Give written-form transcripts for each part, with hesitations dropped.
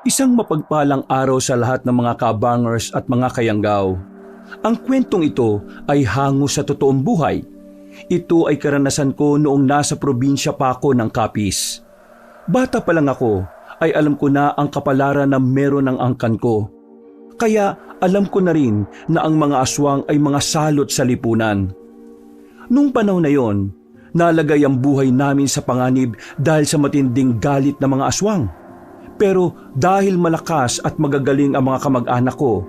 Isang mapagpalang araw sa lahat ng mga kabangers at mga kayanggaw. Ang kwentong ito ay hango sa totoong buhay. Ito ay karanasan ko noong nasa probinsya pa ako ng Capiz. Bata pa lang ako ay alam ko na ang kapalaran na meron ng angkan ko. Kaya alam ko na rin na ang mga aswang ay mga salot sa lipunan. Nung panahon na yon, nalagay ang buhay namin sa panganib dahil sa matinding galit ng mga aswang. Pero dahil malakas at magagaling ang mga kamag-anak ko,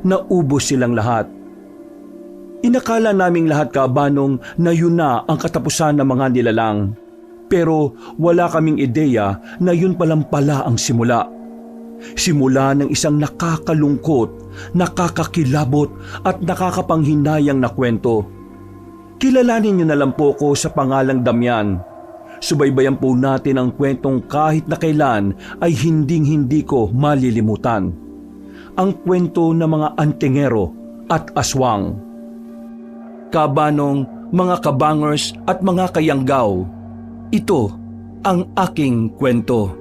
naubos silang lahat. Inakala naming lahat kabanong na yun na ang katapusan ng mga nilalang. Pero wala kaming ideya na yun palang pala ang simula. Simula ng isang nakakalungkot, nakakakilabot at nakakapanghinayang na kwento. Kilalanin niyo na lang po ko sa pangalang Damian. Subaybayan po natin ang kwentong kahit na kailan ay hinding-hindi ko malilimutan. Ang kwento ng mga antingero at aswang. Kabanong, mga kabangers at mga kayanggaw, ito ang aking kwento.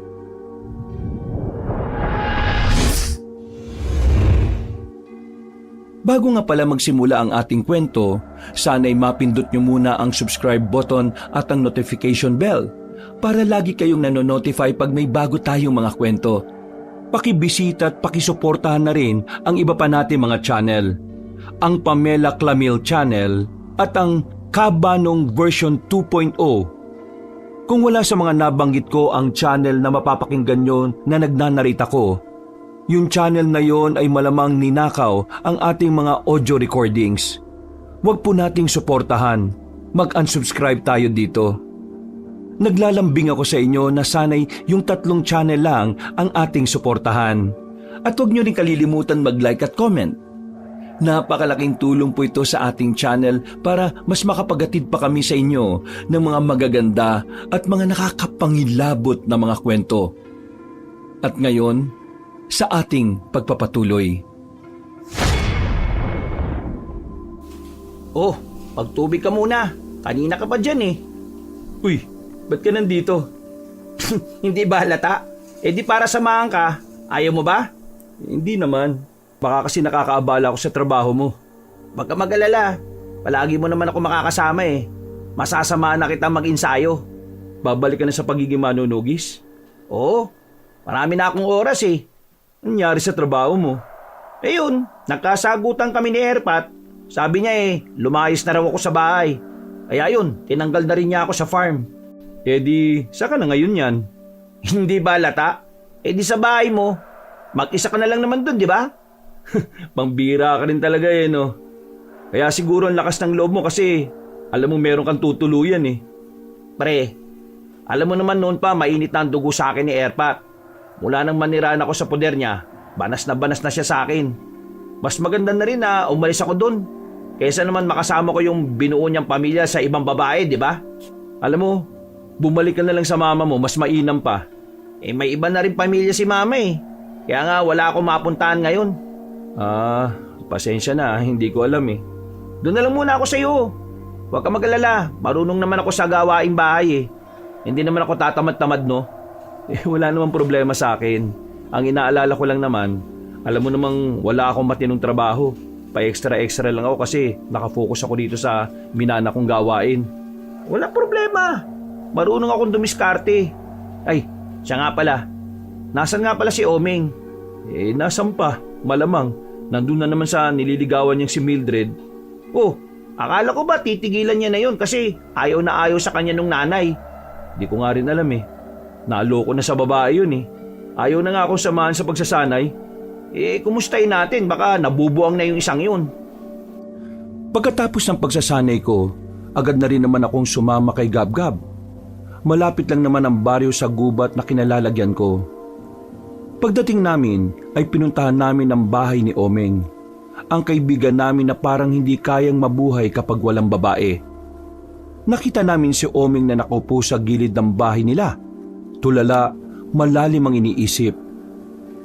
Bago nga pala magsimula ang ating kwento, sana'y mapindot nyo muna ang subscribe button at ang notification bell para lagi kayong nanonotify pag may bago tayong mga kwento. Pakibisita at pakisuportahan na rin ang iba pa nating mga channel. Ang Pamela Clamil Channel at ang Kabanong version 2.0. Kung wala sa mga nabanggit ko ang channel na mapapakinggan nyo na nagnanarita ko, yung channel na yon ay malamang ninakaw ang ating mga audio recordings. Huwag po nating suportahan. Mag-unsubscribe tayo dito. Naglalambing ako sa inyo na sana'y yung 3 channel lang ang ating suportahan. At huwag nyo rin kalilimutan mag-like at comment. Napakalaking tulong po ito sa ating channel para mas makapagatid pa kami sa inyo ng mga magaganda at mga nakakapangilabot na mga kwento. At ngayon, sa ating pagpapatuloy. Oh, pagtubig ka muna. Kanina ka pa dyan eh. Uy, ba't ka nandito? Hindi ba halata? Eh di para samahan ka. Ayaw mo ba? Hindi naman. Baka kasi nakakaabala ako sa trabaho mo. Huwag ka mag-alala. Palagi mo naman ako makakasama eh. Masasamahan na kita mag-insayo. Babalik ka na sa pagiging manunugis? Oo, marami na akong oras eh. Nangyari sa trabaho mo? Eh yun, nagkasagutan kami ni Erpat. Sabi niya eh, lumayas na raw ako sa bahay. Kaya yun, tinanggal na rin niya ako sa farm. Eh di, saan ka na ngayon yan? Hindi ba lata? Eh di sa bahay mo. Mag-isa ka na lang naman dun, di ba? Pambira ka rin talaga eh, no? Kaya siguro ang lakas ng loob mo kasi alam mo meron kang tutuluyan eh. Pre, alam mo naman noon pa mainit na ang dugo sa akin ni Erpat. Mula nang maniraan ako sa poder niya, banas na siya sa akin. Mas maganda na rin na umalis ako dun. Kaysa naman makasama ko yung binuo niyang pamilya sa ibang babae, di ba? Alam mo, bumalik ka na lang sa mama mo, mas mainam pa. Eh may iba na rin pamilya si mama eh. Kaya nga wala akong mapuntahan ngayon. Pasensya na, hindi ko alam eh. Doon na lang muna ako sa iyo. Huwag ka mag-alala, marunong naman ako sa gawaing bahay eh. Hindi naman ako tatamad-tamad no. Wala namang problema sa akin. Ang inaalala ko lang naman, alam mo namang wala akong matinong trabaho. Pa-extra-extra lang ako kasi nakafocus ako dito sa minana kong gawain. Walang problema. Marunong akong dumiskarte. Ay, siya nga pala. Nasaan nga pala si Omeng? Nasan pa? Malamang. Nandun na naman sa nililigawan niyang si Mildred. Oh, akala ko ba titigilan niya na yun kasi ayaw na ayaw sa kanya nung nanay. Di ko nga rin alam eh. Naloko na sa babae yun eh. Ayaw na nga akong samahan sa pagsasanay. Kumustahin natin? Baka nabubuang na yung isang yun. Pagkatapos ng pagsasanay ko, agad na rin naman akong sumama kay Gab-Gab. Malapit lang naman ang baryo sa gubat na kinalalagyan ko. Pagdating namin ay pinuntahan namin ang bahay ni Omeng. Ang kaibigan namin na parang hindi kayang mabuhay kapag walang babae. Nakita namin si Omeng na nakaupo sa gilid ng bahay nila. Tulala, malalim ang iniisip.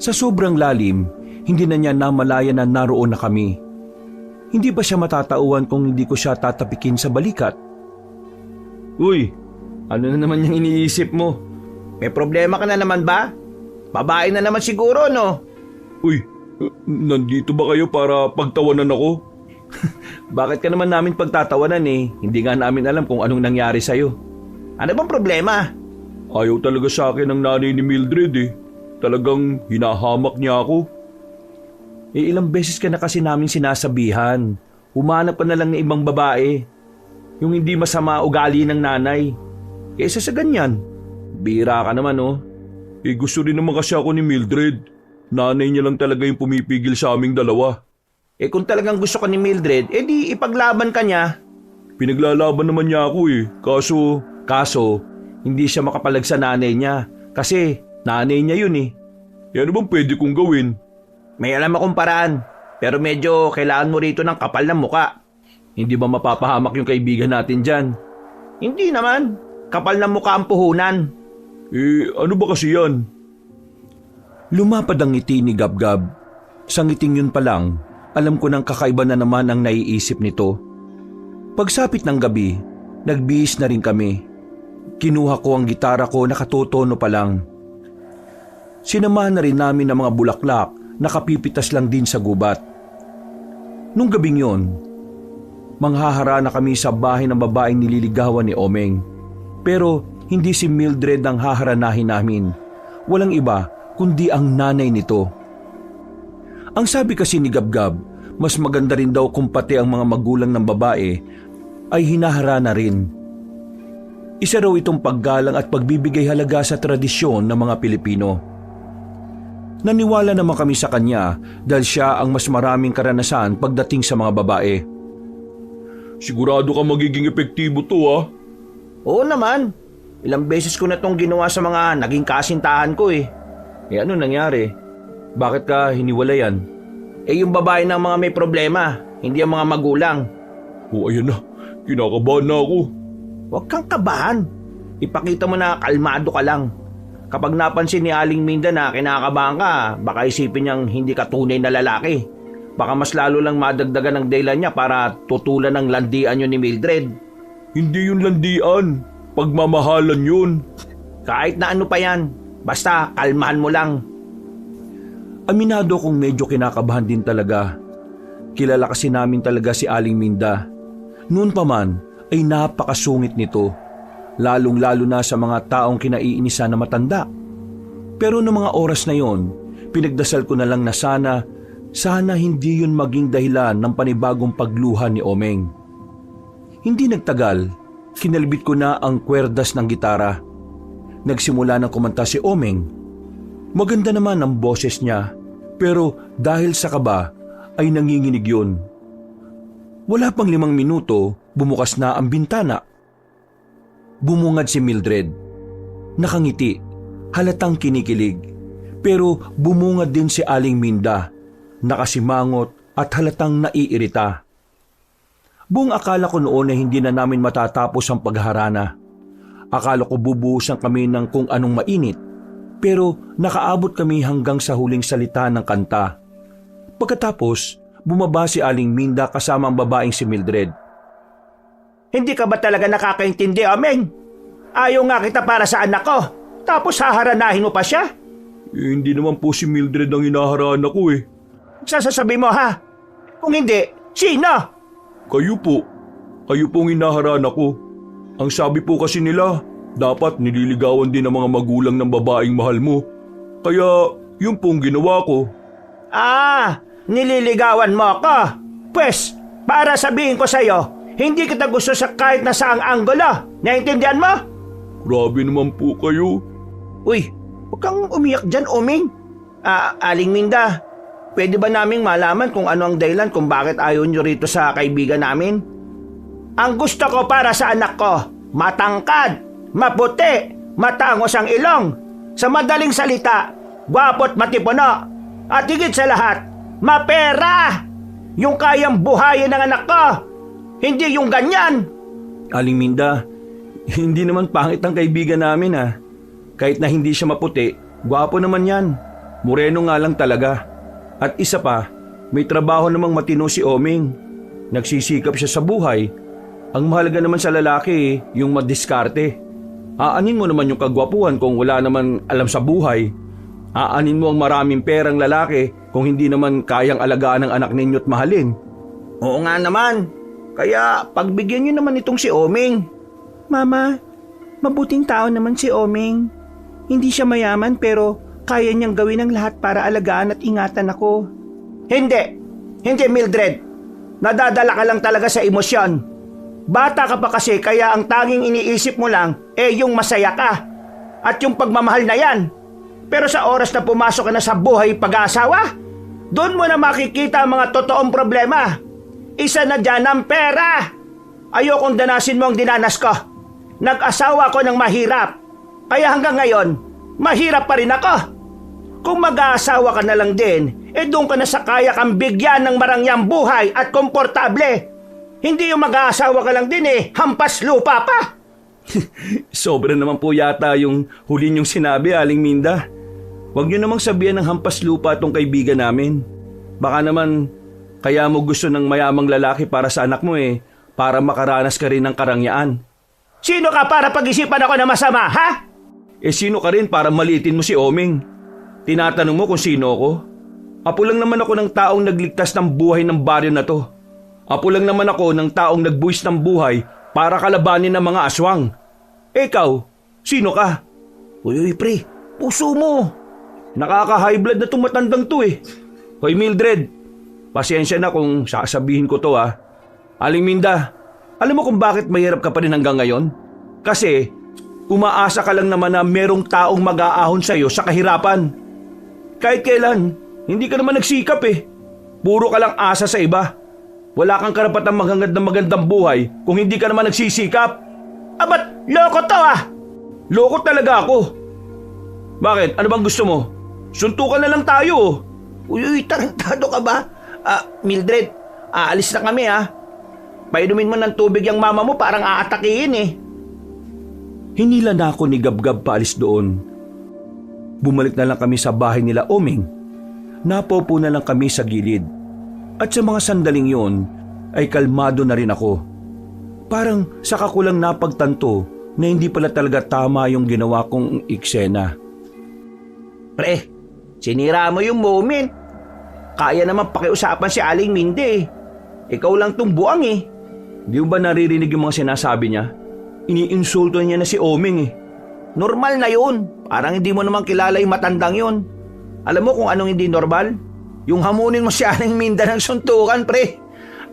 Sa sobrang lalim, hindi na niya namalaya na naroon na kami. Hindi ba siya matatauhan kung hindi ko siya tatapikin sa balikat? Uy, ano na naman yung iniisip mo? May problema ka na naman ba? Babae na naman siguro, no? Uy, nandito ba kayo para pagtawanan ako? Bakit ka naman namin pagtatawanan eh? Hindi nga namin alam kung anong nangyari sa'yo. Ano bang problema? Ayaw talaga sa akin ng nanay ni Mildred eh. Talagang hinahamak niya ako. Ilang beses ka na kasi namin sinasabihan. Humanap ka na lang ng ibang babae. Yung hindi masama ugali ng nanay. Kaysa sa ganyan. Bira ka naman oh. Gusto rin naman kasi ako ni Mildred. Nanay niya lang talaga yung pumipigil sa aming dalawa. Kung talagang gusto ka ni Mildred, di ipaglaban ka niya. Pinaglalaban naman niya ako eh. Kaso, hindi siya makapalag sa nanay niya. Kasi nanay niya yun eh. Ano bang pwede kong gawin? May alam akong paraan. Pero medyo kailangan mo rito ng kapal ng muka. Hindi ba mapapahamak yung kaibigan natin dyan? Hindi naman. Kapal ng muka ang puhunan. Ano ba kasi yan? Lumapad ang ngiti ni Gabgab. Sa ngiting yun pa lang, alam ko nang kakaiba na naman ang naiisip nito. Pagsapit ng gabi, nagbihis na rin kami. Kinuha ko ang gitara ko, nakatutono pa lang. Sinamahan na rin namin ng mga bulaklak, nakapipitas lang din sa gubat. Nung gabing yon, manghahara na kami sa bahay ng babaeng nililigawan ni Omeng. Pero hindi si Mildred ang haharanahin namin. Walang iba kundi ang nanay nito. Ang sabi kasi ni Gabgab, mas maganda rin daw kung pati ang mga magulang ng babae ay hinaharana rin. Isa raw itong paggalang at pagbibigay halaga sa tradisyon ng mga Pilipino. Naniwala naman kami sa kanya dahil siya ang mas maraming karanasan pagdating sa mga babae. Sigurado ka magiging epektibo to ah. Oo naman. Ilang beses ko na itong ginawa sa mga naging kasintahan ko eh. Ano nangyari? Bakit ka hiniwalayan? Yung babae ng mga may problema, hindi ang mga magulang. Ayan na. Kinakabahan na ako. Huwag kang kabahan. Ipakita mo na kalmado ka lang. Kapag napansin ni Aling Minda na kinakabahan ka, baka isipin niyang hindi ka tunay na lalaki. Baka mas lalo lang madagdagan ng dahilan niya para tutulan ng landian yun ni Mildred. Hindi yun landian. Pagmamahalan yun. Kahit na ano pa yan. Basta kalmahan mo lang. Aminado kong medyo kinakabahan din talaga. Kilala kasi namin talaga si Aling Minda. Noon pa man ay napakasungit nito. Lalong-lalo na sa mga taong kinaiinisa na matanda. Pero noong mga oras na yon, pinagdasal ko na lang na sana hindi yun maging dahilan ng panibagong pagluha ni Omeng. Hindi nagtagal, kinalbit ko na ang kwerdas ng gitara. Nagsimula ng kumanta si Omeng. Maganda naman ang boses niya, pero dahil sa kaba ay nanginginig yun. Wala pang 5 minuto, bumukas na ang bintana. Bumungad si Mildred. Nakangiti, halatang kinikilig. Pero bumungad din si Aling Minda, nakasimangot at halatang naiirita. Buong akala ko noon na hindi na namin matatapos ang pagharana. Akala ko bubuhusan kami ng kung anong mainit, pero nakaabot kami hanggang sa huling salita ng kanta. Pagkatapos, bumaba si Aling Minda kasama ang babaeng si Mildred. Hindi ka ba talaga nakakaintindi, Omeng? Ayaw nga kita para sa anak ko, tapos haharanahin mo pa siya? Hindi naman po si Mildred ang hinaharana ko eh. Sasasabi mo ha? Kung hindi, sino? Kayo po. Kayo pong hinaharana ko. Ang sabi po kasi nila, dapat nililigawan din ang mga magulang ng babaeng mahal mo. Kaya, yun pong ginawa ko. Nililigawan mo ako? Pwes, para sabihin ko sa'yo, hindi kita gusto sa kahit na saang anggulo. Naintindihan mo? Grabe naman po kayo. Uy, huwag kang umiyak dyan, Omeng. Aling Minda, pwede ba naming malaman kung ano ang dahilan kung bakit ayaw nyo rito sa kaibigan namin? Ang gusto ko para sa anak ko, matangkad, maputi, matangos ang ilong. Sa madaling salita, gwapo't matipuno. At higit sa lahat, mapera! Yung kayang buhayin ng anak ko, hindi yung ganyan. Aling Minda, hindi naman pangit ang kaibigan namin ah. Kahit na hindi siya maputi, gwapo naman yan. Moreno nga lang talaga. At isa pa, may trabaho namang matino si Omeng. Nagsisikap siya sa buhay. Ang mahalaga naman sa lalaki, yung madiskarte. Aanin mo naman yung kagwapuhan kung wala naman alam sa buhay. Aanin mo ang maraming perang lalaki kung hindi naman kayang alagaan ng anak ninyo at mahalin. Oo nga naman. Kaya pagbigyan niyo naman itong si Oming. Mama, mabuting tao naman si Oming. Hindi siya mayaman pero kaya niyang gawin ang lahat para alagaan at ingatan ako. Hindi. Hindi, Mildred. Nadadala ka lang talaga sa emosyon. Bata ka pa kasi kaya ang tanging iniisip mo lang yung masaya ka. At yung pagmamahal na yan. Pero sa oras na pumasok ka na sa buhay pag-aasawa, doon mo na makikita ang mga totoong problema. Isa na dyan ang pera. Ayokong danasin mo ang dinanas ko. Nag-asawa ko ng mahirap. Kaya hanggang ngayon, mahirap pa rin ako. Kung mag-aasawa ka na lang din, doon ka na sa kaya kang bigyan ng marangyang buhay at komportable. Hindi yung mag-aasawa ka lang din hampas lupa pa. Sobra naman po yata yung huli niyong sinabi, Aling Minda. Huwag niyo namang sabihan ng hampas lupa tong kaibigan namin. Baka naman kaya mo gusto ng mayamang lalaki para sa anak mo para makaranas ka rin ng karangyaan. Sino ka para pag-isipan ako na masama, ha? Sino ka rin para maliitin mo si Oming? Tinatanong mo kung sino ako? Apo lang naman ako ng taong nagligtas ng buhay ng baryo na to. Apo lang naman ako ng taong nagbuwis ng buhay para kalabanin ng mga aswang. Ikaw, sino ka? Uy, pre, puso mo. Nakaka-high blood na tumatandang to Hoy Mildred, pasensya na kung sasabihin ko to Aling Minda, alam mo kung bakit mahirap ka pa rin hanggang ngayon? Kasi umaasa ka lang naman na merong taong mag-aahon sa'yo sa kahirapan. Kahit kailan, hindi ka naman nagsikap Puro ka lang asa sa iba. Wala kang karapatang maghangad ng magandang buhay kung hindi ka naman nagsisikap. Ba't loko to Loko talaga ako. Bakit? Ano bang gusto mo? Suntukan na lang tayo. Uy, tarantado ka ba? Mildred, aalis na kami Painumin mo ng tubig yung mama mo parang aatakihin Hinila na ako ni Gabgab paalis doon. Bumalik na lang kami sa bahay nila Oming. Napopo na lang kami sa gilid. At sa mga sandaling yon ay kalmado na rin ako. Parang saka ko lang napagtanto na hindi pala talaga tama yung ginawa kong eksena. Pre, sinira mo yung moment. Kaya naman pakiusapan si Aling Minde Ikaw lang tong buang Di ba naririnig yung mga sinasabi niya? Iniinsulto niya na si Oming Normal na yun. Parang hindi mo naman kilala yung matandang yun. Alam mo kung anong hindi normal? Yung hamunin mo si Aling Minda ng suntukan, pre.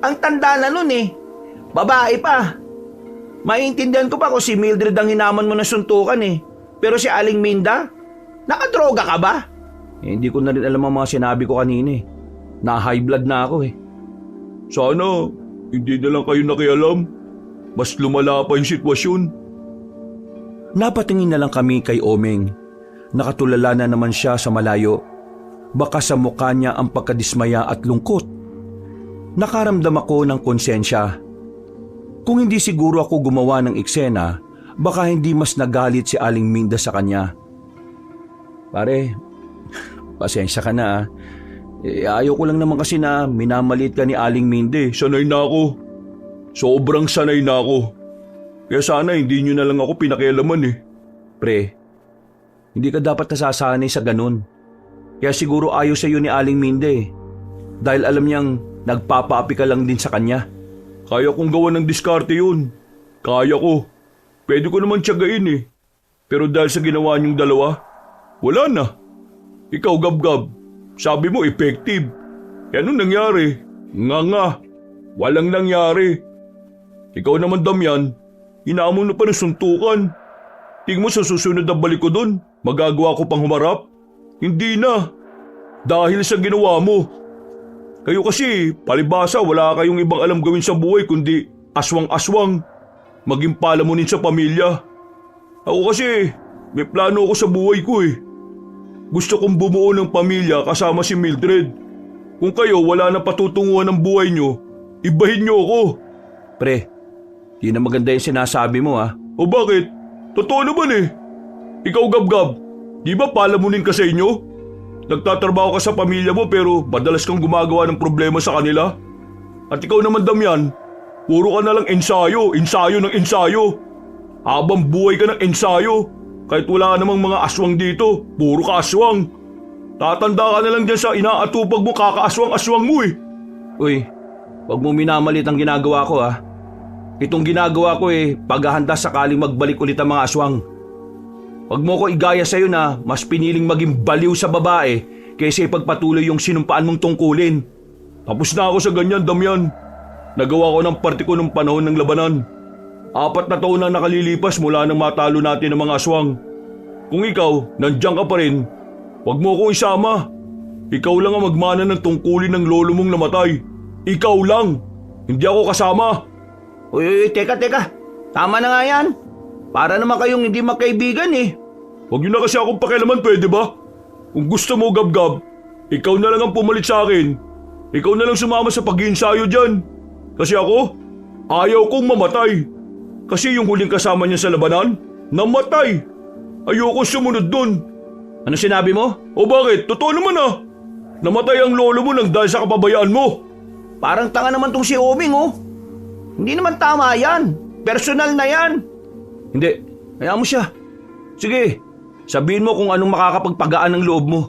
Ang tanda na nun Babae pa. Maiintindihan ko pa kung si Mildred ang hinaman mo ng suntukan Pero si Aling Minda, nakadroga ka ba? Hindi ko na rin alam ang mga sinabi ko kanina Na-high blood na ako Sana, hindi na lang kayo nakialam. Mas lumala pa yung sitwasyon. Napatingin na lang kami kay Oming. Nakatulala na naman siya sa malayo. Baka sa mukha niya ang pagkadismaya at lungkot. Nakaramdam ako ng konsensya. Kung hindi siguro ako gumawa ng eksena, baka hindi mas nagalit si Aling Minda sa kanya. Pare, pasensya ka na ayaw ko lang naman kasi na minamalit ka ni Aling Minde. Sanay na ako. Sobrang sanay na ako. Kaya sana hindi nyo na lang ako pinakialaman Pre, hindi ka dapat nasasanay sa ganun. Kaya siguro ayaw sa iyo ni Aling Minde dahil alam niyang nagpapaapi ka lang din sa kanya. Kaya kong gawa ng diskarte yun. Kaya ko. Pwede ko naman tiyagain Pero dahil sa ginawa niyong dalawa, wala na. Ikaw, Gabgab, sabi mo effective. Anong nangyari? Nga. Walang nangyari. Ikaw naman, Damian, inaamon mo pa ng suntukan. Tingin mo sa susunod na balik ko doon, magagawa ko pang humarap? Hindi na. Dahil sa ginawa mo. Kayo kasi, palibasa, wala kayong ibang alam gawin sa buhay kundi aswang-aswang. Maging palamunin sa pamilya. Ako kasi, may plano ako sa buhay ko Gusto kong bumuo ng pamilya kasama si Mildred. Kung kayo wala na patutunguhan ng buhay nyo, ibahin nyo ako. Pre, di na maganda yung sinasabi mo O bakit? Totoo naman Ikaw, Gabgab, di ba palamunin ka sa inyo? Nagtatrabaho ka sa pamilya mo pero madalas kang gumagawa ng problema sa kanila. At ikaw naman, Damian, puro ka na lang ensayo ng ensayo. Habang buhay ka ng ensayo. Kahit wala ka namang mga aswang dito, puro ka aswang. Tatanda ka na lang dyan sa inaatupag mo kakaaswang-aswang mo eh. Uy, wag mo minamalit ang ginagawa ko ha. Itong ginagawa ko paghahanda sakaling magbalik ulit ang mga aswang. Wag mo ko igaya sa'yo na mas piniling maging baliw sa babae kaysa ipagpatuloy yung sinumpaan mong tungkulin. Tapos na ako sa ganyan, Damian. Nagawa ko ng parte ko ng panahon ng labanan. 4 na taon na nakalilipas mula nang matalo natin ang mga aswang. Kung ikaw, nandiyan ka pa rin, wag mo akong isama. Ikaw lang ang magmana ng tungkulin ng lolo mong namatay. Ikaw lang. Hindi ako kasama. Uy, teka. Tama na nga yan. Para naman kayong hindi magkaibigan eh. Huwag niyo na kasi akong pakialaman, pwede ba? Kung gusto mo, Gab-Gab, ikaw na lang ang pumalit sa akin. Ikaw na lang sumama sa pag-iinsayo dyan. Kasi ako, ayaw kong mamatay. Kasi yung huling kasama niya sa labanan, namatay. Ayoko sumunod dun. Ano sinabi mo? O bakit? Totoo naman ah. Namatay ang lolo mo nang dahil sa kapabayaan mo. Parang tanga naman tong si Oming oh. Hindi naman tama yan. Personal na yan. Hindi, hayaan mo siya. Sige, sabihin mo kung anong makakapagpagaan ng loob mo.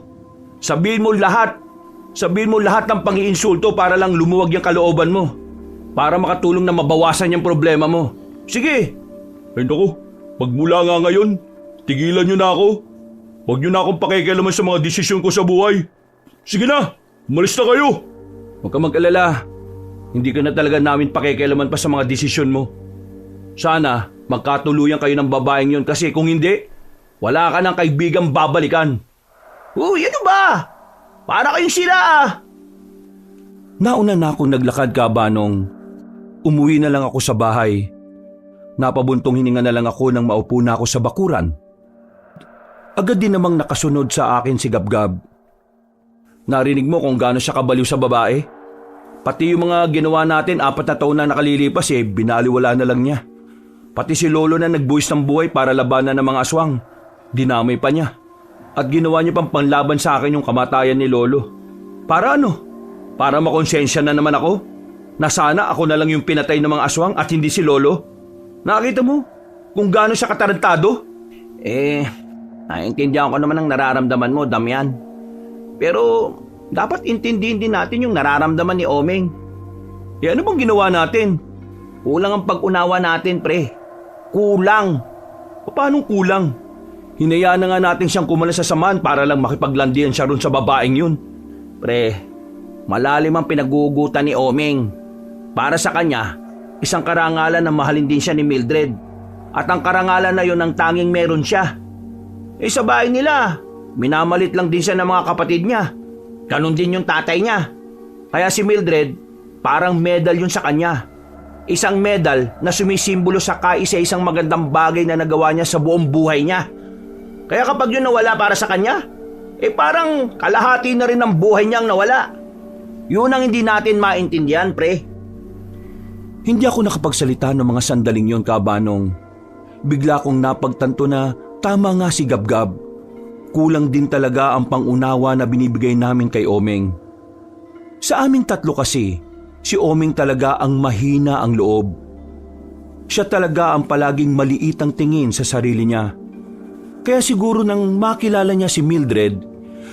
Sabihin mo lahat. Sabihin mo lahat ng pang-iinsulto para lang lumuwag yung kalooban mo. Para makatulong na mabawasan yung problema mo. Sige. Ay naku, magmula nga ngayon, tigilan niyo na ako. Huwag niyo na akong pakikialaman sa mga desisyon ko sa buhay. Sige na, umalis na kayo. Huwag ka mag-alala. Hindi ka na talaga namin pakikialaman pa sa mga desisyon mo. Sana magkatuluyan kayo ng babaeng yon kasi kung hindi, wala ka ng kaibigang babalikan. Uy, ano ba? Para kayong sila ah. Nauna na akong naglakad, Kabanong. Umuwi na lang ako sa bahay. Napabuntong hininga na lang ako nang maupo na ako sa bakuran. Agad din namang nakasunod sa akin si Gab-Gab. Narinig mo kung gaano siya kabaliw sa babae? Pati yung mga ginawa natin 4 na taon na nakalilipas binaliwala na lang niya. Pati si Lolo na nagbuwis ng buhay para labanan ng mga aswang, dinamay pa niya. At ginawa niya pang panlaban sa akin yung kamatayan ni Lolo. Para ano? Para makonsensya na naman ako? Na sana ako na lang yung pinatay ng mga aswang at hindi si Lolo? Nakita mo kung gaano siya katarantado? Naiintindihan ko naman ang nararamdaman mo, Damian. Pero dapat intindihin din natin yung nararamdaman ni Omeng. Ano bang ginawa natin? Kulang ang pag-unawa natin, pre. Kulang. Paano kulang? Hinayaan na nga natin siyang kumalas sa samahan para lang makipaglandian siya ron sa babaeng yun. Pre, malalim ang pinagugutan ni Omeng. Para sa kanya, isang karangalan na mahalin din siya ni Mildred. At ang karangalan na yun ang tanging meron siya. Sa bahay nila, minamalit lang din siya ng mga kapatid niya. Ganon din yung tatay niya. Kaya si Mildred, parang medal yun sa kanya. Isang medal na sumisimbolo sa kaisa-isang magandang bagay na nagawa niya sa buong buhay niya. Kaya kapag yun nawala para sa kanya, parang kalahati na rin ng buhay niyang nawala. Yun ang hindi natin maintindihan, pre. Hindi ako nakapagsalita ng mga sandaling yon, Kabanong. Bigla kong napagtanto na tama nga si Gab-Gab. Kulang din talaga ang pangunawa na binibigay namin kay Omeng. Sa aming tatlo kasi, si Omeng talaga ang mahina ang loob. Siya talaga ang palaging maliit ang tingin sa sarili niya. Kaya siguro nang makilala niya si Mildred,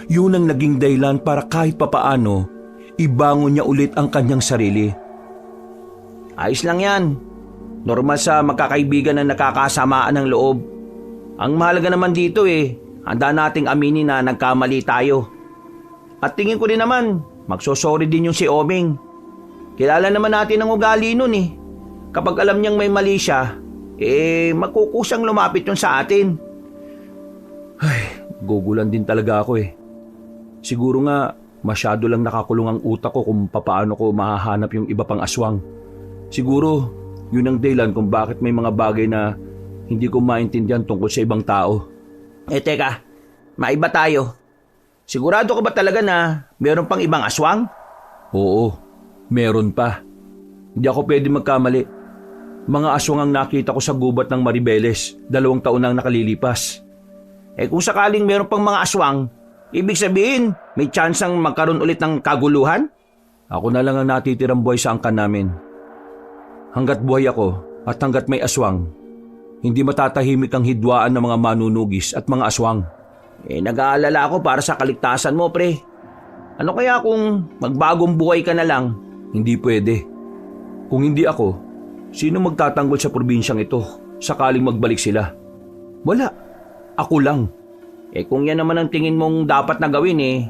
yun ang naging dahilan para kahit papaano, ibangon niya ulit ang kanyang sarili. Ayos lang yan. Normal sa magkakaibigan na nakakasamaan ng loob. Ang mahalaga naman dito handa nating aminin na nagkamali tayo. At tingin ko din naman, magsosorry din yung si Omeng. Kilala naman natin ang ugali nun Kapag alam niyang may mali siya, magkukusang lumapit yun sa atin. Gugulan din talaga ako Siguro nga, masyado lang nakakulong ang utak ko kung papaano ko mahahanap yung iba pang aswang. Siguro, yun ang dahilan kung bakit may mga bagay na hindi ko maintindihan tungkol sa ibang tao. Teka, maiba tayo. Sigurado ka ba talaga na meron pang ibang aswang? Oo, meron pa. Hindi ako pwede magkamali. Mga aswang ang nakita ko sa gubat ng Maribeles, 2 taon nang nakalilipas. Kung sakaling meron pang mga aswang, ibig sabihin may tsansang magkaroon ulit ng kaguluhan? Ako na lang ang natitirang buhay sa angkan namin. Hanggat buhay ako at hanggat may aswang, hindi matatahimik ang hidwaan ng mga manunugis at mga aswang. Nag-aalala ako para sa kaligtasan mo, pre. Ano kaya kung magbagong buhay ka na lang? Hindi pwede. Kung hindi ako, sino magtatanggol sa probinsyang ito sakaling magbalik sila? Wala. Ako lang. Kung yan naman ang tingin mong dapat na gawin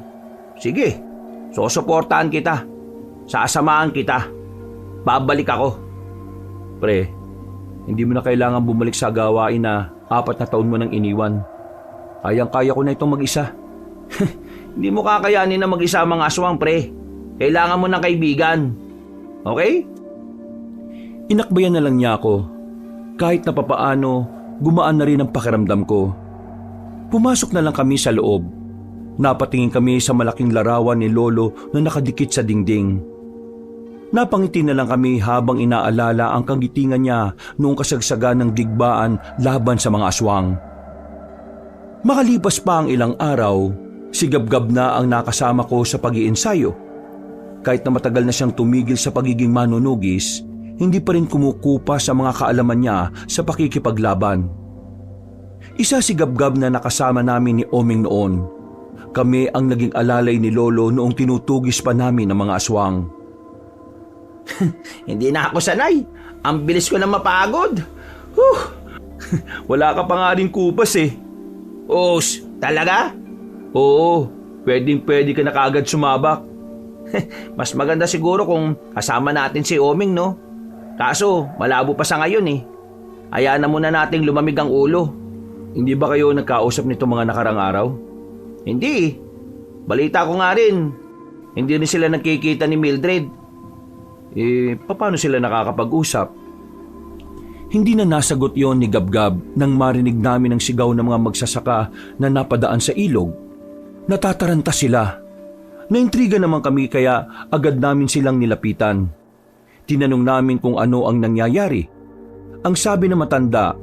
sige, susuportahan kita. Sasamahan kita. Babalik ako. Pre, hindi mo na kailangan bumalik sa gawain na 4 na taon mo nang iniwan. Kayang-kaya ko na itong mag-isa. Hindi mo kakayanin na mag-isa ang mga aswang, pre. Kailangan mo ng kaibigan. Okay? Inakbayan na lang niya ako. Kahit na papaano, gumaan na rin ang pakiramdam ko. Pumasok na lang kami sa loob. Napatingin kami sa malaking larawan ni Lolo na nakadikit sa dingding. Napangiti na lang kami habang inaalala ang kagitingan niya noong kasagsagan ng digbaan laban sa mga aswang. Makalipas pa ang ilang araw, sigab-gab na ang nakasama ko sa pag-iensayo. Kahit na matagal na siyang tumigil sa pagiging manunugis, hindi pa rin kumukupa sa mga kaalaman niya sa pakikipaglaban. Isa si Gabgab na nakasama namin ni Oming noon. Kami ang naging alalay ni Lolo noong tinutugis pa namin ang mga aswang. Hindi na ako sanay. Ang bilis ko na mapagod. Wala ka pa nga rin kupas eh. Talaga? Oo, pwedeng-pwede ka na kaagad sumabak. Mas maganda siguro kung kasama natin si Oming, no? Kaso, malabo pa sa ngayon Hayaan na muna nating lumamig ang ulo. Hindi ba kayo nagkausap nito mga nakarang araw? Hindi. Balita ko nga rin. Hindi rin sila nagkikita ni Mildred. Paano sila nakakapag-usap? Hindi na nasagot yon ni Gabgab nang marinig namin ang sigaw ng mga magsasaka na napadaan sa ilog. Natataranta sila. Naintriga naman kami kaya agad namin silang nilapitan. Tinanong namin kung ano ang nangyayari. Ang sabi ng matanda,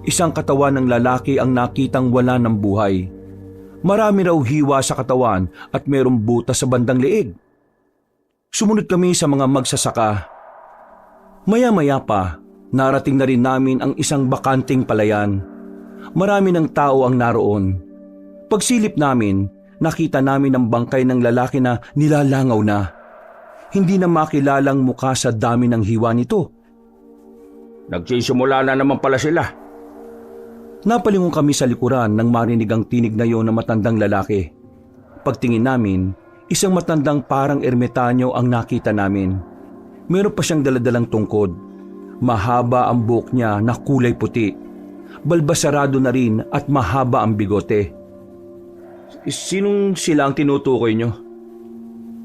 isang katawan ng lalaki ang nakitang wala ng buhay. Marami raw hiwa sa katawan at mayroong butas sa bandang leeg. Sumunod kami sa mga magsasaka. Maya-maya pa, narating na rin namin ang isang bakanting palayan. Marami ng tao ang naroon. Pagsilip namin, nakita namin ang bangkay ng lalaki na nilalangaw na. Hindi na makilalang mukha sa dami ng hiwa nito. Nagsisimula na naman pala sila. Napalingon kami sa likuran nang marinig ang tinig na yon ng matandang lalaki. Pagtingin namin, isang matandang parang ermitanyo ang nakita namin. Meron pa siyang daladalang tungkod. Mahaba ang buhok niya na kulay puti. Balbasarado na rin at mahaba ang bigote. Sinong sila ang tinutukoy niyo?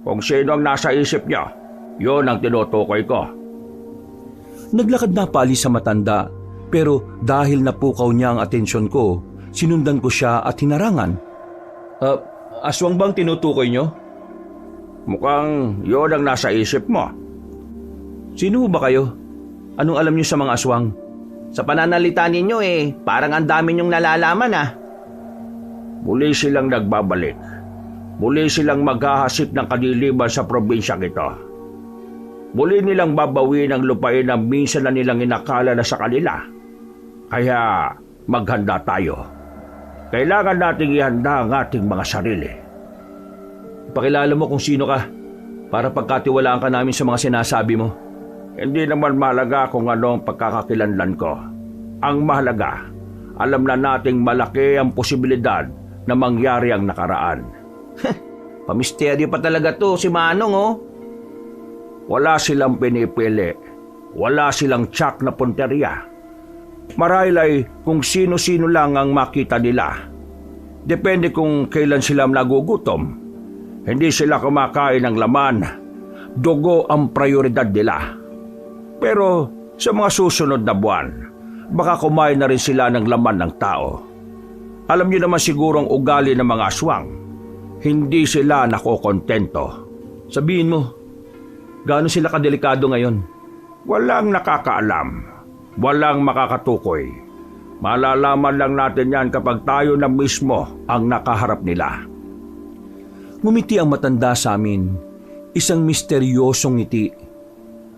Kung sino ang nasa isip niya, yon ang tinutukoy ko. Naglakad na paalis sa matanda, pero dahil napukaw niya ang atensyon ko, sinundan ko siya at hinarangan. Aswang bang tinutukoy niyo? Mukhang yon ang nasa isip mo. Sino ba kayo? Anong alam niyo sa mga aswang? Sa pananalita ninyo parang ang dami niyong nalalaman Muli silang nagbabalik. Muli silang maghahasik ng kadiliman sa probinsyang ito. Muli nilang babawin ang lupain na minsan na nilang inakala na sa kanila. Kaya maghanda tayo. Kailangan nating ihanda ang ating mga sarili. Pakilala mo kung sino ka para pagkatiwalaan ka namin sa mga sinasabi mo. Hindi naman mahalaga kung ano ang pagkakakilanlan ko. Ang mahalaga, alam na nating malaki ang posibilidad na mangyari ang nakaraan. Pamisteryo pa talaga to si Manong Wala silang pinipili. Wala silang tsak na punteriya. Marahil ay kung sino-sino lang ang makita nila. Depende kung kailan sila nagugutom. Hindi sila kumakain ng laman. Dugo ang prioridad nila. Pero sa mga susunod na buwan, baka kumain na rin sila ng laman ng tao. Alam niyo naman siguro ang ugali ng mga aswang. Hindi sila nakokontento. Sabihin mo, gaano sila kadelikado ngayon? Walang nakakaalam. Walang makakatukoy. Malalaman lang natin yan kapag tayo na mismo ang nakaharap nila. Ngumiti ang matanda sa amin. Isang misteryosong ngiti.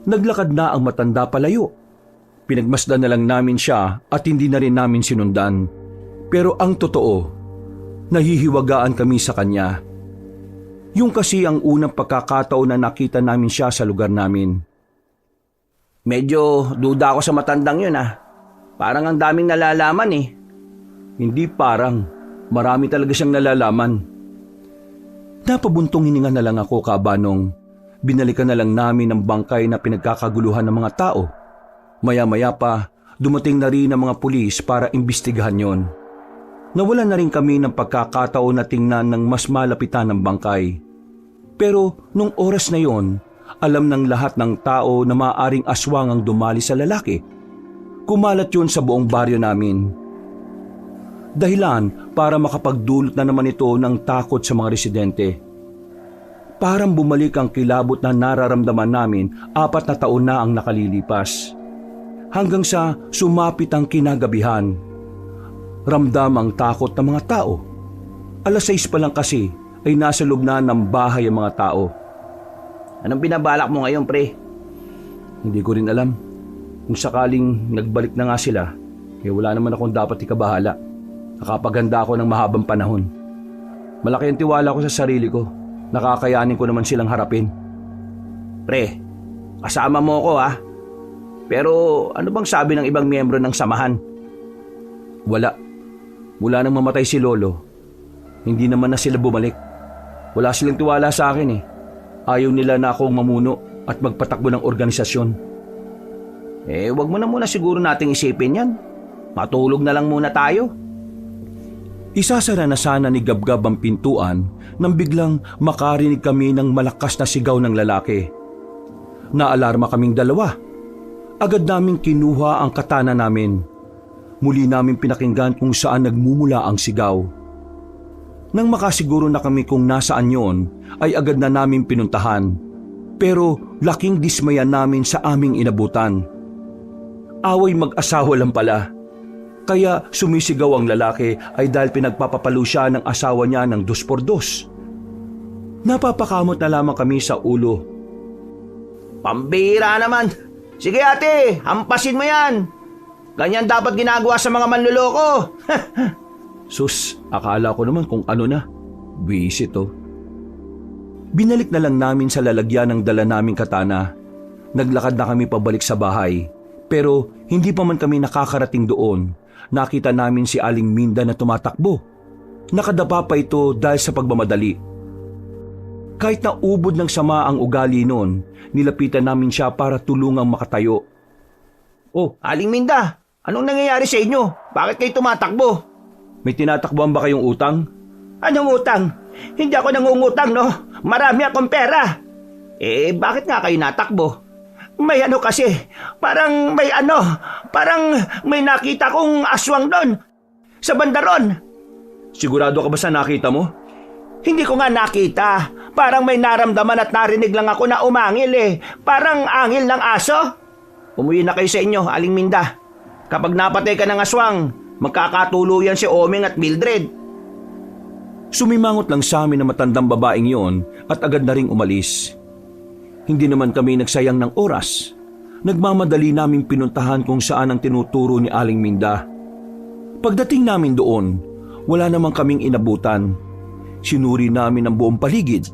Naglakad na ang matanda palayo. Pinagmasdan na lang namin siya at hindi na rin namin sinundan. Pero ang totoo, nahihiwagaan kami sa kanya. Yung kasi ang unang pagkakataon na nakita namin siya sa lugar namin. Medyo duda ako sa matandang yun ah. Parang ang daming nalalaman eh. Hindi parang, marami talaga siyang nalalaman. Napabuntong hininga na lang ako, Kabanong. Binalikan na lang namin ang bangkay na pinagkakaguluhan ng mga tao. Maya-maya pa, dumating na rin ang mga pulis para imbestigahan yon. Nawalan na rin kami ng pagkakataon na tingnan ng mas malapitan ng bangkay. Pero nung oras na yon, alam ng lahat ng tao na maaaring aswang ang dumali sa lalaki. Kumalat yun sa buong baryo namin. Dahilan para makapagdulot na naman ito ng takot sa mga residente. Parang bumalik ang kilabot na nararamdaman namin 4 na taon na ang nakalilipas. Hanggang sa sumapit ang kinagabihan. Ramdam ang takot ng mga tao. 6:00 pa lang kasi ay nasa loob na ng bahay ang mga tao. Anong binabalak mo ngayon, pre? Hindi ko rin alam. Kung sakaling nagbalik na nga sila, wala naman akong dapat ikabahala. Nakapaganda ako ng mahabang panahon. Malaki ang tiwala ko sa sarili ko. Nakakayanin ko naman silang harapin. Pre, kasama mo ako ha. Pero ano bang sabi ng ibang miyembro ng samahan? Wala. Mula nang mamatay si Lolo, hindi naman na sila bumalik. Wala silang tiwala sa akin eh. Ayaw nila na akong mamuno at magpatakbo ng organisasyon. Wag mo na muna siguro nating isipin yan. Matulog na lang muna tayo. Isasara na sana ni Gabgab ang pintuan nang biglang makarinig kami ng malakas na sigaw ng lalaki. Naalarma kaming dalawa. Agad naming kinuha ang katana namin. Muli namin pinakinggan kung saan nagmumula ang sigaw. Nang makasiguro na kami kung nasaan yon, ay agad na namin pinuntahan. Pero laking dismaya namin sa aming inabutan. Away mag-asawa lang pala. Kaya sumisigaw ang lalaki ay dahil pinagpapapalo siya ng asawa niya ng 2x2. Napapakamot na lamang kami sa ulo. Pambira naman. Sige ate, hampasin mo yan. Ganyan dapat ginagawa sa mga manluloko. Sus, akala ko naman kung ano na. Visit to. Binalik na lang namin sa lalagyan ng dala naming katana. Naglakad na kami pabalik sa bahay. Pero hindi pa man kami nakakarating doon. Nakita namin si Aling Minda na tumatakbo. Nakadapa pa ito dahil sa pagmamadali. Kahit na ubod ng sama ang ugali noon, nilapitan namin siya para tulungang makatayo. Oh, Aling Minda, anong nangyayari sa inyo? Bakit kayo tumatakbo? May tinatakbuhan ba kayong utang? Anong utang? Hindi ako nangungutang, no? Marami akong pera. Bakit nga kayo natakbo? May ano kasi, parang may nakita kong aswang doon, sa bandaron. Sigurado ka ba sa nakita mo? Hindi ko nga nakita. Parang may naramdaman at narinig lang ako na umangil eh. Parang angil ng aso. Umuwi na kayo sa inyo, Aling Minda. Kapag napatay ka ng aswang, magkakatuluyan si Oming at Mildred. Sumimangot lang sa amin na matandang babaeng yon at agad na ring umalis. Hindi naman kami nagsayang ng oras. Nagmamadali naming pinuntahan kung saan ang tinuturo ni Aling Minda. Pagdating namin doon, wala namang kaming inabutan. Sinuri namin ang buong paligid.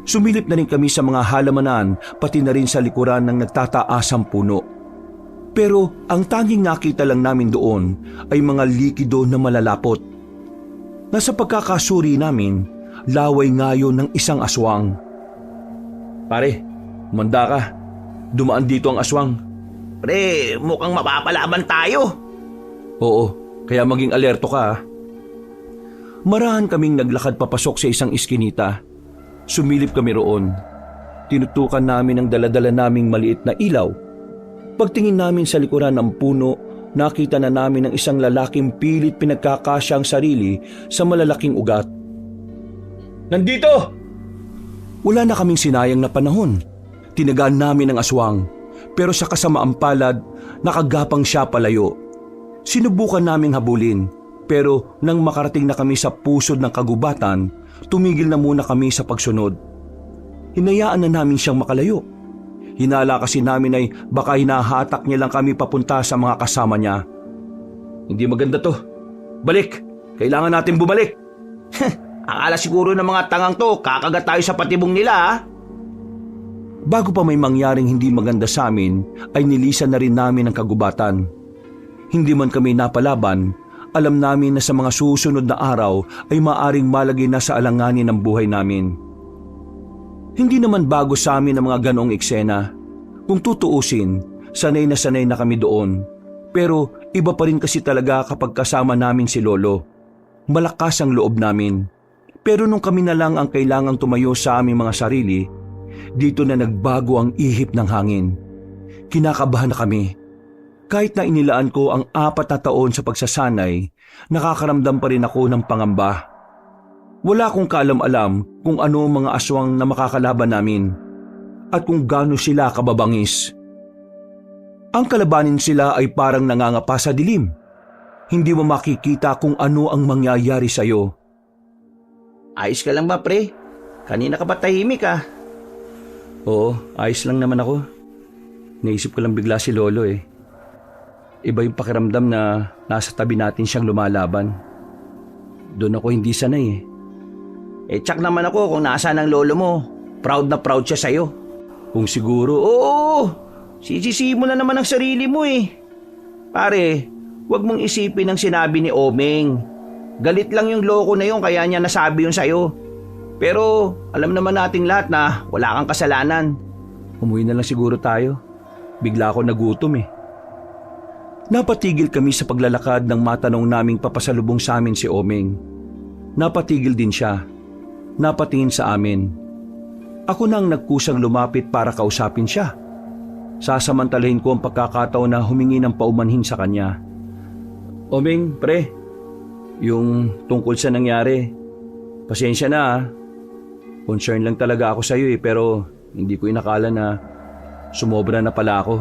Sumilip na rin kami sa mga halamanan pati na rin sa likuran ng nagtataasang puno. Pero ang tanging nakita lang namin doon ay mga likido na malalapot. Nasa pagkakasuri namin, laway ngayon ng isang aswang. Pare, manda ka. Dumaan dito ang aswang. Pre, mukhang mapapalaban tayo. Oo, kaya maging alerto ka ha. Marahan kaming naglakad papasok sa isang iskinita. Sumilip kami roon. Tinutukan namin ang daladala naming maliit na ilaw. Pagtingin namin sa likuran ng puno, nakita na namin ang isang lalaking pilit pinagkakasya ang sarili sa malalaking ugat. Nandito! Wala na kaming sinayang na panahon. Tinagaan namin ang aswang, pero sa kasamaang palad, nakagapang siya palayo. Sinubukan naming habulin, pero nang makarating na kami sa pusod ng kagubatan, tumigil na muna kami sa pagsunod. Hinayaan na namin siyang makalayo. Hinala kasi namin ay baka hinahatak niya lang kami papunta sa mga kasama niya. Hindi maganda to. Balik! Kailangan natin bumalik! Akala siguro ng mga tangang to, kakagat tayo sa patibong nila ha. Bago pa may mangyaring hindi maganda sa amin, ay nilisan na rin namin ang kagubatan. Hindi man kami napalaban, alam namin na sa mga susunod na araw ay maaring malagay na sa alanganin ang buhay namin. Hindi naman bago sa amin ang mga ganoong eksena. Kung tutuusin, sanay na kami doon. Pero iba pa rin kasi talaga kapag kasama namin si Lolo. Malakas ang loob namin. Pero nung kami na lang ang kailangang tumayo sa aming mga sarili, dito na nagbago ang ihip ng hangin. Kinakabahan na kami. Kahit na inilaan ko ang 4 na taon sa pagsasanay, nakakaramdam pa rin ako ng pangamba. Wala akong kaalam-alam kung ano ang mga aswang na makakalaban namin at kung gaano sila kababangis. Ang kalabanin sila ay parang nangangapa sa dilim. Hindi mo makikita kung ano ang mangyayari sa'yo. Ayos ka lang ba, pre? Kanina ka ba tahimik ah? Oo, ayos lang naman ako. Naisip ko lang bigla si Lolo eh. Iba yung pakiramdam na nasa tabi natin siyang lumalaban. Doon ako hindi sanay eh. Tsak naman ako kung nasaan ang lolo mo. Proud na proud siya sa'yo. Kung siguro, Oo! Sisisi mo na naman ang sarili mo eh. Pare, huwag mong isipin ang sinabi ni Omeng. Galit lang yung loko na yun kaya niya nasabi yun sa'yo. Pero alam naman nating lahat na wala kang kasalanan. umuwi na lang siguro tayo. Bigla ako nagutom eh. Napatigil kami sa paglalakad nang matanong naming papasalubong sa amin si Omeng. Napatigil din siya. Napatingin sa amin. Ako nang nagkusang lumapit para kausapin siya. Sasamantalahin ko ang pagkakataon na humingi ng paumanhin sa kanya. Omeng, pre, yung tungkol sa nangyari, pasensya na ah. Concern lang talaga ako sa iyo eh, pero hindi ko inakala na sumobra na pala ako.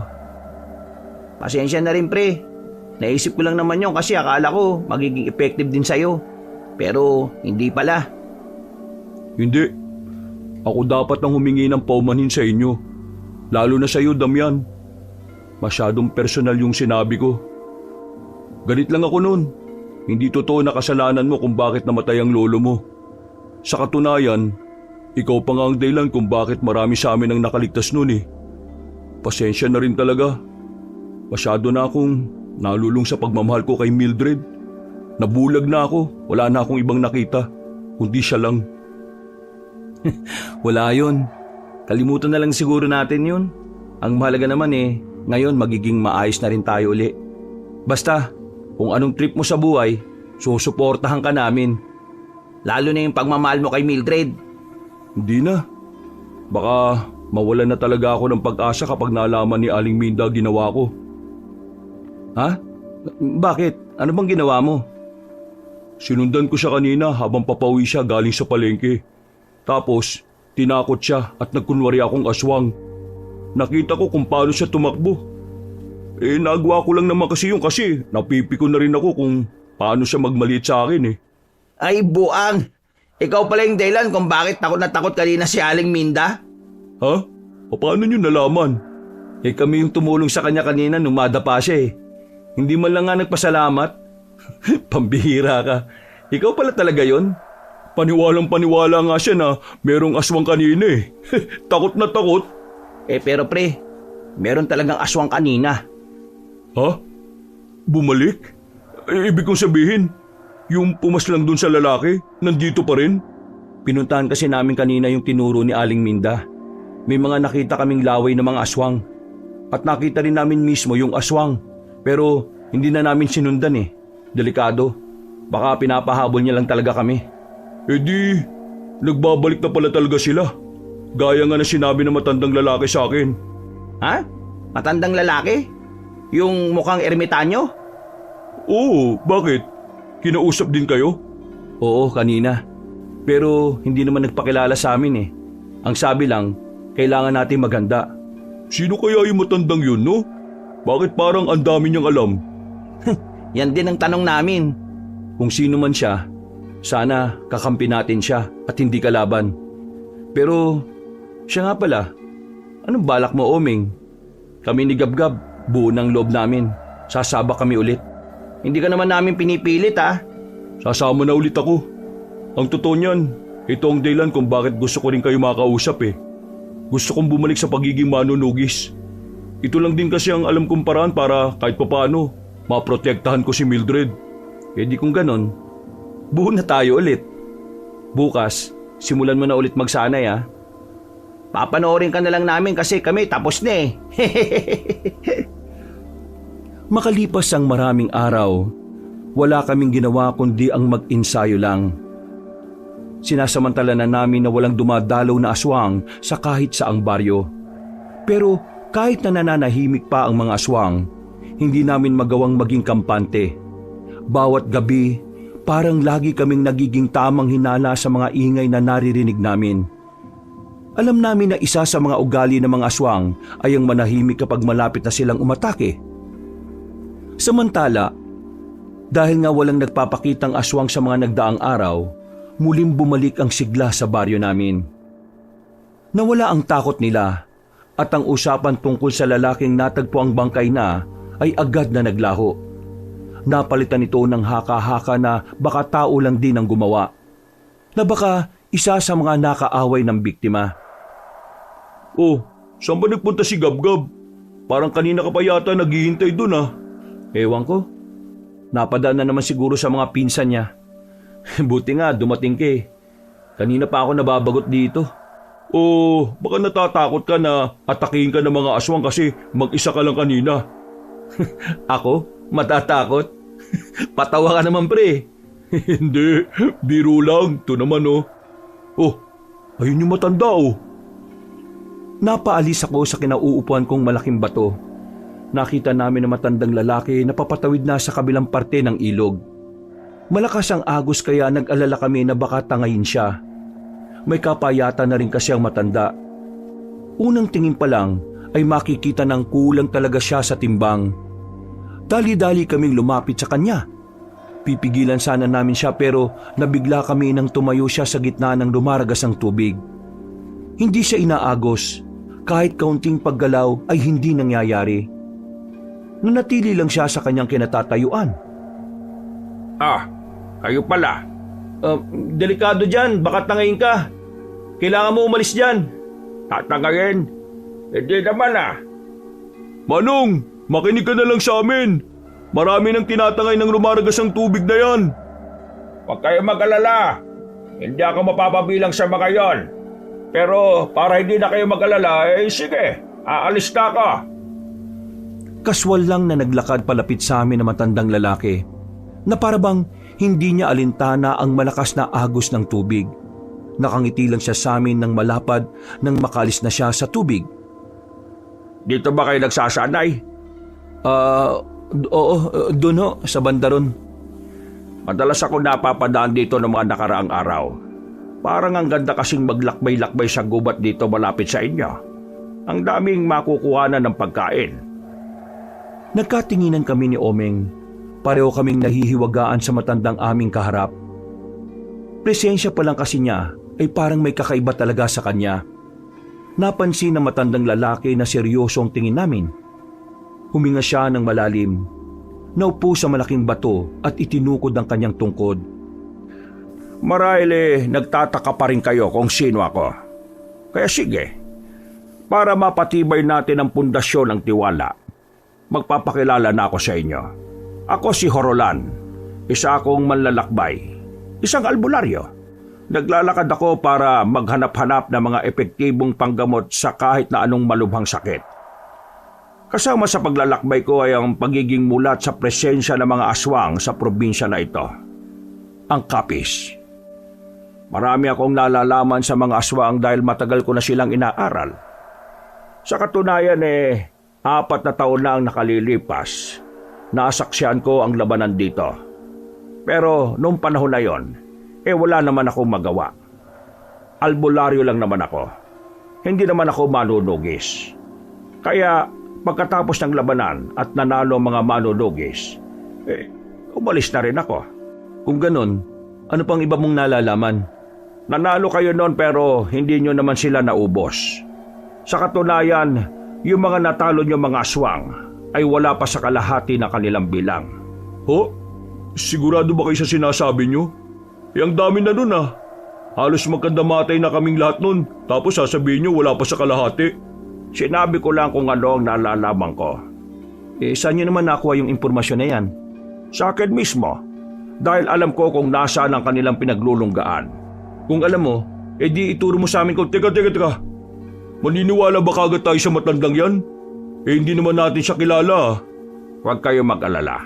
Pasensya na rin pre. Naisip ko lang naman yun kasi akala ko magiging effective din sa'yo. Pero hindi pala. Hindi. Ako dapat nang humingi ng paumanhin sa inyo. Lalo na sa iyo, Damian. Masyadong personal yung sinabi ko. Galit lang ako noon. Hindi totoo na kasalanan mo kung bakit namatay ang lolo mo. Sa katunayan, ikaw pa nga ang dahilan kung bakit marami sa amin ang nakaligtas noon eh. Pasensya na rin talaga. Masyado na akong nalulung sa pagmamahal ko kay Mildred. Nabulag na ako. Wala na akong ibang nakita. Kundi siya lang. Wala yun. Kalimutan na lang siguro natin yun. Ang mahalaga naman eh, ngayon magiging maayos na rin tayo uli. Basta, kung anong trip mo sa buhay, susuportahan ka namin. Lalo na yung pagmamahal mo kay Mildred. Hindi na. Baka mawalan na talaga ako ng pag-asa kapag nalaman ni Aling Minda ginawa ko. Ha? Bakit? Ano bang ginawa mo? Sinundan ko siya kanina habang papauwi siya galing sa palengke. Tapos, tinakot siya at nagkunwari akong aswang. Nakita ko kung paano siya tumakbo. Nagawa ko lang naman kasi yung kasi napipiko na rin ako kung paano siya magmaliit sa akin eh. Ay buang! Ikaw pala yung dahilan kung bakit takot na takot kanina si Aling Minda? Ha? Paano niyo nalaman? Kami yung tumulong sa kanya kanina nung madapa siya eh. Hindi man lang nga nagpasalamat. Pambihira ka. Ikaw pala talaga yon. Paniwalang-paniwala nga siya na merong aswang kanina eh. Takot na takot. Pero pre, meron talagang aswang kanina. Ha? Bumalik? Ibig kong sabihin, yung pumaslang dun sa lalaki, nandito pa rin? Pinuntahan kasi namin kanina yung tinuro ni Aling Minda. May mga nakita kaming laway ng mga aswang. At nakita rin namin mismo yung aswang. Pero hindi na namin sinundan eh. Delikado. Baka pinapahabol niya lang talaga kami. Nagbabalik na pala talaga sila. Gaya nga na sinabi ng matandang lalaki sa akin. Ha? Matandang lalaki? Yung mukhang ermitanyo? Oo, bakit? Kinausap din kayo? Oo, kanina. Pero hindi naman nagpakilala sa amin eh. Ang sabi lang, kailangan natin maghanda. Sino kaya yung matandang yun, no? Bakit parang ang dami niyang alam? Yan din ang tanong namin. Kung sino man siya, sana kakampi natin siya at hindi kalaban. Pero siya nga pala, anong balak mo, Omeng? Kami ni Gabgab, buo ng loob namin. Sasabak kami ulit. Hindi ka naman namin pinipilit ha. Sasama na ulit ako. Ang totoo niyan, ito ang dahilan kung bakit gusto ko rin kayo makausap eh. Gusto kong bumalik sa pagiging manunugis. Ito lang din kasi ang alam kong paraan para kahit papaano maprotektahan ko si Mildred. E di kung ganon, buo na tayo ulit. Bukas, simulan mo na ulit magsanay ha. Papanoorin ka na lang namin kasi kami tapos na eh. Makalipas ang maraming araw, wala kaming ginawa kundi ang mag-ensayo lang. Sinasamantala na namin na walang dumadalaw na aswang sa kahit saang baryo. Pero kahit na nananahimik pa ang mga aswang, hindi namin magawang maging kampante. Bawat gabi, parang lagi kaming nagiging tamang hinala sa mga ingay na naririnig namin. Alam namin na isa sa mga ugali ng mga aswang ay ang manahimik kapag malapit na silang umatake. Samantala, dahil nga walang nagpapakitang aswang sa mga nagdaang araw, muling bumalik ang sigla sa baryo namin. Nawala ang takot nila at ang usapan tungkol sa lalaking natagpo ang bangkay na ay agad na naglaho. Napalitan ito ng haka-haka na baka tao lang din ang gumawa, na baka isa sa mga nakaaway ng biktima. Oh, saan ba nagpunta si Gab-Gab? Parang kanina ka pa yata naghihintay dun ah. Ewan ko, napadaan na naman siguro sa mga pinsan niya. Buti nga dumating ka eh. Kanina pa ako nababagot dito. Oh, baka natatakot ka na atakihin ka ng mga aswang kasi mag-isa ka lang kanina. Ako? Matatakot? Patawa ka naman pre. Hindi, biro lang. Ito naman oh. Oh, ayun yung matanda oh. Napaalis ako sa kinauupuan kong malaking bato. Nakita namin na matandang lalaki na papatawid na sa kabilang parte ng ilog. Malakas ang agos kaya nag-alala kami na baka tangayin siya. May kapayata na rin kasi ang matanda. Unang tingin pa lang ay makikita ng kulang talaga siya sa timbang. Dali-dali kaming lumapit sa kanya. Pipigilan sana namin siya pero nabigla kami nang tumayo siya sa gitna ng lumaragas ang tubig. Hindi siya inaagos. Kahit kaunting paggalaw ay hindi nangyayari. Nanatili lang siya sa kanyang kinatatayuan. Ah, kayo pala. Delikado dyan, baka tangayin ka. Kailangan mo umalis dyan. Tatangayin? Hindi naman ah. Manong, makinig ka na lang sa amin. Marami nang tinatangay ng lumaragas ang tubig na yan. Huwag kayo mag-alala. Hindi ako mapapabilang sa mga yon. Pero para hindi na kayo mag-alala, eh sige, aalis na ako. Kaswal lang na naglakad palapit sa amin na matandang lalaki na parabang hindi niya alintana ang malakas na agos ng tubig. Nakangiti lang siya sa amin ng malapad nang makalis na siya sa tubig. Dito ba kayo nagsasanay? Oo, doon ho, sa banda ron. Madalas ako napapadaan dito ng mga nakaraang araw. Parang ang ganda kasing maglakbay-lakbay sa gubat dito malapit sa inyo. Ang daming makukuhanan ng pagkain. Nagkatinginan kami ni Omeng. Pareho kaming nahihiwagaan sa matandang aming kaharap. Presensya pa lang kasi niya ay parang may kakaiba talaga sa kanya. Napansin ng matandang lalaki na seryoso ang tingin namin. Huminga siya ng malalim. Naupo sa malaking bato at itinukod ang kanyang tungkod. Marahil nagtataka pa rin kayo kung sino ako. Kaya sige, para mapatibay natin ang pundasyon ng tiwala, magpapakilala na ako sa inyo. Ako si Horolan, isa akong manlalakbay, isang albularyo. Naglalakad ako para maghanap-hanap ng mga epektibong panggamot sa kahit na anong malubhang sakit. Kasama sa paglalakbay ko ay ang pagiging mulat sa presensya ng mga aswang sa probinsya na ito, ang Capiz. Marami akong nalalaman sa mga aswang dahil matagal ko na silang inaaral. Sa katunayan 4 na taon na ang nakalilipas. Nasaksihan ko ang labanan dito. Pero noong panahon na yon, wala naman akong magawa. Albularyo lang naman ako. Hindi naman ako manunugis. Kaya pagkatapos ng labanan at nanalo ang mga manunugis, umalis na rin ako. Kung ganon, ano pang iba mong nalalaman? Nanalo kayo noon pero hindi nyo naman sila naubos. Sa katunayan, yung mga natalo nyo mga aswang ay wala pa sa kalahati na kanilang bilang. Ho? Sigurado ba kayo sa sinasabi nyo? Ang dami na nun ah. Halos magkandamatay na kaming lahat nun. Tapos sasabihin nyo wala pa sa kalahati. Sinabi ko lang kung ano ang nalalaman ko. Saan niyo naman nakuha yung impormasyon na yan? Sa akin mismo. Dahil alam ko kung nasaan ang kanilang pinaglulunggaan. Kung alam mo, di ituro mo sa amin kung teka. Maniniwala ba kagad tayo sa matandang yan? Hindi naman natin siya kilala ah. Huwag kayo mag-alala.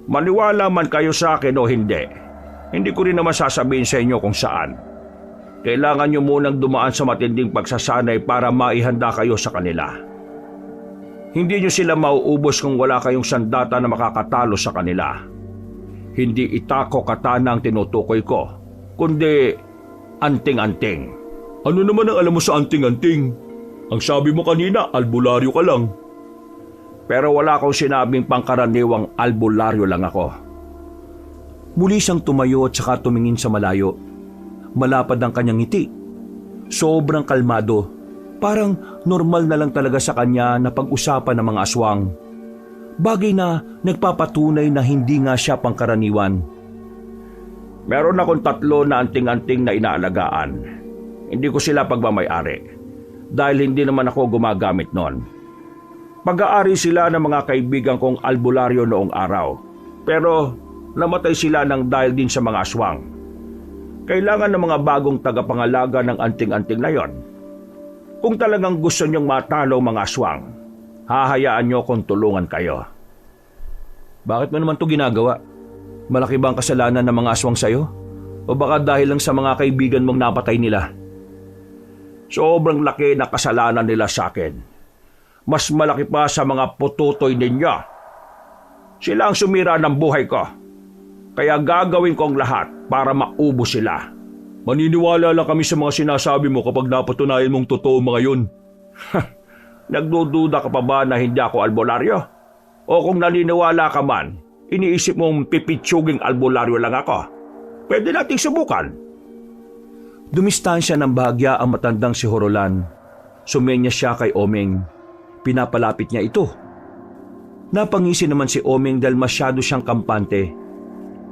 Maniwala man kayo sa akin o hindi, hindi ko rin naman sasabihin sa inyo kung saan. Kailangan nyo munang dumaan sa matinding pagsasanay para maihanda kayo sa kanila. Hindi nyo sila mauubos kung wala kayong sandata na makakatalo sa kanila. Hindi itako katana ang tinutukoy ko, kundi anting-anting. Ano naman ang alam mo sa anting-anting? Ang sabi mo kanina, albularyo ka lang. Pero wala akong sinabing pangkaraniwang albularyo lang ako. Muli siyang tumayo at saka tumingin sa malayo. Malapad ang kanyang ngiti. Sobrang kalmado. Parang normal na lang talaga sa kanya na pag-usapan ng mga aswang. Bagay na nagpapatunay na hindi nga siya pangkaraniwan. Meron akong 3 na anting-anting na inaalagaan. Hindi ko sila pagmamay-ari. Dahil hindi naman ako gumagamit nun. Pag-aari sila ng mga kaibigan kong albularyo noong araw. Pero namatay sila ng dahil din sa mga aswang. Kailangan ng mga bagong tagapangalaga ng anting-anting na yon. Kung talagang gusto niyong matalo mga aswang, hahayaan niyo kung tulungan kayo. Bakit mo naman ito ginagawa? Malaki ba ang kasalanan ng mga aswang sa'yo? O baka dahil lang sa mga kaibigan mong napatay nila? Sobrang laki na kasalanan nila sa akin. Mas malaki pa sa mga pututoy ninyo. Sila ang sumira ng buhay ko. Kaya gagawin ko ang lahat para maubos sila. Maniniwala lang kami sa mga sinasabi mo kapag napatunayan mong totoo mga yun. Nagdududa ka pa ba na hindi ako albularyo? O kung naniniwala ka man, iniisip mong pipitsuging albularyo lang ako? Pwede nating subukan. Dumistansya ng bahagya ang matandang si Horolan. Sumenya siya kay Omeng. Pinapalapit niya ito. Napangisi naman si Omeng dahil masyado siyang kampante.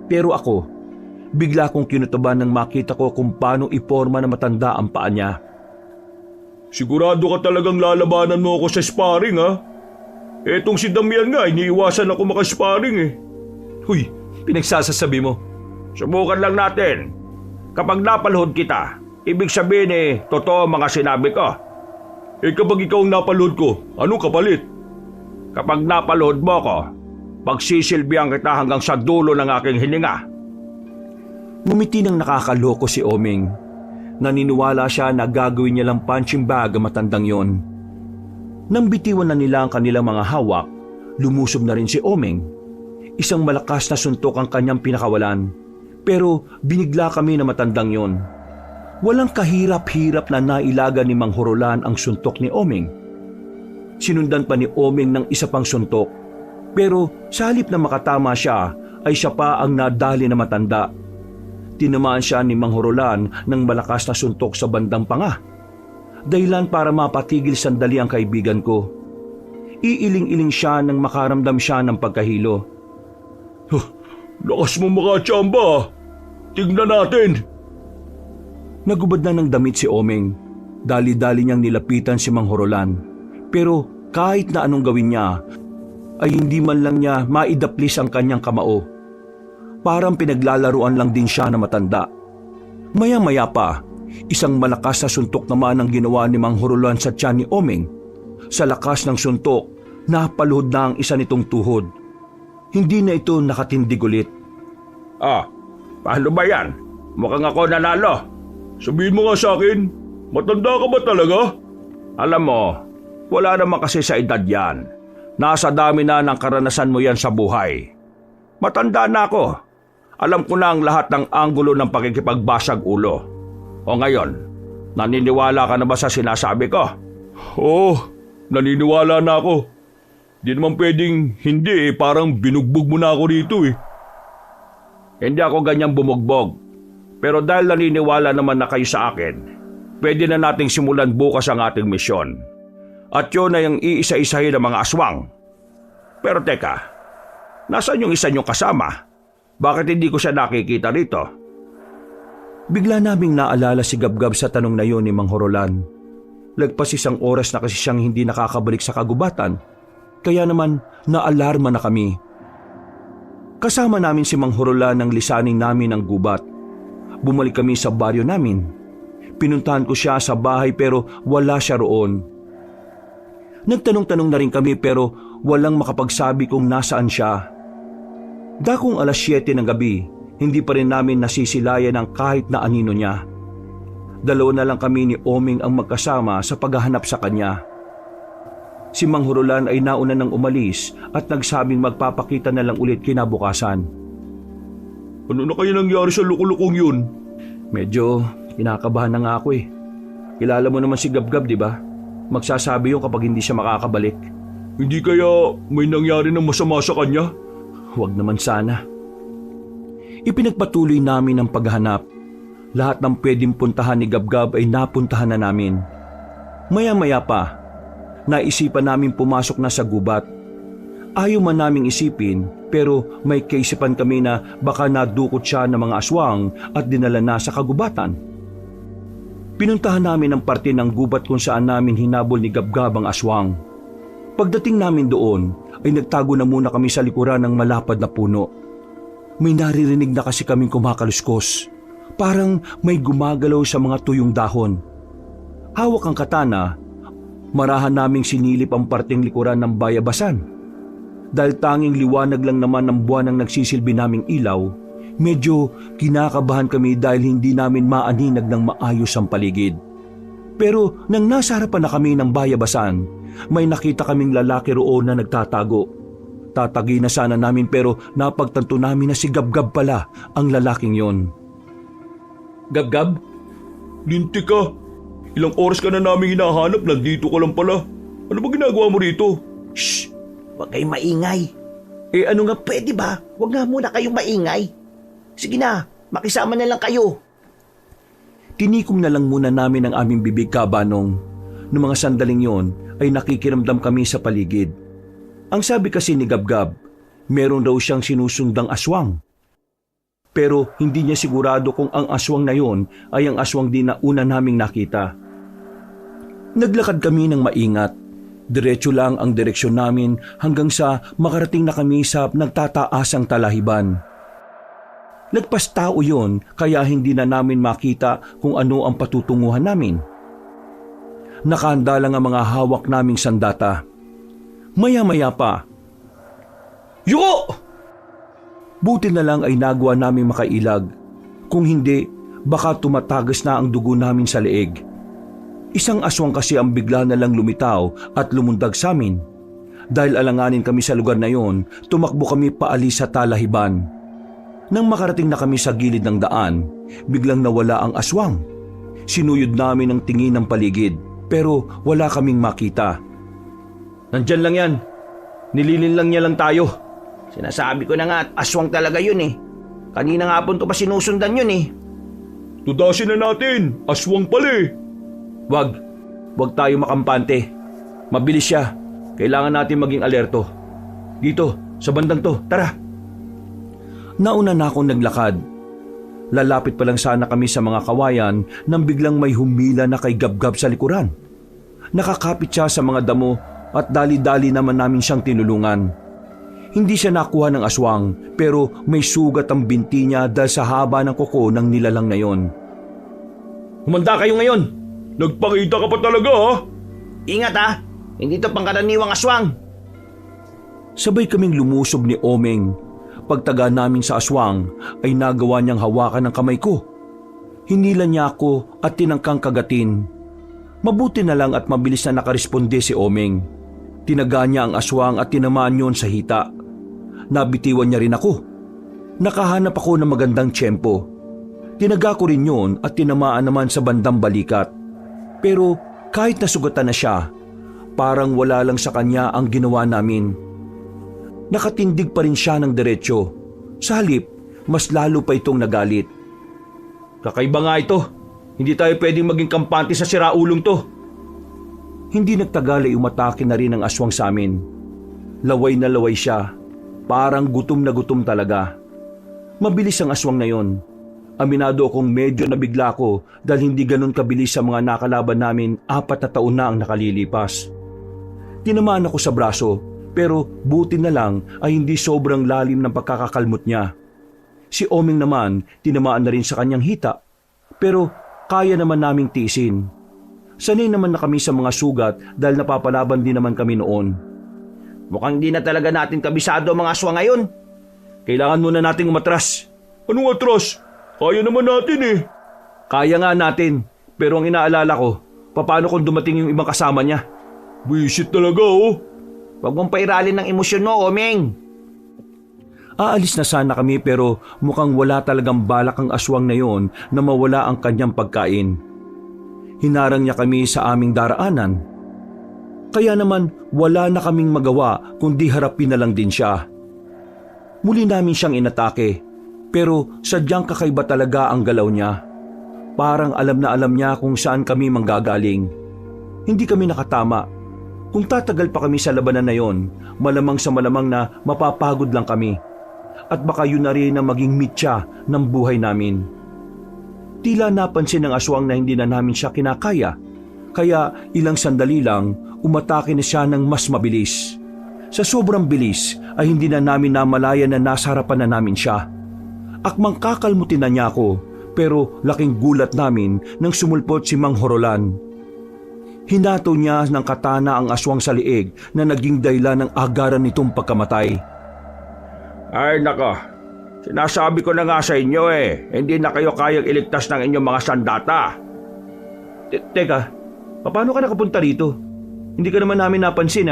Pero ako, bigla kong kinutuban nang makita ko kung paano iporma na matanda ang paa niya. Sigurado ka talagang lalabanan mo ako sa sparring ha? Etong si Damian nga, iniiwasan ako makasparring eh. Huy, pinagsasasabi mo. Subukan lang natin. Kapag napalhod kita, ibig sabihin totoo mga sinabi ko. Kapag ikaw ang napalhod ko, anong kapalit? Kapag napalhod mo ko, pagsisilbihan kita hanggang sa dulo ng aking hininga. Ngumiti ng nakakaloko si Omeng. Naniniwala siya na gagawin niya lang punching bag ang matandang yon. Nang bitiwan na nila ang kanilang mga hawak, lumusob na rin si Omeng. Isang malakas na suntok ang kanyang pinakawalan. Pero binigla kami na matandang yon. Walang kahirap-hirap na nailaga ni Mang Horolan ang suntok ni Omeng. Sinundan pa ni Omeng ng isa pang suntok. Pero sa halip na makatama siya, ay siya pa ang nadali na matanda. Tinamaan siya ni Mang Horolan ng malakas na suntok sa bandang panga. Dahilan para mapatigil sandali ang kaibigan ko. Iiling-iling siya nang makaramdam siya ng pagkahilo. Lakas mo makachamba. Tignan natin. Nagubad na ng damit si Omeng. Dali-dali niyang nilapitan si Mang Horolan. Pero kahit na anong gawin niya, ay hindi man lang niya maidaplis ang kanyang kamao. Parang pinaglalaruan lang din siya na matanda. Maya-maya pa, isang malakas na suntok naman ang ginawa ni Mang Horolan sa tiyan ni Omeng. Sa lakas ng suntok, napaluhod na ang isa nitong tuhod. Hindi na ito nakatindig ulit. Paano ba yan? Mukhang ako nanalo. Sabihin mo nga sa akin, matanda ka ba talaga? Alam mo, wala naman kasi sa edad yan. Nasa dami na ng karanasan mo yan sa buhay. Matanda na ako. Alam ko na ang lahat ng anggulo ng pakikipagbasag ulo. O ngayon, naniniwala ka na ba sa sinasabi ko? Oo, naniniwala na ako. Di naman pwedeng hindi parang binugbog mo na ako rito eh. Hindi ako ganyang bumugbog. Pero dahil naniniwala naman na kayo sa akin, pwede na nating simulan bukas ang ating misyon. At yun ay ang iisa-isahin ng mga aswang. Pero teka, nasaan yung isa niyong kasama? Bakit hindi ko siya nakikita rito? Bigla naming naalala si Gabgab sa tanong na yon ni Mang Horolan. Lagpas isang oras na kasi siyang hindi nakakabalik sa kagubatan, kaya naman naalarma na kami. Kasama namin si Mang Horolan nang lisanin namin ang gubat. Bumalik kami sa baryo namin. Pinuntahan ko siya sa bahay pero wala siya roon. Nagtanong-tanong na rin kami pero walang makapagsabi kung nasaan siya. Dakong 7:00 ng gabi, hindi pa rin namin nasisilayan ang kahit na anino niya. Dalawa na lang kami ni Oming ang magkasama sa paghahanap sa kanya. Si Mang Horolan ay nauna nang umalis at nagsabing magpapakita na lang ulit kinabukasan. Ano na kaya nangyari sa lukulukong yun? Medyo kinakabahan na nga ako eh. Kilala mo naman si Gabgab, di ba? Magsasabi yun kapag hindi siya makakabalik. Hindi kaya may nangyari ng masama sa kanya? Huwag naman sana. Ipinagpatuloy namin ang paghahanap. Lahat ng pwedeng puntahan ni Gabgab ay napuntahan na namin. Maya-maya pa, naisipan namin pumasok na sa gubat. Ayaw man naming isipin pero may kaisipan kami na baka nadukot siya ng mga aswang at dinala na sa kagubatan. Pinuntahan namin ang parte ng gubat kung saan namin hinabol ni Gabgab ang aswang. Pagdating namin doon ay nagtago na muna kami sa likuran ng malapad na puno. May naririnig na kasi kaming kumakaluskos. Parang may gumagalaw sa mga tuyong dahon. Hawak ang katana, marahan naming sinilip ang parteng likuran ng bayabasan. Dahil tanging liwanag lang naman ng buwan ang nagsisilbi naming ilaw, medyo kinakabahan kami dahil hindi namin maaninag ng maayos ang paligid. Pero nang nasa harapan na kami ng bayabasan, may nakita kaming lalaki roon na nagtatago. Tatagi na sana namin pero napagtanto namin na si Gabgab pala ang lalaking yon. Gabgab? Linti ka. Ilang oras ka na namin hinahanap, nandito ka lang pala. Ano ba ginagawa mo rito? Shh! Huwag kayong maingay. Ano nga pwede ba? Huwag nga muna kayong maingay. Sige na, makisama na lang kayo. Tinikom na lang muna namin ang aming bibig kabanong. Noong mga sandaling yon ay nakikiramdam kami sa paligid. Ang sabi kasi ni Gabgab, meron daw siyang sinusundang aswang. Pero hindi niya sigurado kung ang aswang na yon ay ang aswang din na una naming nakita. Naglakad kami ng maingat. Diretso lang ang direksyon namin hanggang sa makarating na kami sa nagtataasang talahiban. Lagpas tao yon kaya hindi na namin makita kung ano ang patutunguhan namin. Nakahanda lang ang mga hawak naming sandata. Maya-maya pa, "Yuko!" Buti na lang ay nagawa namin makailag. Kung hindi, baka tumatagas na ang dugo namin sa leeg. Isang aswang kasi ang bigla na lang lumitaw at lumundag sa amin. Dahil alanganin kami sa lugar na yon, tumakbo kami paalis sa talahiban. Nang makarating na kami sa gilid ng daan, biglang nawala ang aswang. Sinuyod namin ang tingin ng paligid, pero wala kaming makita. Nandyan lang yan. Nililin lang niya lang tayo. Sinasabi ko na nga at aswang talaga yun eh. Kanina nga po ito pa sinusundan yun eh. Tudasin na natin, aswang pala eh. Wag tayo makampante. Mabilis siya. Kailangan natin maging alerto. Dito, sa bandang to, tara. Nauna na akong naglakad. Lalapit pa lang sana kami sa mga kawayan nang biglang may humila na kay Gabgab sa likuran. Nakakapit siya sa mga damo at dali-dali naman namin siyang tinulungan. Hindi siya nakuha ng aswang pero may sugat ang binti niya dahil sa haba ng kuko ng nilalang na yon. Humanda kayo ngayon. Nagpakita ka pa talaga ha? Ingat ha. Hindi to pangkaraniwang aswang. Sabay kaming lumusob ni Omeng. Pagtaga namin sa aswang ay nagawa niyang hawakan ng kamay ko. Hinila niya ako at tinangkang kagatin. Mabuti na lang at mabilis na nakaresponde si Omeng. Tinaga niya ang aswang at tinamaan yon sa hita. Nabitiwan niya rin ako. Nakahanap ako ng magandang tiyempo. Tinaga ko rin yon at tinamaan naman sa bandang balikat. Pero kahit nasugatan na siya, parang wala lang sa kanya ang ginawa namin. Nakatindig pa rin siya ng diretsyo. Sa halip, mas lalo pa itong nagalit. Kakaiba nga ito. Hindi tayo pwedeng maging kampante sa siraulong to. Hindi nagtagal ay umatake na rin ang aswang sa amin. Laway na laway siya. Parang gutom na gutom talaga. Mabilis ang aswang na yon. Aminado akong medyo nabigla ko dahil hindi ganun kabilis sa mga nakalaban namin 4 na taon na ang nakalilipas. Tinamaan ako sa braso pero buti na lang ay hindi sobrang lalim ng pagkakakalmot niya. Si Oming naman tinamaan na rin sa kanyang hita pero kaya naman naming tiisin. Sanay naman na kami sa mga sugat dahil napapalaban din naman kami noon. Mukhang di na talaga natin kabisado ang mga aswang ngayon. Kailangan muna nating umatras. Anong atras? Kaya naman natin eh. Kaya nga natin pero ang inaalala ko, paano kung dumating yung ibang kasama niya? Visit talaga oh. Huwag mong pairalin ng emosyon mo, Oming. Aalis na sana kami pero mukhang wala talagang balak ang aswang na yon na mawala ang kanyang pagkain. Hinarang niya kami sa aming daraanan. Kaya naman wala na kaming magawa kundi harapin na lang din siya. Muli namin siyang inatake pero sadyang kakaiba talaga ang galaw niya. Parang alam na alam niya kung saan kami manggagaling. Hindi kami nakatama. Kung tatagal pa kami sa labanan na yon, malamang sa malamang na mapapagod lang kami. At baka yun na rin na maging mitya ng buhay namin. Tila napansin ng aswang na hindi na namin siya kinakaya. Kaya ilang sandali lang, umatake na siya ng mas mabilis. Sa sobrang bilis ay hindi na namin namalayan na nasa harapan na namin siya. Akmang kakalmutin na niya ako, pero laking gulat namin nang sumulpot si Mang Horolan. Hinato niya ng katana ang aswang sa liig na naging dahilan ng agaran nitong pagkamatay. Ay nako, sinasabi ko na nga sa inyo hindi na kayo kayang iligtas ng inyong mga sandata. Teka, paano ka nakapunta rito? Hindi ka naman namin napansin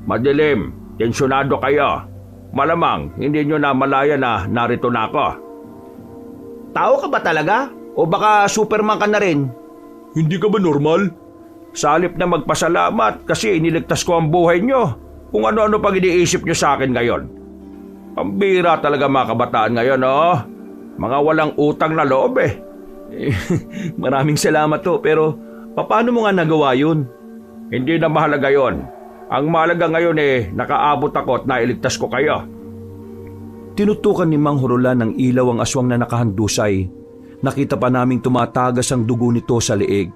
Madilim, tensyonado kayo. Malamang hindi nyo na malaya na narito na ako. Tao ka ba talaga? O baka Superman ka na rin? Hindi ka ba normal? Sa halip na magpasalamat kasi iniligtas ko ang buhay nyo. Kung ano-ano pag iniisip nyo sa akin ngayon. Pambira talaga mga kabataan ngayon, oh. Mga walang utang na loob Maraming salamat pero paano mo nga nagawa yun? Hindi na mahalaga yon. Ang mahalaga ngayon nakaabot ako at nailigtas ko kayo. Tinutukan ni Mang Horolan ng ilaw ang aswang na nakahandusay. Nakita pa naming tumatagas ang dugo nito sa leeg.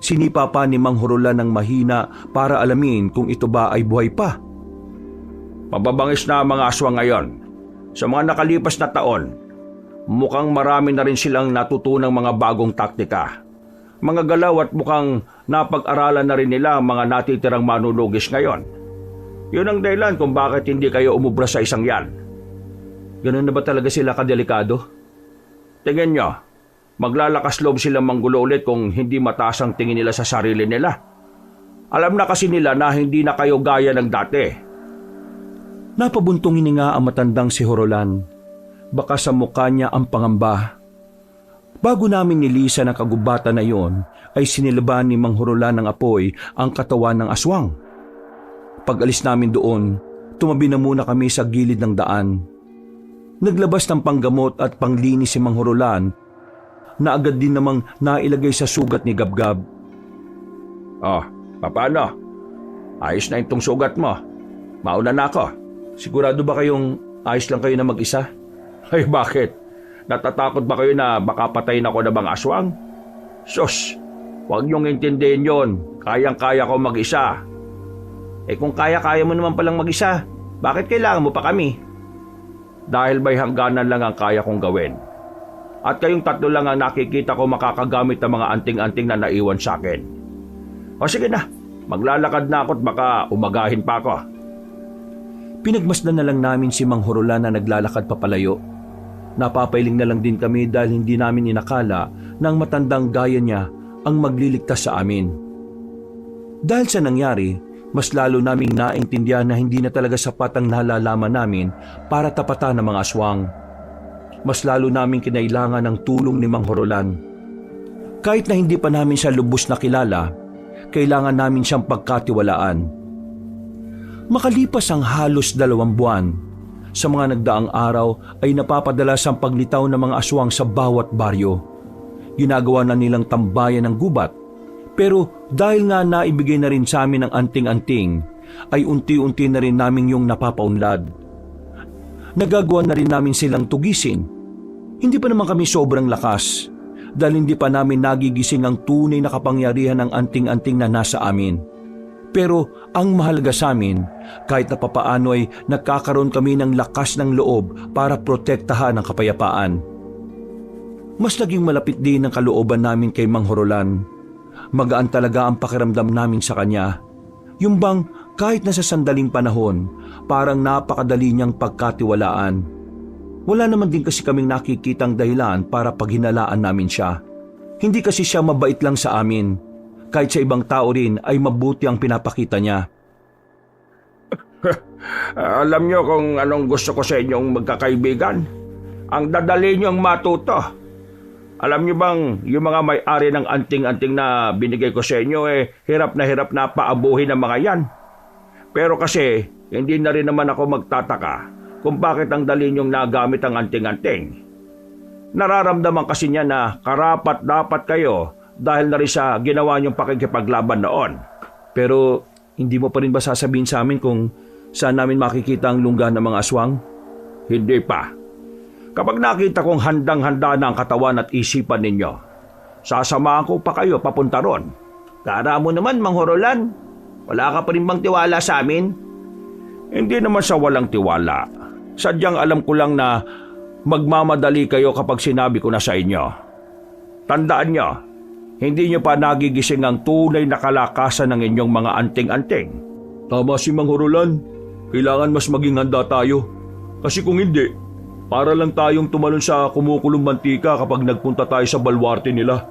Sinipa pa ni Mang Horolan ng mahina para alamin kung ito ba ay buhay pa. Mababangis na ang mga aswang ngayon. Sa mga nakalipas na taon, mukhang marami na rin silang natutunang mga bagong taktika. Mga galaw at mukhang napag-aralan na rin nila ang mga natitirang manunugis ngayon. Yun ang dahilan kung bakit hindi kayo umubra sa isang yan. Ganun na ba talaga sila kadelikado? Tingin nyo, maglalakas loob silang manggulo ulit kung hindi mataas ang tingin nila sa sarili nila. Alam na kasi nila na hindi na kayo gaya ng dati. Napabuntong hininga ang matandang si Horolan. Baka sa mukha niya ang pangamba. Bago namin nilisan ang kagubatan na iyon, ay sinilaban ni Mang Horolan ng apoy ang katawan ng aswang. Pag-alis namin doon, tumabi na muna kami sa gilid ng daan. Naglabas ng panggamot at panglinis si Mang Horolan na agad din namang nailagay sa sugat ni Gabgab. Oh, paano? Ayos na itong sugat mo. Mauna na ako. Sigurado ba kayong ayos lang kayo na mag-isa? Ay bakit? Natatakot ba kayo na baka patayin ako ng mga aswang? Sus, huwag niyong intindihin yon. Kayang-kaya ko mag-isa. Kung kaya-kaya mo naman palang mag-isa, bakit kailangan mo pa kami? Dahil may hangganan lang ang kaya kong gawin. At kayong tatlo lang ang nakikita ko makakagamit ng mga anting-anting na naiwan sa akin. O sige na, maglalakad na ako at baka umagahin pa ako. Pinagmasdan na lang namin si Mang Horolan na naglalakad papalayo. Napapailing na lang din kami dahil hindi namin inakala na ang matandang gaya niya ang magliligtas sa amin. Dahil sa nangyari, mas lalo naming naintindihan na hindi na talaga sapat ang nalalaman namin para tapatan ng mga aswang. Mas lalo naming kinailangan ng tulong ni Mang Horolan. Kahit na hindi pa namin siya lubos na kilala, kailangan namin siyang pagkatiwalaan. Makalipas ang halos 2 buwan, sa mga nagdaang araw ay napapadalas ang paglitaw ng mga aswang sa bawat baryo. Ginagawa na nilang tambayan ng gubat. Pero dahil nga naibigay na rin sa amin ang anting-anting, ay unti-unti na rin namin yung napapaunlad. Nagagawa na rin namin silang tugisin. Hindi pa naman kami sobrang lakas dahil hindi pa namin nagigising ang tunay na kapangyarihan ng anting-anting na nasa amin. Pero ang mahalaga sa amin, kahit na papaano ay nagkakaroon kami ng lakas ng loob para protektahan ang kapayapaan. Mas naging malapit din ang kalooban namin kay Mang Horolan. Magaan talaga ang pakiramdam namin sa kanya. Yung bang kahit na sa sandaling panahon, parang napakadali niyang pagkatiwalaan. Wala naman din kasi kaming nakikitang dahilan para paghinalaan namin siya. Hindi kasi siya mabait lang sa amin. Kahit sa ibang tao rin ay mabuti ang pinapakita niya. Alam niyo kung anong gusto ko sa inyong magkakaibigan? Ang dadali niyong matuto. Alam niyo bang yung mga may-ari ng anting-anting na binigay ko sa inyo hirap na paabuhin ng mga yan. Pero kasi hindi na rin naman ako magtataka kung bakit ang dali niyong nagamit ang anting-anting. Nararamdaman kasi niya na karapat-dapat kayo dahil na rin sa ginawa niyong pakikipaglaban noon. Pero hindi mo pa rin ba sasabihin sa amin kung saan namin makikita ang lungga ng mga aswang? Hindi pa. Kapag nakita kong handang-handa na ang katawan at isipan ninyo, sasamahan ko pa kayo papunta ron. Kara mo naman, Mang Horolan. Wala ka pa rin bang tiwala sa amin? Hindi naman sa walang tiwala. Sadyang alam ko lang na magmamadali kayo kapag sinabi ko na sa inyo. Tandaan nyo, hindi nyo pa nagigising ang tunay na kalakasan ng inyong mga anting-anting. Tama si Mang Horolan. Kailangan mas maging handa tayo. Kasi kung hindi, para lang tayong tumalon sa kumukulong mantika kapag nagpunta tayo sa balwarte nila.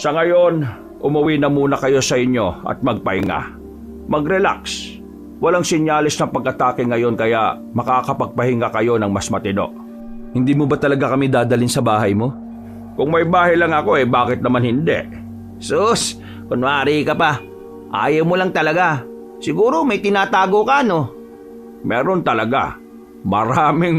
Sa ngayon, umuwi na muna kayo sa inyo at magpahinga. Mag-relax. Walang sinyalis ng pag-atake ngayon kaya makakapagpahinga kayo ng mas matino. Hindi mo ba talaga kami dadalhin sa bahay mo? Kung may bahay lang ako bakit naman hindi? Sus, kunwari ka pa. Ayaw mo lang talaga. Siguro may tinatago ka, no? Meron talaga. Marami.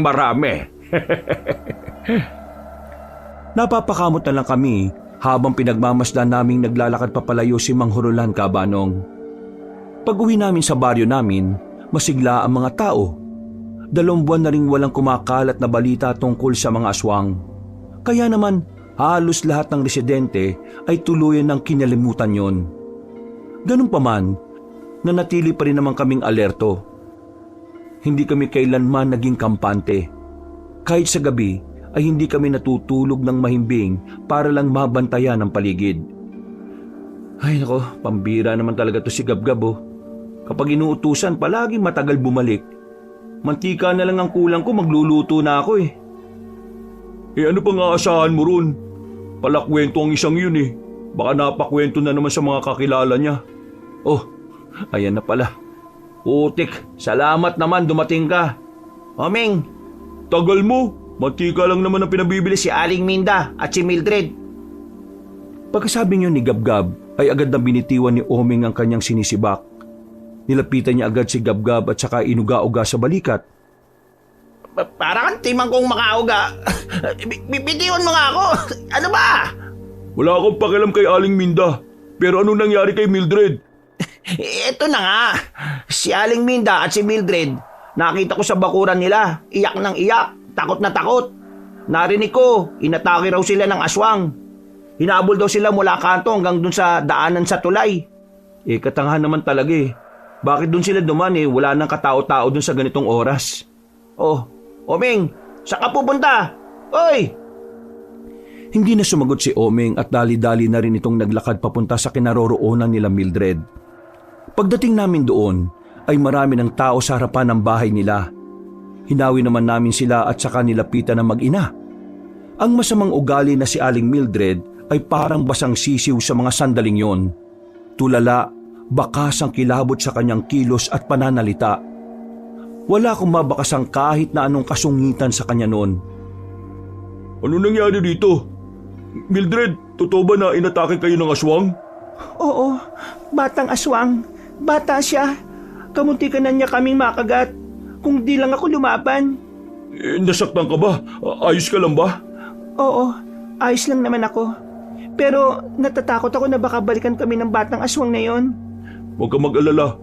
Napapakamot na lang kami habang pinagmamasdan naming naglalakad papalayo si Mang Horolan, Kabanong. Pag-uwi namin sa baryo namin, masigla ang mga tao. 2 buwan na ring walang kumakalat na balita tungkol sa mga aswang. Kaya naman, halos lahat ng residente ay tuluyan ng kinalimutan yon. Ganun pa man, nanatili pa rin naman kaming alerto. Hindi kami kailanman naging kampante. Kahit sa gabi ay hindi kami natutulog ng mahimbing para lang mabantayan ang paligid. Ay nako, pambira naman talaga to si Gabgab oh. Kapag inuutusan palagi matagal bumalik. Mantika na lang ang kulang ko, magluluto na ako eh. Ano pang aasahan mo ron? Palakwento ang isang yun eh. Baka napakwento na naman sa mga kakilala niya. Oh, ayan na pala. Utik, salamat naman dumating ka. Omeng, Tagal mo. Mantika lang naman ang pinabibili si Aling Minda at si Mildred. Pagkasabi niyo ni Gabgab ay agad na binitiwan ni Omeng ang kanyang sinisibak. Nilapitan niya agad si Gabgab at saka inuga-uga sa balikat. Para kang timang kong makauga. Bibitiwan mo nga ako. Ano ba? Wala akong pakialam kay Aling Minda. Pero ano nangyari kay Mildred? Ito na nga. Si Aling Minda at si Mildred, nakita ko sa bakuran nila. Iyak ng iyak. Takot na takot. Narinig ko, inatake raw sila ng aswang. Hinabol daw sila mula kanto hanggang dun sa daanan sa tulay. Katangahan naman talaga eh. Bakit dun sila duman wala nang katao-tao dun sa ganitong oras? Oh, Omeng, saan ka pupunta? Oy! Hindi na sumagot si Omeng at dali-dali na rin itong naglakad papunta sa kinaroroonan nila Mildred. Pagdating namin doon, ay marami ng tao sa harapan ng bahay nila. Hinawi naman namin sila at saka nilapitan ng mag-ina. Ang masamang ugali na si Aling Mildred ay parang basang sisiw sa mga sandaling yon. Tulala, bakas ang kilabot sa kanyang kilos at pananalita. Wala akong mabakasang kahit na anong kasungitan sa kanya noon. Ano nangyari dito? Mildred, totoo ba na inatake kayo ng aswang? Oo, batang aswang. Bata siya. Kamuntikan na niya kaming makagat. Kung di lang ako lumaban. Nasaktan ka ba? Ayos ka lang ba? Oo, ayos lang naman ako. Pero natatakot ako na baka balikan kami ng batang aswang na yon. Huwag ka mag-alala.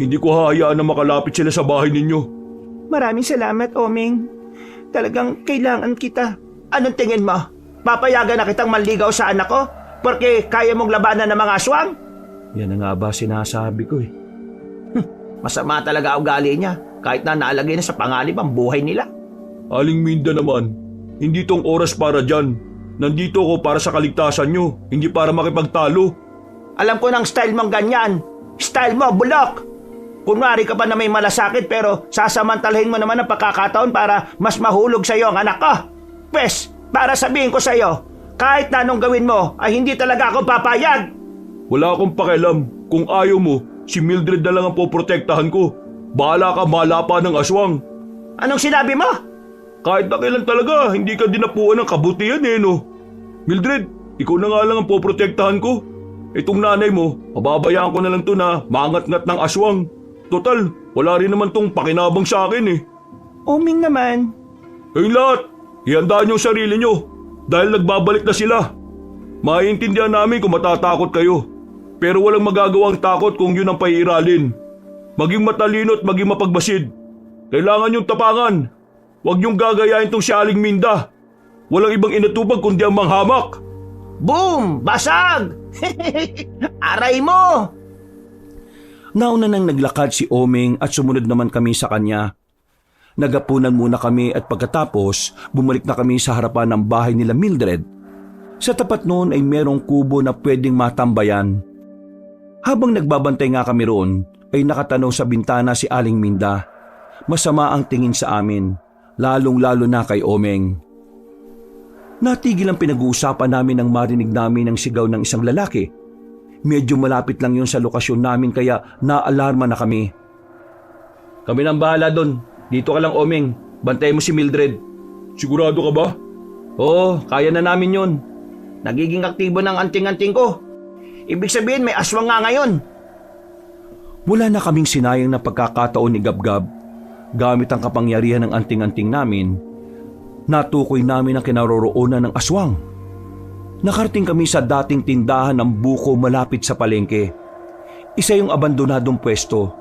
Hindi ko hahayaan na makalapit sila sa bahay ninyo. Maraming salamat, Omeng. Talagang kailangan kita. Anong tingin mo? Papayagan na kitang manligaw sa anak ko? Porque kaya mong labanan ng mga aswang? Yan na nga ba sinasabi ko eh. Masama talaga ugali niya. Kahit na naalagay na sa panganib ang buhay nila. Aling Minda naman, hindi tong oras para dyan. Nandito ako para sa kaligtasan nyo, hindi para makipagtalo. Alam ko ng style mong ganyan. Style mo, bulok! Kunwari ka pa na may malasakit pero sasamantalahin mo naman ang pagkakataon para mas mahulog sa iyo ang anak ko. Pwes, para sabihin ko sa iyo, kahit na anong gawin mo ay hindi talaga ako papayag. Wala akong pakialam. Kung ayaw mo, si Mildred na lang ang poprotektahan ko. Bahala ka malapa ng aswang. Anong sinabi mo? Kahit na kailan talaga, hindi ka dinapuan ng kabutihan eh no. Mildred, ikaw na nga lang ang poprotektahan ko. Itong nanay mo, pababayaan ko na lang to na mangat-ngat ng aswang. Total, wala rin naman tong pakinabang sa akin eh. Oming naman. Kayong lahat, ihandaan niyo ang sarili niyo dahil nagbabalik na sila. Maiintindihan namin kung matatakot kayo. Pero walang magagawang takot kung yun ang paiiralin. Maging matalino at maging mapagbasid. Kailangan niyong tapangan. Huwag niyong gagayahin tong si Aling Minda. Walang ibang inatubag kundi ang manghamak. Boom! Basag! Aray mo! Nauna nang naglakad si Oming at sumunod naman kami sa kanya. Nagapunan muna kami at pagkatapos bumalik na kami sa harapan ng bahay nila Mildred. Sa tapat noon ay merong kubo na pwedeng matambayan. Habang nagbabantay nga kami roon ay nakatanaw sa bintana si Aling Minda. Masama ang tingin sa amin, lalong-lalo na kay Omeng. Natigil ang pinag-uusapan namin nang marinig namin ang sigaw ng isang lalaki. Medyo malapit lang yun sa lokasyon namin kaya naalarma na kami. Kami nang bahala doon. Dito ka lang, Omeng. Bantayan mo si Mildred. Sigurado ka ba? Oo, kaya na namin yun. Nagiging aktibo ng anting-anting ko. Ibig sabihin may aswang nga ngayon. Wala na kaming sinayang na pagkakataon ni Gabgab. Gamit ang kapangyarihan ng anting-anting namin, natukoy namin ang kinaroroonan ng aswang. Nakarating kami sa dating tindahan ng buko malapit sa palengke. Isa yung abandonadong pwesto.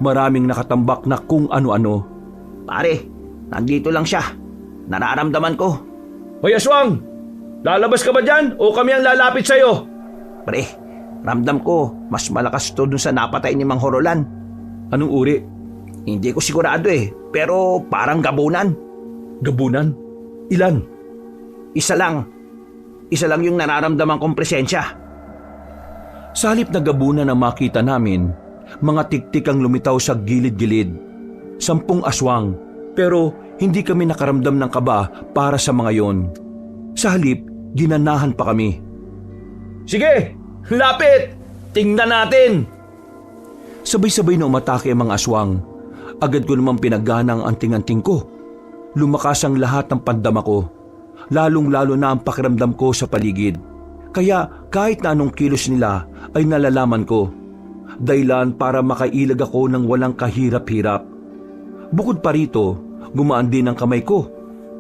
Maraming nakatambak na kung ano-ano. Pare, nandito lang siya. Nararamdaman ko. Hoy aswang! Lalabas ka ba dyan o kami ang lalapit sa'yo? Pre, ramdam ko mas malakas to dun sa napatay ni Mang Horolan. Anong uri? Hindi ko sigurado pero parang gabunan. Gabunan? Ilan? Isa lang yung nararamdaman kong presensya. Sa halip na gabunan ang makita namin, mga tiktik ang lumitaw sa gilid-gilid. 10 aswang, pero hindi kami nakaramdam ng kaba para sa mga yon. Sa halip, ginanahan pa kami. Sige, lapit! Tingnan natin! Sabay-sabay na umatake ang mga aswang. Agad ko naman pinagana ang anting-anting ko. Lumakas ang lahat ng pandama ko. Lalong-lalo na ang pakiramdam ko sa paligid. Kaya kahit na anong kilos nila ay nalalaman ko. Dahilan para makailag ako ng walang kahirap-hirap. Bukod pa rito, gumaan din ang kamay ko.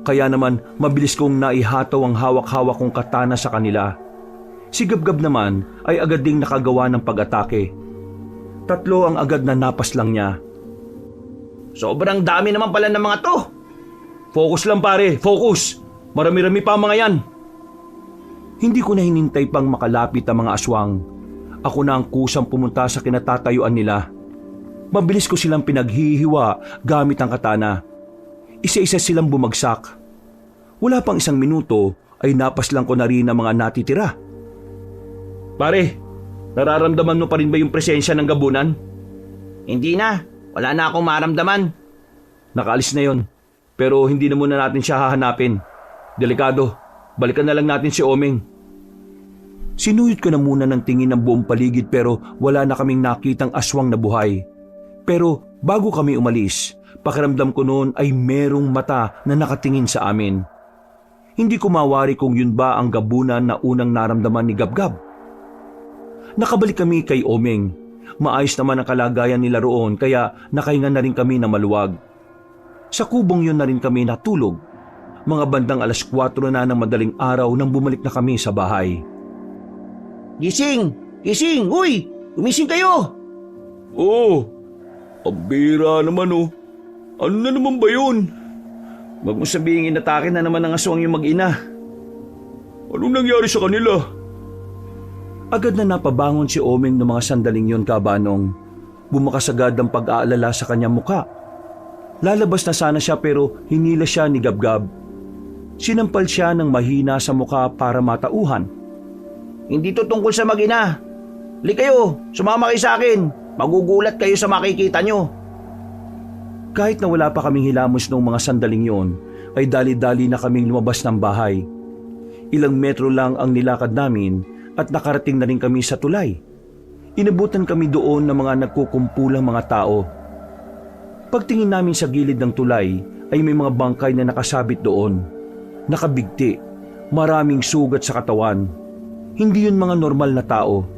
Kaya naman mabilis kong naihataw ang hawak-hawak kong katana sa kanila. Si Gabgab naman ay agad ding nakagawa ng pag-atake. 3 ang agad na napas lang niya. Sobrang dami naman pala ng mga to. Focus lang pare, focus! Marami-rami pa ang mga yan. Hindi ko na hinintay pang makalapit ang mga aswang. Ako na ang kusang pumunta sa kinatatayuan nila. Mabilis ko silang pinaghihiwa gamit ang katana. Isa-isa silang bumagsak. Wala pang 1 minuto ay napaslang ko na rin ang mga natitira. Pare, nararamdaman mo pa rin ba yung presensya ng gabunan? Hindi na. Wala na akong maramdaman. Nakaalis na yon. Pero hindi na muna natin siya hahanapin. Delikado. Balikan na lang natin si Omeng. Sinuyot ko na muna ng tingin ng buong paligid pero wala na kaming nakitang aswang na buhay. Pero bago kami umalis, pakiramdam ko noon ay merong mata na nakatingin sa amin. Hindi ko mawari kung yun ba ang gabunan na unang naramdaman ni Gabgab. Nakabalik kami kay Omeng. Maayos naman ang kalagayan nila roon kaya nakahinga na rin kami na maluwag. Sa kubong yun na rin kami natulog. Mga bandang 4:00 na ng madaling araw nang bumalik na kami sa bahay. Gising! Gising! Uy! Gumising kayo! Oo, ang bira naman oh. Ano na naman ba yun? Huwag mo sabihin inatake na naman ng aswang yung mag-ina. Anong nangyari sa kanila? Agad na napabangon si Oming ng mga sandaling yon, Kabanong. Bumakas agad ang pag-aalala sa kanyang muka. Lalabas na sana siya pero hinila siya ni Gabgab. Sinampal siya ng mahina sa muka para matauhan. Hindi to tungkol sa mag-ina. Li kayo, sumama kayo sa akin. Magugulat kayo sa makikita nyo. Kahit na wala pa kaming hilamos noong mga sandaling yon, ay dali-dali na kaming lumabas ng bahay. Ilang metro lang ang nilakad namin at nakarating na rin kami sa tulay. Inabutan kami doon ng mga nagkukumpulang mga tao. Pagtingin namin sa gilid ng tulay ay may mga bangkay na nakasabit doon. Nakabigti, maraming sugat sa katawan. Hindi yun mga normal na tao.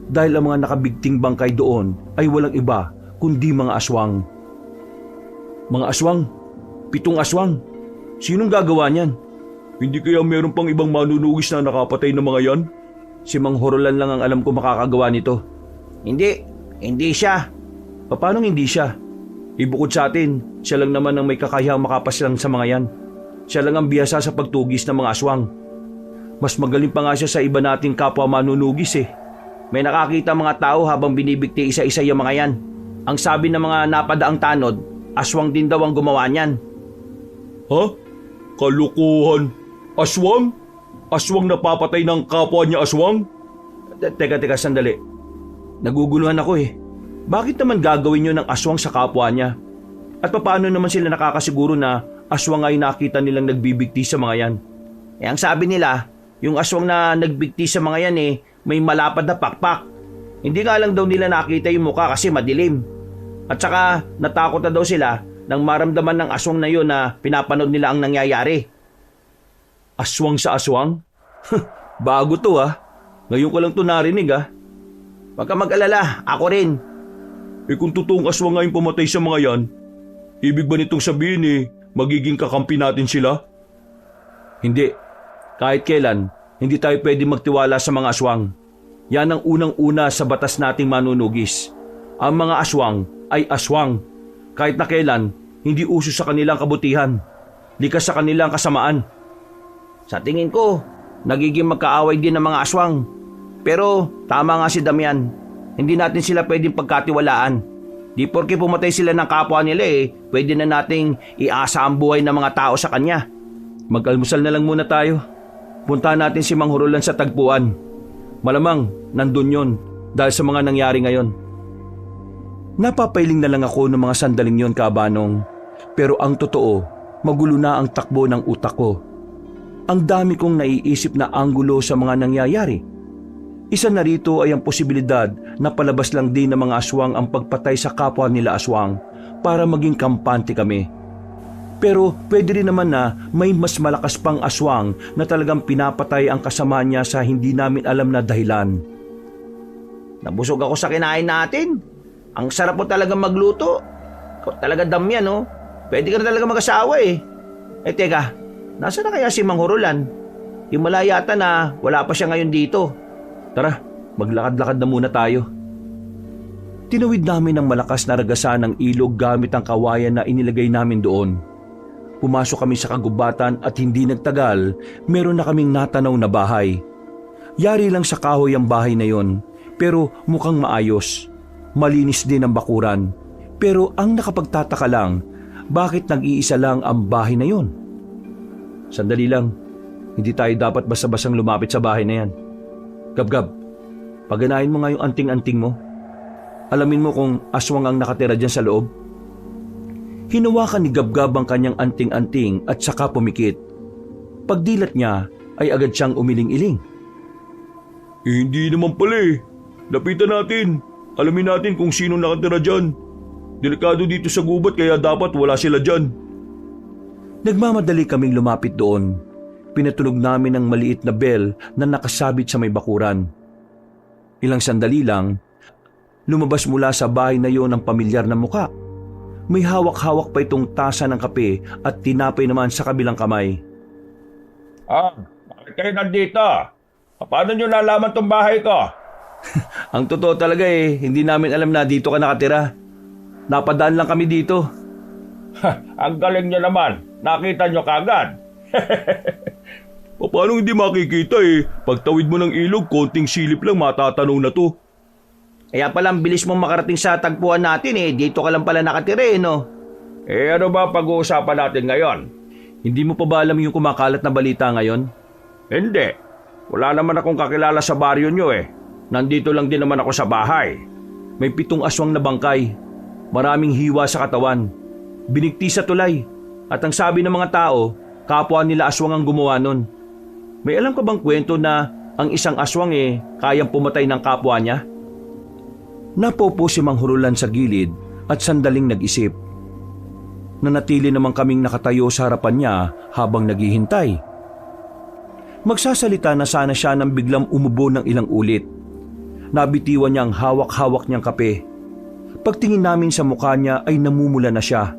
Dahil ang mga nakabigting bangkay doon ay walang iba kundi mga aswang. Mga aswang? 7 aswang? Sinong gagawa niyan? Hindi kaya meron pang ibang manunugis na nakapatay na mga yan? Si Mang Horolan lang ang alam ko makakagawa nito. Hindi siya. Paano hindi siya? Ibukod sa atin, siya lang naman ang may kakayahang makapaslang sa mga yan. Siya lang ang biyasa sa pagtugis ng mga aswang. Mas magaling pa nga siya sa iba nating kapwa manunugis eh. May nakakita mga tao habang binibigti isa-isa yung mga yan. Ang sabi ng mga napadaang tanod, aswang din daw ang gumawa niyan. Ha? Kalukuhan. Aswang? Aswang napapatay ng kapwa niya aswang? Teka, sandali. Naguguluhan ako eh. Bakit naman gagawin nyo ng aswang sa kapwa niya? At paano naman sila nakakasiguro na aswang ay nakita nilang nagbibigti sa mga yan? Ang sabi nila, yung aswang na nagbigti sa mga yan may malapad na pakpak. Hindi nga lang daw nila nakita yung mukha kasi madilim. At saka natakot na daw sila nang maramdaman ng aswang na yun na pinapanood nila ang nangyayari. Aswang sa aswang? Bago to ah. Ngayon ko lang to narinig ah. Huwag ka mag-alala, ako rin. Kung totoong aswang nga yung pumatay sa mga yan, ibig ba nitong sabihin magiging kakampi natin sila? Hindi. Kahit kailan, hindi tayo pwede magtiwala sa mga aswang. Yan ang unang-una sa batas nating manunugis. Ang mga aswang ay aswang. Kahit na kailan, hindi uso sa kanilang kabutihan. Likas sa kanilang kasamaan. Sa tingin ko, nagiging magkaaway din ng mga aswang. Pero tama nga si Damian, hindi natin sila pwedeng pagkatiwalaan. Di porke pumatay sila ng kapwa nila pwede na nating iasa ang buhay ng mga tao sa kanya. Mag-almusal na lang muna tayo. Puntahan natin si Mang Horolan sa tagpuan. Malamang nandun yon dahil sa mga nangyari ngayon. Napapailing na lang ako ng mga sandaling yon, Kabanong. Pero ang totoo, magulo na ang takbo ng utak ko. Ang dami kong naiisip na anggulo sa mga nangyayari. Isa na rito ay ang posibilidad na palabas lang din ng mga aswang ang pagpatay sa kapwa nila aswang para maging kampante kami. Pero pwede rin naman na may mas malakas pang aswang na talagang pinapatay ang kasama niya sa hindi namin alam na dahilan. Nabusog ako sa kinain natin. Ang sarap mo talaga magluto. Ikaw talaga Damian, no? Pwede ka na talaga mag-asawa teka, nasa na kaya si Mang Horolan? Himala yata na wala pa siya ngayon dito. Tara, maglakad-lakad na muna tayo. Tinawid namin ang malakas na ragasan ng ilog gamit ang kawayan na inilagay namin doon. Pumasok kami sa kagubatan at hindi nagtagal, meron na kaming natanaw na bahay. Yari lang sa kahoy ang bahay na yon, pero mukhang maayos. Malinis din ang bakuran. Pero ang nakapagtataka lang, bakit nag-iisa lang ang bahay na yon? Sandali lang, hindi tayo dapat basta-basang lumapit sa bahay na yan. Gab-gab, paganahin mo nga yung anting-anting mo. Alamin mo kung aswang ang nakatira dyan sa loob. Hinawakan ni Gab-gab ang kanyang anting-anting at saka pumikit. Pagdilat niya ay agad siyang umiling-iling. Hindi naman pala Lapitan natin. Alamin natin kung sino nakatira dyan. Delikado dito sa gubat kaya dapat wala sila dyan. Nagmamadali kaming lumapit doon. Pinatunog namin ang maliit na bell na nakasabit sa may bakuran. Ilang sandali lang, lumabas mula sa bahay na yon ang pamilyar na muka. May hawak-hawak pa itong tasa ng kape at tinapay naman sa kabilang kamay. Bakit kayo nandito? Paano nyo nalaman tong bahay ko? Ang totoo talaga hindi namin alam na dito ka nakatira. Napadaan lang kami dito. Ang galing nyo naman. Nakita nyo kagad. Paano hindi makikita eh? Pagtawid mo ng ilog, konting silip lang matatanaw na to. Kaya pala ang bilis mong makarating sa tagpuan natin eh. Dito ka lang pala nakatira eh, no? Eh ano ba pag-uusapan natin ngayon? Hindi mo pa ba alam yung kumakalat na balita ngayon? Hindi. Wala naman akong kakilala sa baryo nyo eh. Nandito lang din naman ako sa bahay. May 7 aswang na bangkay. Maraming hiwa sa katawan. Binigti sa tulay. At ang sabi ng mga tao, kapwa nila aswang ang gumawa nun. May alam ka bang kwento na ang isang aswang kayang pumatay ng kapwa niya? Napopo si Mang Hurulan sa gilid at sandaling nag-isip. Nanatili naman kaming nakatayo sa harapan niya habang naghihintay. Magsasalita na sana siya nang biglang umubo ng ilang ulit. Nabitiwan niya ang hawak-hawak niyang kape. Pagtingin namin sa mukha niya ay namumula na siya.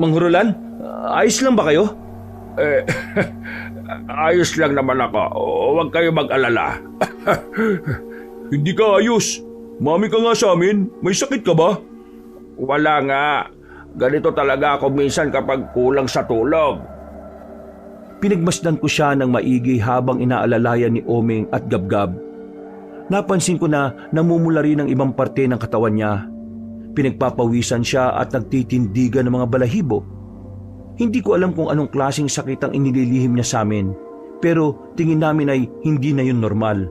Mang Hurulan, ayos lang ba kayo? Ayos lang naman ako. Huwag kayo mag-alala. Hindi ka ayos. Mami ka nga sa amin. May sakit ka ba? Wala nga. Ganito talaga ako minsan kapag kulang sa tulog. Pinagmasdan ko siya ng maigi habang inaalalayan ni Omeng at Gabgab. Napansin ko na namumula rin ang ibang parte ng katawan niya. Pinagpapawisan siya at nagtitindigan ng mga balahibo. Hindi ko alam kung anong klaseng sakit ang inililihim niya sa amin, pero tingin namin ay hindi na yun normal.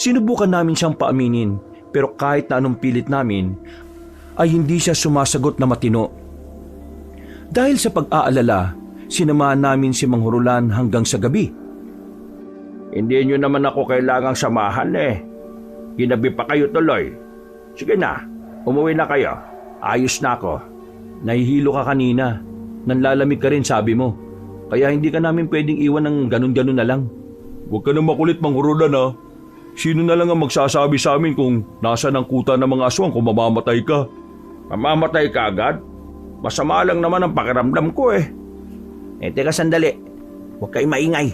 Sinubukan namin siyang paaminin, pero kahit na anong pilit namin, ay hindi siya sumasagot na matino. Dahil sa pag-aalala, sinamahan namin si Mang Hurulan hanggang sa gabi. Hindi nyo naman ako kailangang samahan eh. Ginabi pa kayo tuloy. Sige na, umuwi na kayo. Ayos na ako. Nahihilo ka kanina. Nanlalamig ka rin, sabi mo. Kaya hindi ka namin pwedeng iwan ng ganun-ganun na lang. Huwag ka na makulit, Mang Hurulan ha. Sino na lang ang magsasabi sa amin kung nasa ng kuta ng mga aswang kung mamamatay ka? Mamamatay ka agad? Masama lang naman ang pakiramdam ko eh. Teka sandali. Huwag kayo maingay.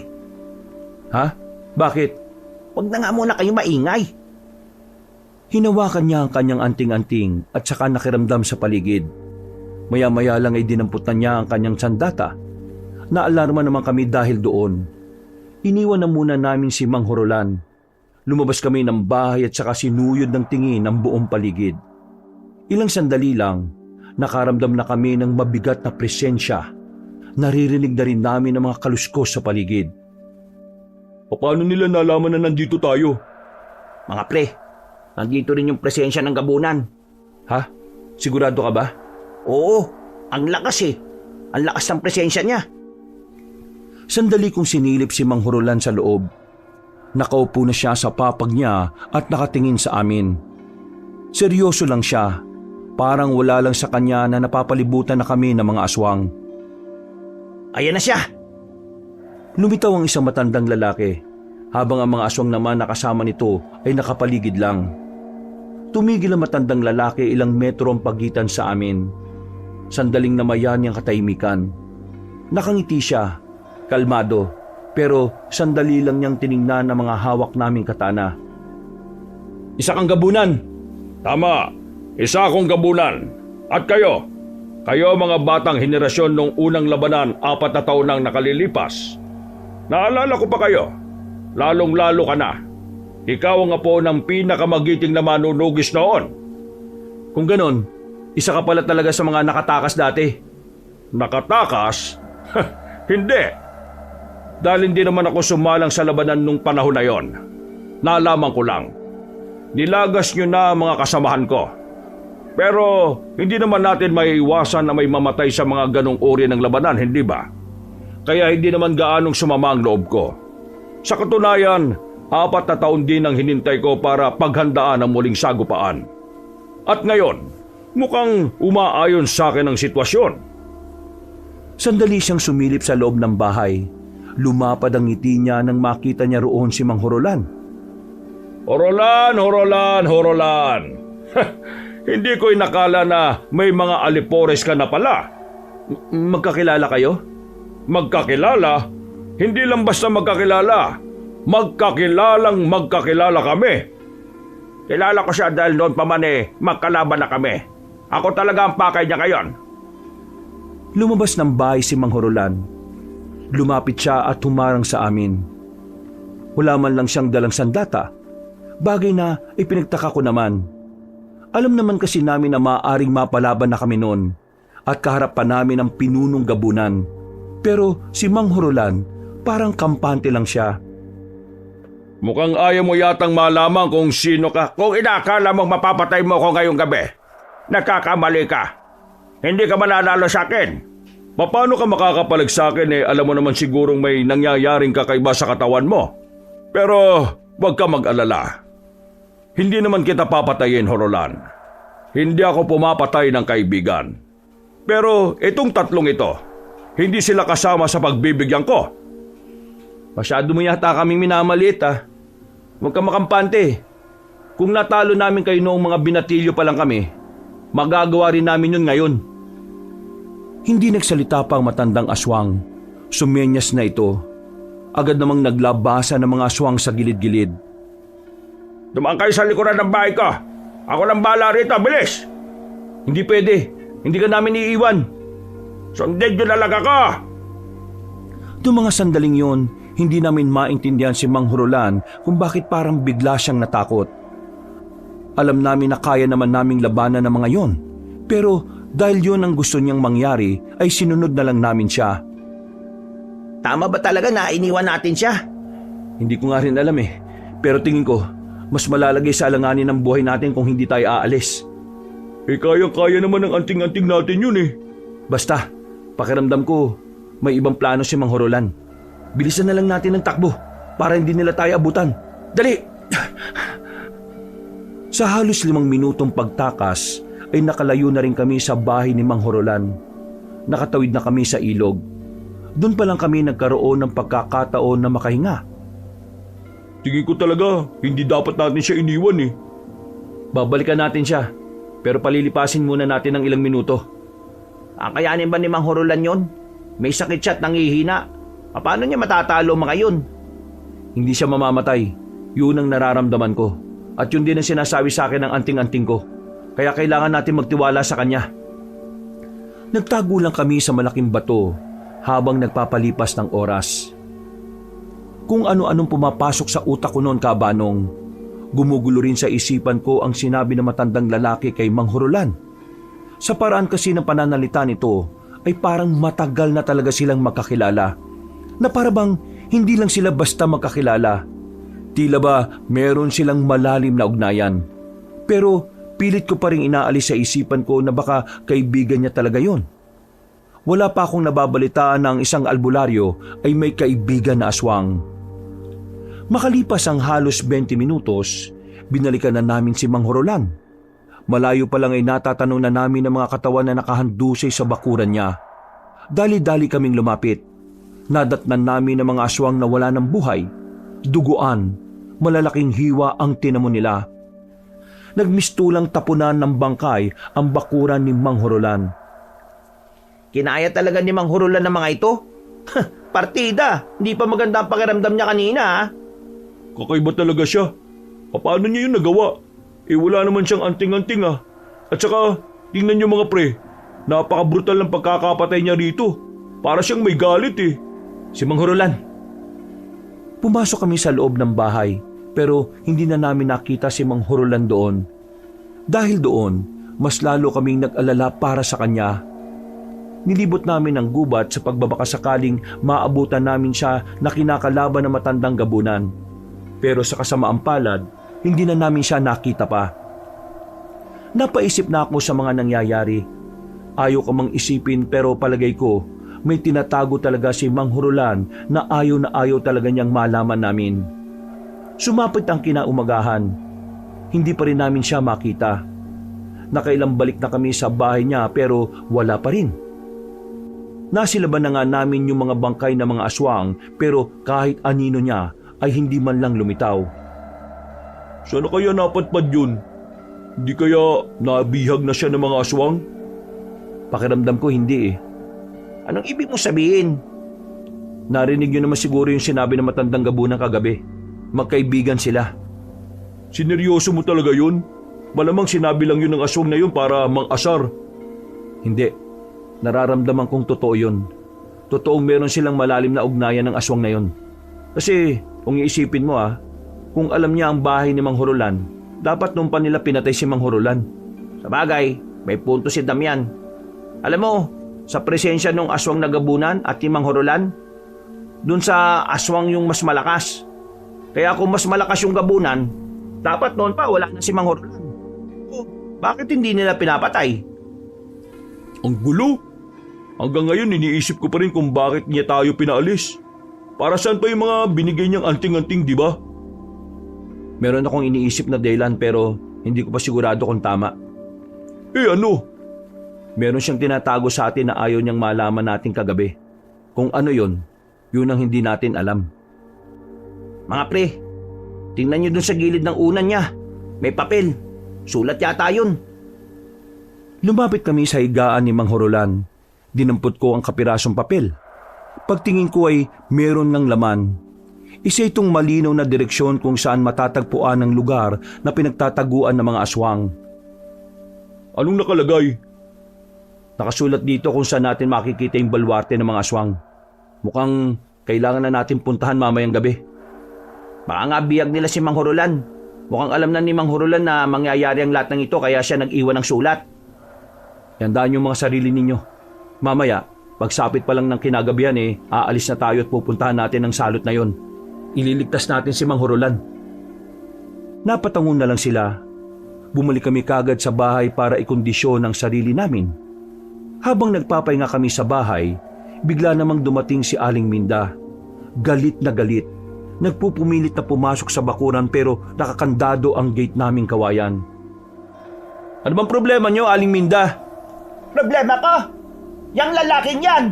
Ha? Bakit? Huwag na nga muna kayo maingay. Hinawakan niya ang kanyang anting-anting at saka nakiramdam sa paligid. Maya-maya lang ay dinamputan niya ang kanyang sandata. Naalarma naman kami dahil doon. Iniwan na muna namin si Mang Hurulan. Lumabas kami ng bahay at saka sinuyod ng tingin ang buong paligid. Ilang sandali lang, nakaramdam na kami ng mabigat na presensya. Naririnig na rin namin ang mga kaluskos sa paligid. Paano nila nalaman na nandito tayo? Mga pre, nandito rin yung presensya ng gabunan. Ha? Sigurado ka ba? Oo, ang lakas eh. Ang lakas ng presensya niya. Sandali kong sinilip si Mang Hurulan sa loob. Nakaupo na siya sa papag niya at nakatingin sa amin. Seryoso lang siya. Parang wala lang sa kanya na napapalibutan na kami ng mga aswang. Ayan na siya. Lumitaw ang isang matandang lalaki, habang ang mga aswang naman na kasama nito ay nakapaligid lang. Tumigil ang matandang lalaki, ilang metro ang pagitan sa amin. Sandaling namayan niyang katahimikan. Nakangiti siya, kalmado, pero sandali lang niyang tiningnan ang mga hawak naming katana. Isa kang gabunan. Tama, isa akong gabunan. At kayo? Kayo mga batang henerasyon nung unang labanan 4 na taon nang nakalilipas. Naalala ko pa kayo. Lalong-lalo ka na. Ikaw ang apo ng pinakamagiting na manunugis noon. Kung ganon, isa ka pala talaga sa mga nakatakas dati. Nakatakas? Hindi. Dahil hindi naman ako sumalang sa labanan nung panahon na yon. Nalaman ko lang. Nilagas nyo na ang mga kasamahan ko. Pero hindi naman natin maiiwasan na may mamatay sa mga ganong uri ng labanan, hindi ba? Kaya hindi naman gaanong sumama ang loob ko. Sa katunayan, 4 na taon din ang hinintay ko para paghandaan ang muling sagupaan. At ngayon, mukhang umaayon sa akin ang sitwasyon. Sandali siyang sumilip sa loob ng bahay. Lumapad ang ngiti niya nang makita niya roon si Mang Hurulan. Hurulan, Hurulan, Hurulan! Hindi ko inakala na may mga alipores ka na pala. Magkakilala kayo? Magkakilala? Hindi lang basta magkakilala. Magkakilalang magkakilala kami. Kilala ko siya dahil noon pa man magkalaban na kami. Ako talaga ang pakay niya ngayon. Lumabas ng bahay si Mang Horolan. Lumapit siya at humarang sa amin. Wala man lang siyang dalang sandata, bagay na ipinagtaka ko naman. Alam naman kasi namin na maaaring mapalaban na kami noon at kaharap pa namin ang pinunong gabunan. Pero si Mang Horolan parang kampante lang siya. Mukhang ayaw mo yatang malaman kung sino ka. Kung inakala mong mapapatay mo ako ngayong gabi, nagkakamali ka. Hindi ka mananalo sa akin. Paano ka makakapalag sa akin alam mo naman sigurong may nangyayaring kakaiba sa katawan mo. Pero huwag ka mag-alala. Hindi naman kita papatayin, Horolan. Hindi ako pumapatay ng kaibigan. Pero itong tatlong ito, hindi sila kasama sa pagbibigyan ko. Masyado mo yata kaming minamaliit Huwag ka makampante. Kung natalo namin kayo noong mga binatilyo pa lang kami, magagawa rin namin yun ngayon. Hindi nagsalita pa ang matandang aswang. Sumenyas na ito. Agad namang naglabasa ng mga aswang sa gilid-gilid. Dumaan kayo sa likuran ng bahay ko. Ako lang bahala rito, bilis! Hindi pwede. Hindi ka namin iiwan. Sundin nyo na lang ako! Noong mga sandaling yon, hindi namin maintindihan si Mang Horolan kung bakit parang bigla siyang natakot. Alam namin na kaya naman naming labanan ng mga yon, pero dahil yon ang gusto niyang mangyari ay sinunod na lang namin siya. Tama ba talaga na iniwan natin siya? Hindi ko nga rin alam pero tingin ko mas malalagay sa alanganin ng buhay natin kung hindi tayo aalis. Kayang-kaya naman ng anting-anting natin yun Basta, pakiramdam ko may ibang plano si Mang Horolan. Bilisan na lang natin ang takbo para hindi nila tayo abutan. Dali! Sa halos 5 minutong pagtakas ay nakalayo na rin kami sa bahay ni Mang Horolan. Nakatawid na kami sa ilog. Doon pa lang kami nagkaroon ng pagkakataon na makahinga. Tingin ko talaga, hindi dapat natin siya iniwan Babalikan natin siya, pero palilipasin muna natin ng ilang minuto. Ang kayanin ba ni Mang Horolan yon? May sakit siya at nangihina. Paano niya matatalo mga yun? Hindi siya mamamatay. Yun ang nararamdaman ko. At yun din ang sinasabi sa akin ng anting-anting ko. Kaya kailangan natin magtiwala sa kanya. Nagtago lang kami sa malaking bato habang nagpapalipas ng oras. Kung ano-anong pumapasok sa utak ko noon, Kabanong. Gumugulo rin sa isipan ko ang sinabi ng matandang lalaki kay Mang Horolan. Sa paraan kasi ng pananalita nito ay parang matagal na talaga silang magkakilala. Na para bang hindi lang sila basta magkakilala. Tila ba meron silang malalim na ugnayan. Pero pilit ko pa rin inaalis sa isipan ko na baka kaibigan niya talaga yon. Wala pa akong nababalitaan na ang isang albularyo ay may kaibigan na aswang. Makalipas ang halos 20 minutos, binalikan na namin si Mang Horolan. Malayo pa lang ay natatanong na namin ang mga katawan na nakahandusay sa bakuran niya. Dali-dali kaming lumapit. Nadatnan namin ang mga aswang na wala ng buhay. Duguan, malalaking hiwa ang tinamo nila. Nagmistulang tapunan ng bangkay ang bakuran ni Mang Horolan. Kinaya talaga ni Mang Horolan ng mga ito? Partida! Hindi pa maganda ang pakiramdam niya kanina Kakaiba talaga siya. Paano niya yun nagawa? Wala naman siyang anting-anting At saka, tingnan niyo mga pre. Napaka-brutal ng pagkakapatay niya rito. Para siyang may galit Si Mang Horolan. Pumasok kami sa loob ng bahay pero hindi na namin nakita si Mang Horolan doon. Dahil doon, mas lalo kaming nag-alala para sa kanya. Nilibot namin ang gubat sa pagbabaka sakaling maabutan namin siya na kinakalaban ng matandang gabunan. Pero sa kasamaang palad, hindi na namin siya nakita pa. Napaisip na ako sa mga nangyayari. Ayaw ko mang isipin pero palagay ko, may tinatago talaga si Mang Horolan na ayaw talaga niyang malaman namin. Sumapit ang kinaumagahan. Hindi pa rin namin siya makita. Nakailang balik na kami sa bahay niya pero wala pa rin. Nasilaban na nga namin yung mga bangkay ng mga aswang pero kahit anino niya ay hindi man lang lumitaw. Sana kaya napadpad yun? Hindi kaya nabihag na siya ng mga aswang? Pakiramdam ko hindi Anong ibig mo sabihin? Narinig niyo naman siguro yung sinabi ng matandang gabunan kagabi. Magkaibigan sila. Sineryoso mo talaga yun? Malamang sinabi lang yun ng aswang na yun para mang-asar. Hindi. Nararamdaman kong totoo yun. Totoong meron silang malalim na ugnayan ng aswang na yun. Kasi kung iisipin mo kung alam niya ang bahay ni Mang Hurulan, dapat noon pa nila pinatay si Mang Hurulan. Sa bagay, may punto si Damian. Alam mo, sa presensya ng aswang na gabunan at ni Mang Hurulan, dun sa aswang yung mas malakas. Kaya kung mas malakas yung gabunan, dapat noon pa wala na si Mang Hurulan. Bakit hindi nila pinapatay? Ang gulo. Hanggang ngayon iniisip ko pa rin kung bakit niya tayo pinaalis. Para saan pa yung mga binigay niyang anting-anting, di ba? Meron akong iniisip na dahilan pero hindi ko pa sigurado kung tama. Ano? Meron siyang tinatago sa atin na ayaw niyang malaman natin kagabi. Kung ano yun ang hindi natin alam. Mga pre, tingnan nyo dun sa gilid ng unan niya. May papel. Sulat yata yun. Lumapit kami sa higaan ni Mang Hurulan. Dinampot ko ang kapirasong papel. Pagtingin ko ay meron ng laman. Isa itong malinaw na direksyon kung saan matatagpuan ang lugar na pinagtataguan ng mga aswang. Anong nakalagay? Nakasulat dito kung saan natin makikita yung balwarte ng mga aswang. Mukhang kailangan na natin puntahan mamayang gabi. Baka nga biyag nila si Mang Hurulan. Mukhang alam na ni Mang Hurulan na mangyayari ang lahat ng ito kaya siya nag-iwan ng sulat. Tandaan yung mga sarili ninyo. Mamaya, pagsapit pa lang ng kinagabihan aalis na tayo at pupuntahan natin ang salot na yon. Ililigtas natin si Mang Hurulan. Napatangon na lang sila. Bumalik kami kagad sa bahay para ikondisyon ang sarili namin. Habang nagpapahinga kami sa bahay, bigla namang dumating si Aling Minda. Galit na galit. Nagpupumilit na pumasok sa bakuran pero nakakandado ang gate naming kawayan. Ano bang problema nyo, Aling Minda? Problema ko? Yang lalaking yan!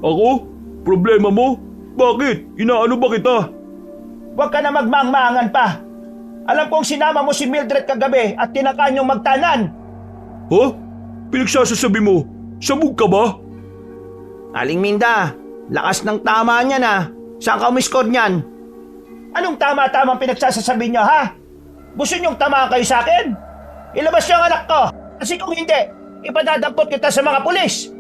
Ako? Problema mo? Bakit? Inaano ba kita? Huwag ka na magmangmangan pa. Alam kong sinama mo si Mildred kagabi at tinakaan yung magtanan. Ha? Pinagsasasabi mo? Sabog ka ba? Aling Minda, lakas ng tama niya na. Saan ka umiskod niyan? Anong tama-tamang pinagsasasabi niyo, ha? Gusto niyong tamaan kayo sa akin? Ilabas niyo ang anak ko. Kasi kung hindi, ipadadampot kita sa mga pulis.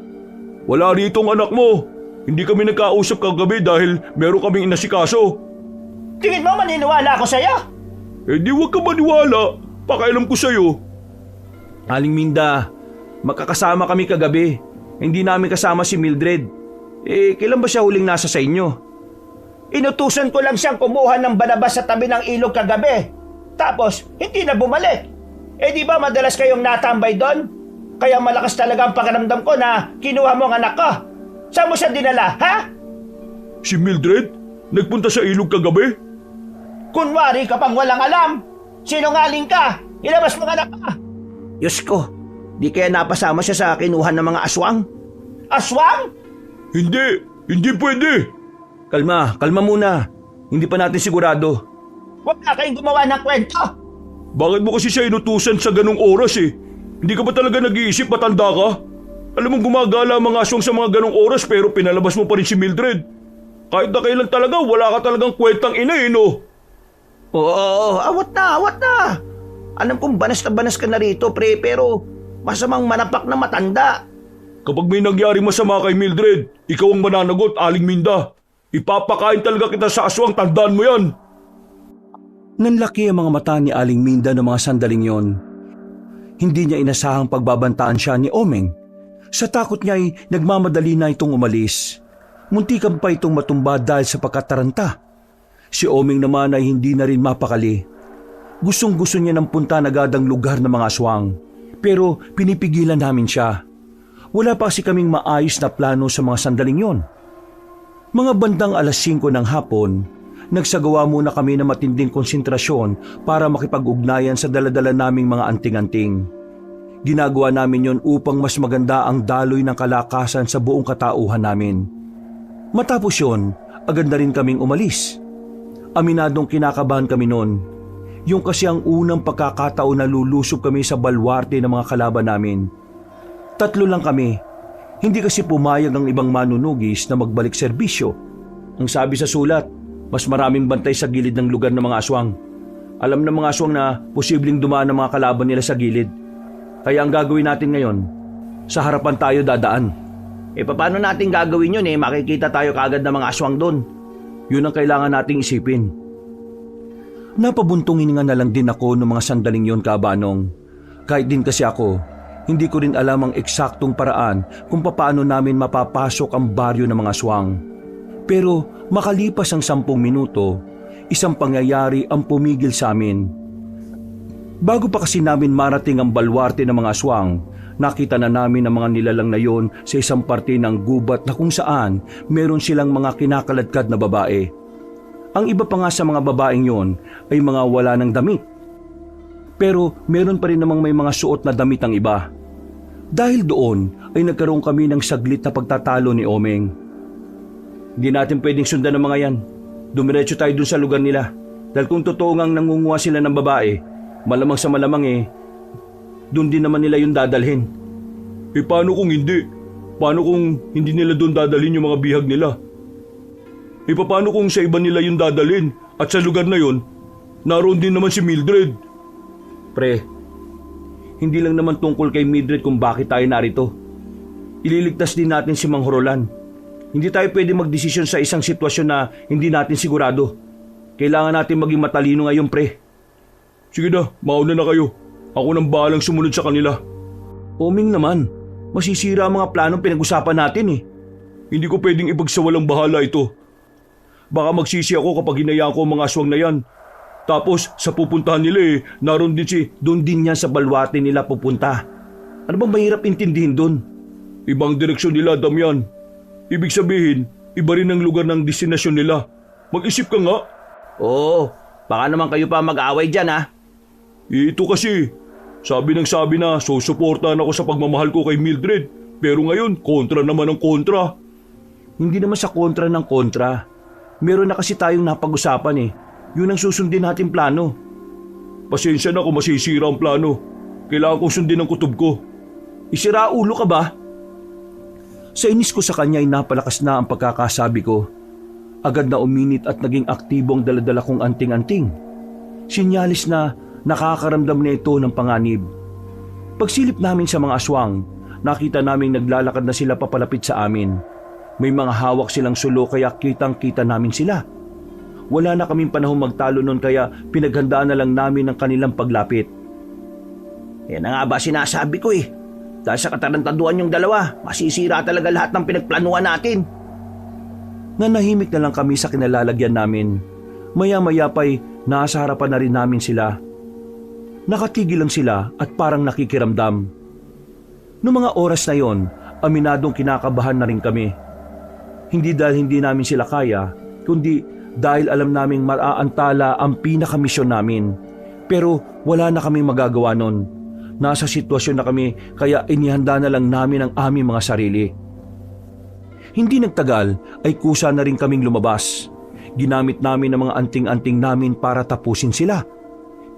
Wala rito ang anak mo. Hindi kami nagkausap kagabi dahil meron kaming inasikaso. Tingin mo maniniwala ako sa'yo? Di wag ka maniwala. Pakailam ko sa'yo. Aling Minda, magkakasama kami kagabi. Hindi namin kasama si Mildred. Kailan ba siya huling nasa sa inyo? Inutusan ko lang siyang kumuha ng banabas sa tabi ng ilog kagabi. Tapos, hindi na bumalik. Di ba madalas kayong natambay doon? Kaya malakas talaga ang pakiramdam ko na kinuha mo ang anak ko. Saan mo siya dinala, ha? Si Mildred? Nagpunta sa ilog kagabi? Kunwari ka pang walang alam. Sinungaling ka. Ilabas mo ang anak ka. Diyos ko, di kaya napasama siya sa kinuha ng mga aswang? Aswang? Hindi pwede. Kalma muna. Hindi pa natin sigurado. Huwag na kayong gumawa ng kwento. Bakit mo kasi siya inutusan sa ganung oras Hindi ka ba talaga nag-iisip matanda ka? Alam mong gumagala ang mga aswang sa mga ganung oras pero pinalabas mo pa rin si Mildred. Kahit na kailan talaga, wala ka talagang kwentang ina no? Oo, awat na. Alam kong banas na banas ka na rito, pre, pero masamang manapak na matanda. Kapag may nangyari masama kay Mildred, ikaw ang mananagot, Aling Minda. Ipapakain talaga kita sa aswang, tandaan mo yan. Nanlaki ang mga mata ni Aling Minda ng mga sandaling yon. Hindi niya inasahang pagbabantaan siya ni Omeng. Sa takot niya ay nagmamadali na itong umalis. Muntikan pa itong matumba dahil sa pagkataranta. Si Omeng naman ay hindi na rin mapakali. Gustong-gusto niya ng punta na agad ang lugar ng mga aswang. Pero pinipigilan namin siya. Wala pa kasi kaming maayos na plano sa mga sandaling yon. Mga bandang 5:00 ng hapon, nagsagawa muna kami ng matinding konsentrasyon para makipag-ugnayan sa daladala naming mga anting-anting. Ginagawa namin yon upang mas maganda ang daloy ng kalakasan sa buong katauhan namin. Matapos yon, agad na rin kaming umalis. Aminadong kinakabahan kami noon. Yung kasi ang unang pagkakataon na lulusob kami sa balwarte ng mga kalaban namin. 3 lang kami. Hindi kasi pumayag ang ibang manunugis na magbalik serbisyo. Ang sabi sa sulat, mas maraming bantay sa gilid ng lugar ng mga aswang. Alam ng mga aswang na posibleng dumaan ang mga kalaban nila sa gilid. Kaya ang gagawin natin ngayon, sa harapan tayo dadaan. Paano natin gagawin yun makikita tayo kaagad ng mga aswang doon. Yun ang kailangan nating isipin. Napabuntong hininga na lang din ako noong mga sandaling yon, Kabanong. Kahit din kasi ako, hindi ko rin alam ang eksaktong paraan kung paano namin mapapasok ang baryo ng mga aswang. Pero makalipas ang 10 minuto, isang pangyayari ang pumigil sa amin. Bago pa kasi namin marating ang balwarte ng mga aswang, nakita na namin ang mga nilalang na yon sa isang parte ng gubat na kung saan meron silang mga kinakaladkad na babae. Ang iba pa nga sa mga babaeng yon ay mga wala ng damit. Pero meron pa rin namang may mga suot na damit ang iba. Dahil doon ay nagkaroon kami ng saglit na pagtatalo ni Omeng. Hindi natin pwedeng sundan ng mga yan. Dumiretso tayo dun sa lugar nila. Dahil kung totoo ngang nangunguha sila ng babae, malamang sa malamang doon din naman nila yung dadalhin. Paano kung hindi? Paano kung hindi nila doon dadalhin yung mga bihag nila? Paano kung sa iba nila yung dadalhin at sa lugar na yon, naroon din naman si Mildred? Pre, hindi lang naman tungkol kay Mildred kung bakit tayo narito. Ililigtas din natin si Mang Horolan. Hindi tayo pwede magdesisyon sa isang sitwasyon na hindi natin sigurado. Kailangan natin maging matalino ngayon, pre. Sige na, mauna na kayo. Ako nang bahalang sumunod sa kanila. Oming naman, masisira ang mga planong pinag-usapan natin Hindi ko pwedeng ipagsawalang bahala ito. Baka magsisi ako kapag hinayaan ko ang mga aswang na yan. Tapos sa pupuntahan nila naroon din Doon din yan sa balwate nila pupunta. Ano bang mahirap intindihin doon? Ibang direksyon nila, Damian. Ibig sabihin, iba rin ang lugar ng destinasyon nila. Mag-isip ka nga. Oo, baka naman kayo pa mag-away dyan Ito kasi, sabi na susuportahan ako sa pagmamahal ko kay Mildred. Pero ngayon, kontra naman ang kontra. Hindi naman sa kontra ng kontra. Meron na kasi tayong napag-usapan Yun ang susundin nating plano. Pasensya na kung masisira ang plano. Kailangan kong sundin ang kutob ko. Isira ulo ka ba? Sa inis ko sa kanya ay napalakas na ang pagkakasabi ko. Agad na uminit at naging aktibo ang daladala kong anting-anting. Sinyalis na nakakaramdam na ito ng panganib. Pagsilip namin sa mga aswang, nakita naming naglalakad na sila papalapit sa amin. May mga hawak silang sulo kaya kitang-kita namin sila. Wala na kaming panahon magtalo noon kaya pinaghandaan na lang namin ang kanilang paglapit. Yan na nga ba sinasabi ko Dahil sa katarantaduan yung dalawa, masisira talaga lahat ng pinagplanuhan natin. Nanahimik na lang kami sa kinalalagyan namin. Maya-maya pa'y nasa harapan na rin namin sila. Nakatigil lang sila at parang nakikiramdam. Noong mga oras na yon, aminadong kinakabahan na rin kami. Hindi dahil hindi namin sila kaya, kundi dahil alam naming maaantala ang pinakamisyon namin. Pero wala na kaming magagawa nun. Nasa sitwasyon na kami kaya inihanda na lang namin ang aming mga sarili. Hindi nagtagal ay kusa na rin kaming lumabas. Ginamit namin ang mga anting-anting namin para tapusin sila.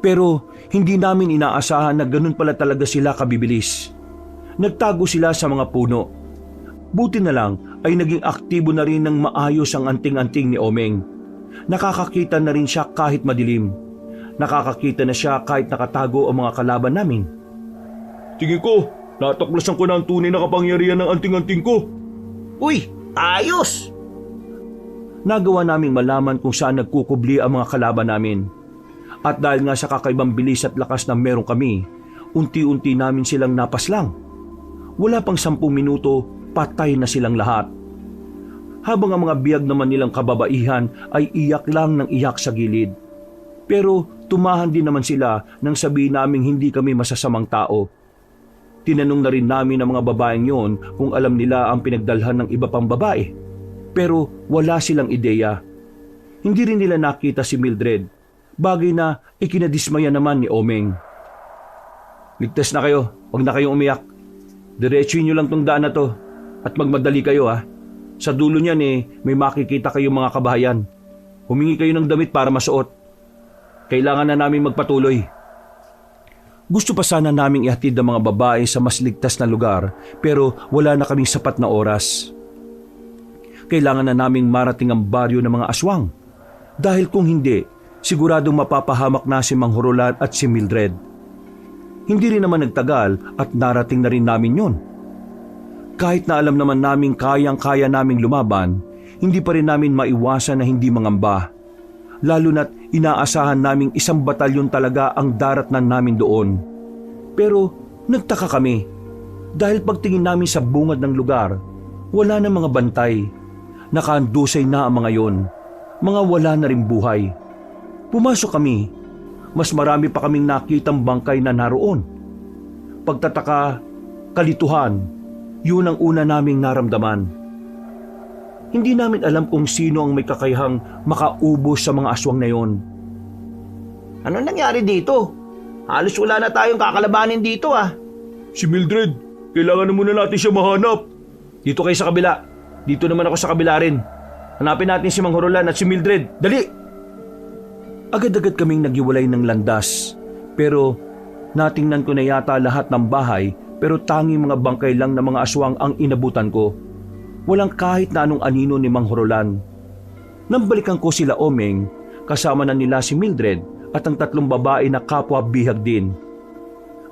Pero hindi namin inaasahan na ganun pala talaga sila kabibilis. Nagtago sila sa mga puno. Buti na lang ay naging aktibo na rin ng maayos ang anting-anting ni Omeng. Nakakakita na rin siya kahit madilim. Nakakakita na siya kahit nakatago ang mga kalaban namin. Tingin ko, natuklasan ko na ang tunay na kapangyarihan ng anting-anting ko. Uy, ayos! Nagawa naming malaman kung saan nagkukubli ang mga kalaban namin. At dahil nga sa kakaibang bilis at lakas na meron kami, unti-unti namin silang napaslang. Wala pang 10 minuto, patay na silang lahat. Habang ang mga biyag naman nilang kababaihan ay iyak lang ng iyak sa gilid. Pero tumahan din naman sila nang sabihin naming hindi kami masasamang tao. Tinanong na rin namin ang mga babaeng yon kung alam nila ang pinagdalhan ng iba pang babae. Pero wala silang ideya. Hindi rin nila nakita si Mildred, bagay na ikinadismaya naman ni Omeng. Ligtas na kayo, huwag na kayong umiyak. Diretsuin nyo lang tong daan na to at magmadali kayo Sa dulo niyan may makikita kayong mga kabahayan. Humingi kayo ng damit para masuot. Kailangan na namin magpatuloy. Gusto pa sana naming ihatid ang mga babae sa mas ligtas na lugar pero wala na kaming sapat na oras. Kailangan na naming marating ang baryo ng mga aswang. Dahil kung hindi, siguradong mapapahamak na si Mang Horolan at si Mildred. Hindi rin naman nagtagal at narating na rin namin yun. Kahit na alam naman namin kayang-kaya naming lumaban, hindi pa rin namin maiwasan na hindi mangamba. Lalo na't inaasahan naming isang batalyon talaga ang daratnan namin doon. Pero nagtaka kami dahil pagtingin namin sa bungad ng lugar, wala na mga bantay. Nakaandusay na ang mga yon, mga wala na rin buhay. Pumasok kami, mas marami pa kaming nakitang bangkay na naroon. Pagtataka, kalituhan, yun ang una naming naramdaman. Hindi namin alam kung sino ang may kakayahang makaubos sa mga aswang na yon. Ano nangyari dito? Halos wala na tayong kakalabanin dito ah. Si Mildred, kailangan na muna natin siya mahanap. Dito kayo sa kabila. Dito naman ako sa kabila rin. Hanapin natin si Mang Horolan at si Mildred. Dali! Agad-agad kaming naghiwalay ng landas. Pero natingnan ko na yata lahat ng bahay, pero tanging mga bangkay lang ng mga aswang ang inabutan ko. Walang kahit na anong anino ni Mang Horolan. Nang balikan ko sila Omeng, kasama na nila si Mildred at ang 3 babae na kapwa bihag din.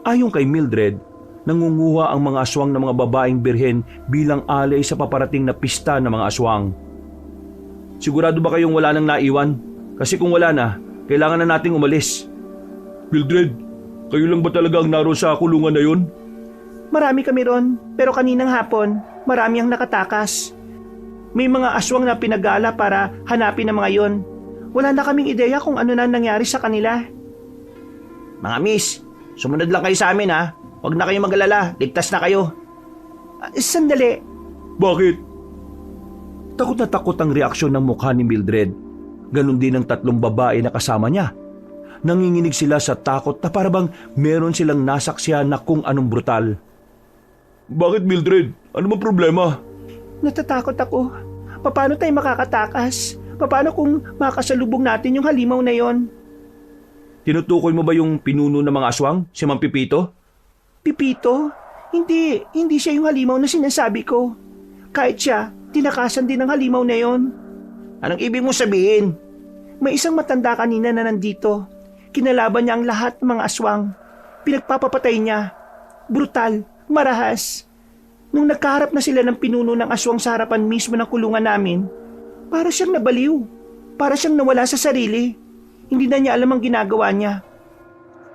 Ayon kay Mildred, nangunguha ang mga aswang ng mga babaeng birhen bilang alay sa paparating na pista ng mga aswang. Sigurado ba kayong wala nang naiwan? Kasi kung wala na, kailangan na nating umalis. Mildred, kayo lang ba talaga ang naroon sa kulungan na yun? Marami kami ron, pero kaninang hapon, marami ang nakatakas. May mga aswang na pinagala para hanapin ang mga yon. Wala na kaming ideya kung ano na nangyari sa kanila. Mga miss, sumunod lang kayo sa amin ha. Huwag na kayong mag-alala, ligtas na kayo. Sandali, Bakit? Takot na takot ang reaksyon ng mukha ni Mildred. Ganon din ang 3 babae na kasama niya. Nanginginig sila sa takot na parabang meron silang nasaksihan na kung anong brutal. Bakit Mildred? Ano bang problema? natatakot ako. Paano tayo makakatakas? Paano kung makasalubong natin yung halimaw na yon? Tinutukoy mo ba yung pinuno ng mga aswang, si Mang Pipito? Pipito? Hindi siya yung halimaw na sinasabi ko. Kahit siya, tinakasan din ng halimaw na yon. Anong ibig mo sabihin? May isang matanda kanina na nandito. Kinalaban niya ang lahat ng mga aswang. Pinagpapapatay niya. Brutal, marahas. Nung nagkaharap na sila ng pinuno ng aswang sa harapan mismo ng kulungan namin, para siyang nabaliw. Para siyang nawala sa sarili. Hindi na niya alam ang ginagawa niya.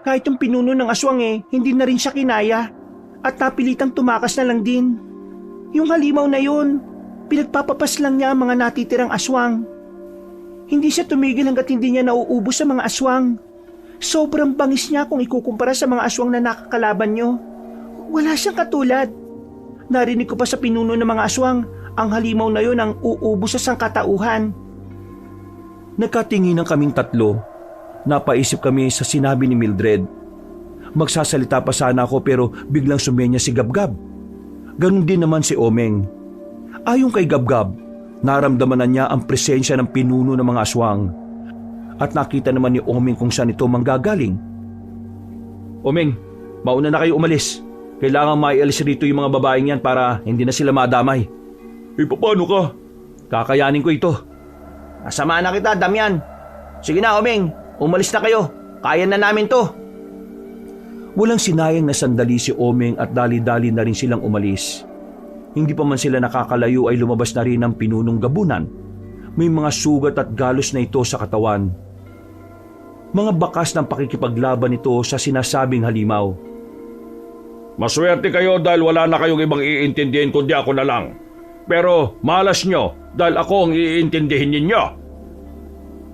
Kahit yung pinuno ng aswang hindi na rin siya kinaya. At napilitang tumakas na lang din. Yung halimaw na yun, pinagpapapas lang niya ang mga natitirang aswang. Hindi siya tumigil hanggat hindi niya nauubos sa mga aswang. Sobrang bangis niya kung ikukumpara sa mga aswang na nakakalaban niyo. Wala siyang katulad. Narinig ko pa sa pinuno ng mga aswang, ang halimaw na yun ang uubos sa sangkatauhan. Nagkatinginan kaming 3. Napaisip kami sa sinabi ni Mildred. Magsasalita pa sana ako pero biglang sumenya si Gabgab. Ganon din naman si Omeng. Ayon kay Gabgab, naramdaman na niya ang presensya ng pinuno ng mga aswang. At nakita naman ni Omeng kung saan ito manggagaling. Omeng, mauna na kayo umalis. Kailangan maialis rito yung mga babaeng yan para hindi na sila madamay. Paano ka? Kakayanin ko ito. Nasama na kita, Damian. Sige na, Omeng. Umalis na kayo. Kaya na namin to. Walang sinayang na sandali si Omeng at dali-dali na rin silang umalis. Hindi pa man sila nakakalayo ay lumabas na rin ang pinunong gabunan. May mga sugat at galos na ito sa katawan. Mga bakas ng pakikipaglaban ito sa sinasabing halimaw. Maswerte kayo dahil wala na kayong ibang iintindihin kundi ako na lang. Pero malas nyo dahil ako ang iintindihin ninyo.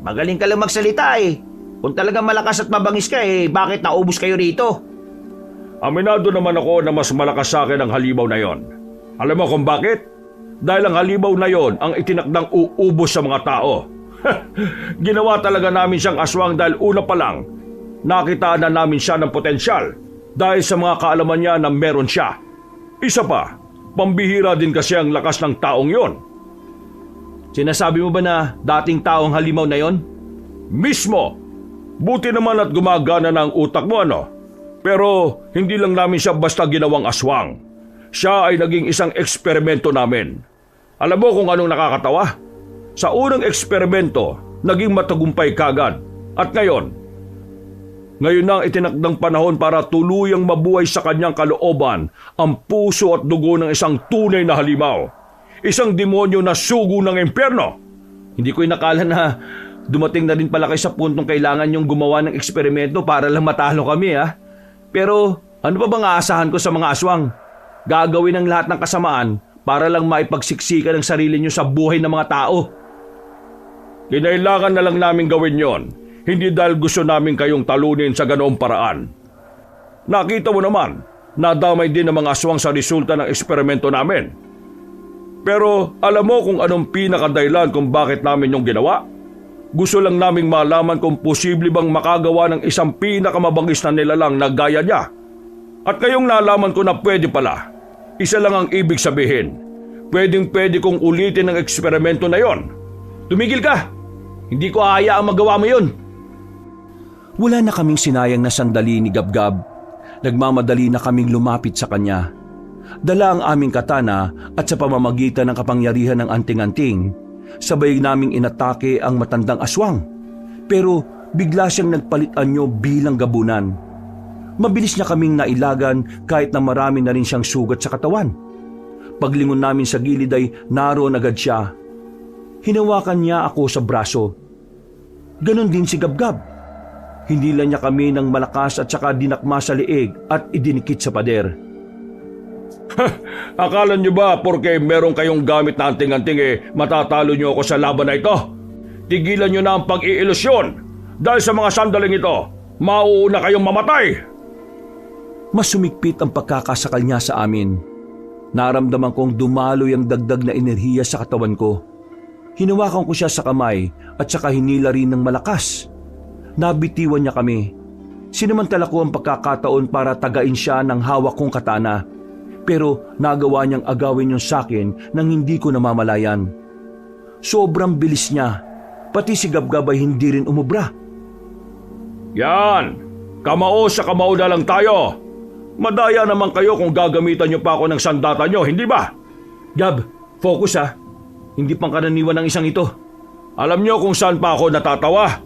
Magaling ka lang magsalita eh. Kung talagang malakas at mabangis ka bakit naubos kayo rito? Aminado naman ako na mas malakas sa akin ang halimaw na yon. Alam mo kung bakit? Dahil ang halimaw na yon ang itinakdang uubos sa mga tao. Ginawa talaga namin siyang aswang dahil una pa lang, nakitaan na namin siya ng potensyal dahil sa mga kaalaman niya na meron siya. Isa pa, pambihira din kasi ang lakas ng taong yon. Sinasabi mo ba na dating taong halimaw na yon? Mismo! Buti naman at gumagana na ang utak mo, ano? Pero hindi lang namin siya basta ginawang aswang. Siya ay naging isang eksperimento namin. Alam mo kung anong nakakatawa? Sa unang eksperimento, naging matagumpay kagad. At ngayon, Ngayon na ang itinakdang panahon para tuluyang mabuhay sa kanyang kalooban ang puso at dugo ng isang tunay na halimaw. Isang demonyo na sugo ng impyerno. Hindi ko inakala na dumating na rin pala kayo sa puntong kailangan yung gumawa ng eksperimento para lang matalo kami ha. Pero ano pa bang aasahan ko sa mga aswang? Gagawin ang lahat ng kasamaan para lang maipagsiksikan ang sarili nyo sa buhay ng mga tao. Kinailangan na lang namin gawin yon. Hindi dahil gusto namin kayong talunin sa ganoong paraan. Nakita mo naman, nadamay din ang mga aswang sa resulta ng eksperimento namin. Pero alam mo kung anong pinakadahilan kung bakit namin yung ginawa? Gusto lang naming malaman kung posible bang makagawa ng isang pinakamabangis na nilalang na gaya niya. At ngayong nalaman ko na pwede pala, isa lang ang ibig sabihin. Pwedeng-pwede kong ulitin ang eksperimento na yon. Tumigil ka! Hindi ko hahayaang magawa mo yun. Wala na kaming sinayang na sandali ni Gabgab. Nagmamadali na kaming lumapit sa kanya. Dala ang aming katana at sa pamamagitan ng kapangyarihan ng anting-anting, sabay naming inatake ang matandang aswang. Pero bigla siyang nagpalit anyo bilang gabunan. Mabilis niya kaming nailagan kahit na marami na rin siyang sugat sa katawan. Paglingon namin sa gilid ay naroon agad siya. Hinawakan niya ako sa braso. Ganon din si Gabgab. Hinila niya kami ng malakas at saka dinakma sa leeg at idinikit sa pader. Akala nyo ba porke meron kayong gamit na anting-anting matatalo nyo ako sa laban na ito? Tigilan nyo na ang pag-iilusyon. Dahil sa mga sandaling ito, mauuna kayong mamatay. Mas sumigpit ang pagkakasakal niya sa amin. Naramdaman kong dumaloy ang dagdag na enerhiya sa katawan ko. Hinawakan ko siya sa kamay at saka hinila rin ng malakas. Nabitiwan niya kami. Sinamantala ko ang pagkakataon para tagain siya ng hawak kong katana. Pero nagawa niyang agawin yung sakin nang hindi ko namamalayan. Sobrang bilis niya. Pati si Gabgab ay hindi rin umubra. Yan! Kamao sa kamao na lang tayo. Madaya naman kayo kung gagamitan nyo pa ako ng sandata nyo, hindi ba? Gab, focus ha. Hindi pang karaniwan ng isang ito. Alam nyo kung saan pa ako natatawa?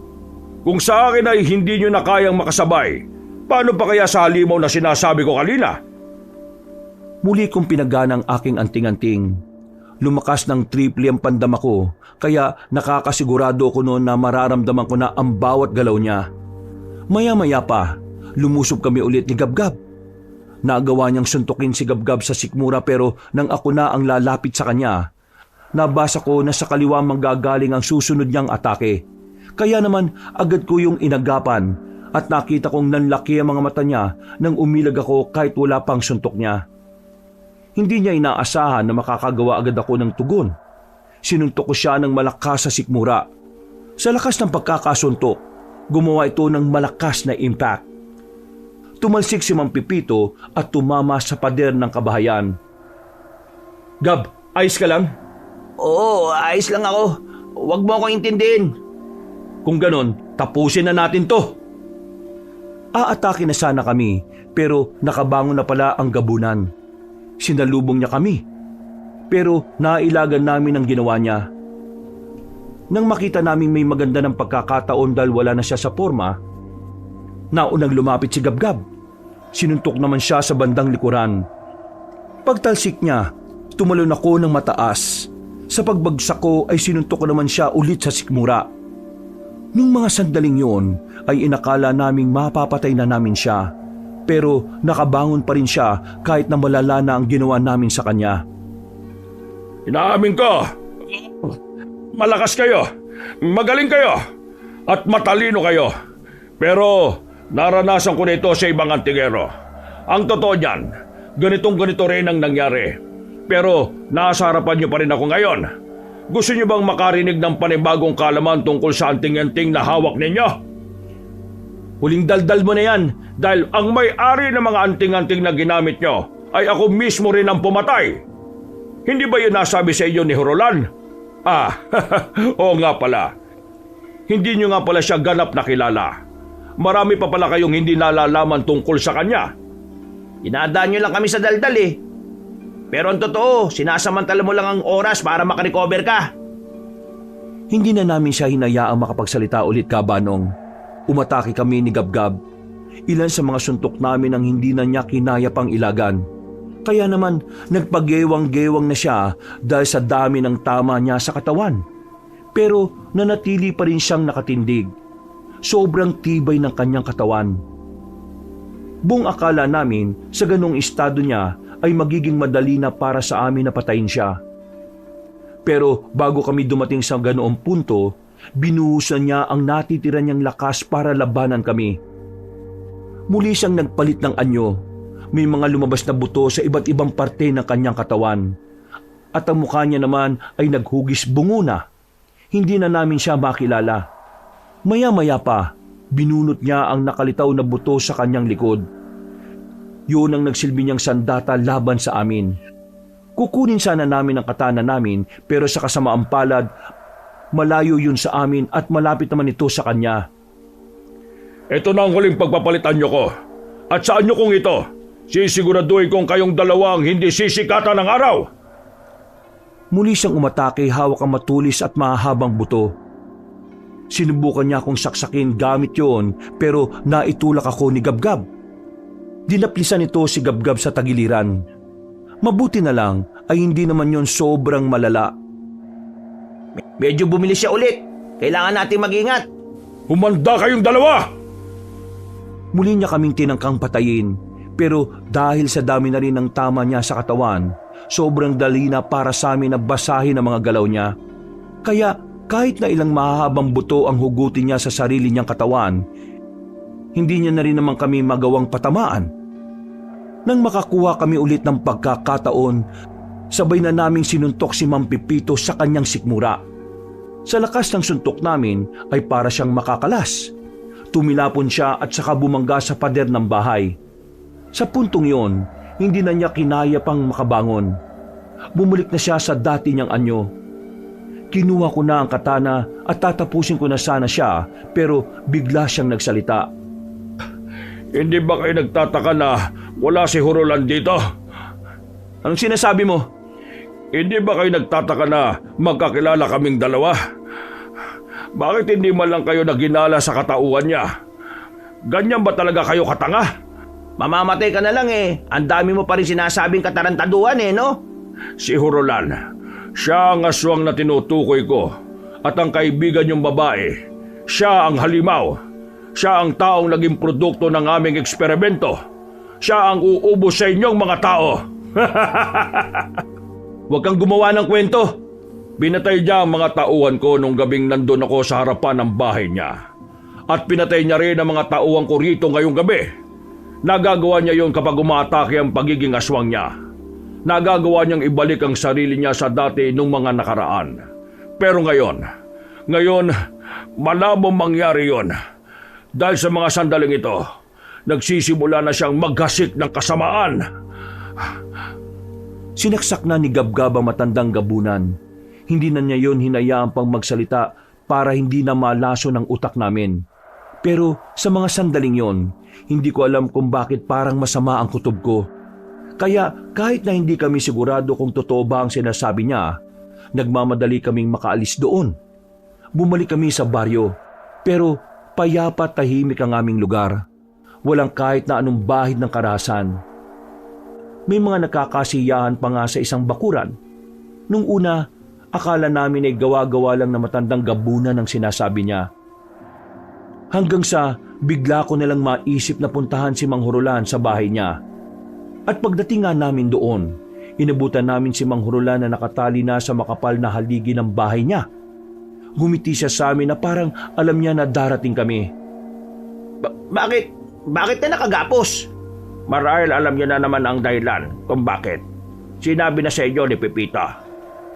Kung sa akin ay hindi nyo na kayang makasabay, paano pa kaya sa halimaw na sinasabi ko kanina? Muli kong pinagana ang aking anting-anting. Lumakas ng triple ang pandama ko, kaya nakakasigurado ko noon na mararamdaman ko na ang bawat galaw niya. Maya-maya pa, lumusob kami ulit ni Gabgab. Nagawa niyang suntukin si Gabgab sa sikmura pero nang ako na ang lalapit sa kanya, nabasa ko na sa kaliwa manggagaling ang susunod niyang atake. Kaya naman agad ko yung inagapan at nakita kong nanlaki ang mga mata niya nang umilag ako kahit wala pang suntok niya. Hindi niya inaasahan na makakagawa agad ako ng tugon. Sinuntok ko siya ng malakas sa sikmura. Sa lakas ng pagkakasuntok, gumawa ito ng malakas na impact. Tumalsik si Mang Pipito at tumama sa pader ng kabahayan. Gab, ayos ka lang? Oo, ayos lang ako. Huwag mo akong intindihin. Kung ganon, tapusin na natin to. Aatake na sana kami pero nakabangon na pala ang gabunan. Sinalubong niya kami. Pero nailagan namin ang ginawa niya. Nang makita namin may maganda ng pagkakataon dahil wala na siya sa forma, naunang lumapit si Gabgab. Sinuntok naman siya sa bandang likuran. Pagtalsik niya, tumalon ako ng mataas. Sa pagbagsak ko ay sinuntok ko naman siya ulit sa sikmura. Nung mga sandaling yun ay inakala naming mapapatay na namin siya. Pero nakabangon pa rin siya kahit na malala na ang ginawa namin sa kanya. Inaamin ko, malakas kayo, magaling kayo, at matalino kayo. Pero naranasan ko nito sa ibang antingero. Ang totoo niyan, ganito rin ang nangyari. Pero nasa harapan niyo pa rin ako ngayon. Gusto niyo bang makarinig ng panibagong kaalaman tungkol sa anting-anting na hawak ninyo? Huling daldal mo na yan. Dahil ang may-ari ng mga anting-anting na ginamit nyo ay ako mismo rin ang pumatay. Hindi ba yun nasabi sa inyo ni Horolan? Oo nga pala. Hindi nyo nga pala siya ganap na kilala. Marami pa pala kayong hindi nalalaman tungkol sa kanya. Inadaan nyo lang kami sa daldal eh. Pero ang totoo, sinasamantala mo lang ang oras para makarecover ka. Hindi na namin siya hinayaang makapagsalita ulit, Kabanong. Umatake kami ni Gabgab. Ilan sa mga suntok namin ang hindi na niya kinaya pang ilagan. Kaya naman nagpagewang-gewang na siya dahil sa dami ng tama niya sa katawan. Pero nanatili pa rin siyang nakatindig. Sobrang tibay ng kanyang katawan. Buong akala namin sa ganong estado niya ay magiging madali na para sa amin na patayin siya. Pero bago kami dumating sa ganoong punto, binuhusan niya ang natitira niyang lakas para labanan kami. Muli siyang nagpalit ng anyo. May mga lumabas na buto sa iba't ibang parte ng kanyang katawan. At ang mukha niya naman ay naghugis bungo na. Hindi na namin siya makilala. Maya-maya pa, binunot niya ang nakalitaw na buto sa kanyang likod. Yun ang nagsilbi niyang sandata laban sa amin. Kukunin sana namin ang katana namin pero sa kasamaang palad, malayo yun sa amin at malapit naman ito sa kanya. Ito na ang huling pagpapalitan niyo ko. At saan niyo kong ito? Sisiguraduhin kong kayong dalawang hindi sisikatan ng araw. Muli siyang umatake hawak ang matulis at mahahabang buto. Sinubukan niya akong saksakin gamit yon pero naitulak ako ni Gabgab. Dinaplisan ito si Gabgab sa tagiliran. Mabuti na lang ay hindi naman yon sobrang malala. Medyo bumili siya ulit. Kailangan nating mag-ingat. Humanda kayong dalawa! Muli niya kaming tinangkang patayin, pero dahil sa dami na rin ng tama niya sa katawan, sobrang dali na para sa amin na basahin ang mga galaw niya. Kaya kahit na ilang mahahabang buto ang hugutin niya sa sarili niyang katawan, hindi niya na rin naman kami magawang patamaan. Nang makakuha kami ulit ng pagkakataon, sabay na naming sinuntok si Mang Pipito sa kanyang sikmura. Sa lakas ng suntok namin ay para siyang makakalas. Tumilapon siya at saka bumangga sa pader ng bahay. Sa puntong yon, hindi na niya kinaya pang makabangon. Bumalik na siya sa dati niyang anyo. Kinuha ko na ang katana at tatapusin ko na sana siya pero bigla siyang nagsalita. Hindi ba kayo nagtataka na wala si Hurolan dito? Anong sinasabi mo? Hindi ba kayo nagtataka na magkakilala kaming dalawa? Bakit hindi man lang kayo naginala sa katauhan niya? Ganyan ba talaga kayo katanga? Mamamatay ka na lang eh. Ang dami mo pa rin sinasabing katarantaduhan eh, no? Si Hurolan, siya ang aswang na tinutukoy ko. At ang kaibigan niyong babae, siya ang halimaw. Siya ang taong naging produkto ng aming eksperimento. Siya ang uubos sa inyong mga tao. Huwag kang gumawa ng kwento. Pinatay niya ang mga tauhan ko nung gabing nandun ako sa harapan ng bahay niya. At pinatay niya rin ang mga tauhan ko rito ngayong gabi. Nagagawa niya yon kapag umaatake ang pagiging aswang niya. Nagagawa niyang ibalik ang sarili niya sa dati nung mga nakaraan. Pero ngayon, malabong mangyari yon. Dahil sa mga sandaling ito, nagsisimula na siyang maghasik ng kasamaan. Sinaksak na ni Gabgab ang matandang gabunan. Hindi na niya yon hinayaan pang magsalita para hindi na malaso ng utak namin. Pero sa mga sandaling yon, hindi ko alam kung bakit parang masama ang kutob ko. Kaya kahit na hindi kami sigurado kung totoo ba ang sinasabi niya, nagmamadali kaming makaalis doon. Bumalik kami sa baryo, pero payapa tahimik ang aming lugar. Walang kahit na anong bahid ng karahasan. May mga nakakasiyahan pa nga sa isang bakuran. Nung una, akala namin ay gawa-gawa lang na matandang gabunan ang sinasabi niya. Hanggang sa bigla ko nalang maisip na puntahan si Mang Hurolan sa bahay niya. At pagdating nga namin doon, inabutan namin si Mang Hurolan na nakatali na sa makapal na haligi ng bahay niya. Gumiti siya sa amin na parang alam niya na darating kami. Bakit na nakagapos? Marahil alam niya na naman ang dahilan kung bakit. Sinabi na sa inyo ni Pepita.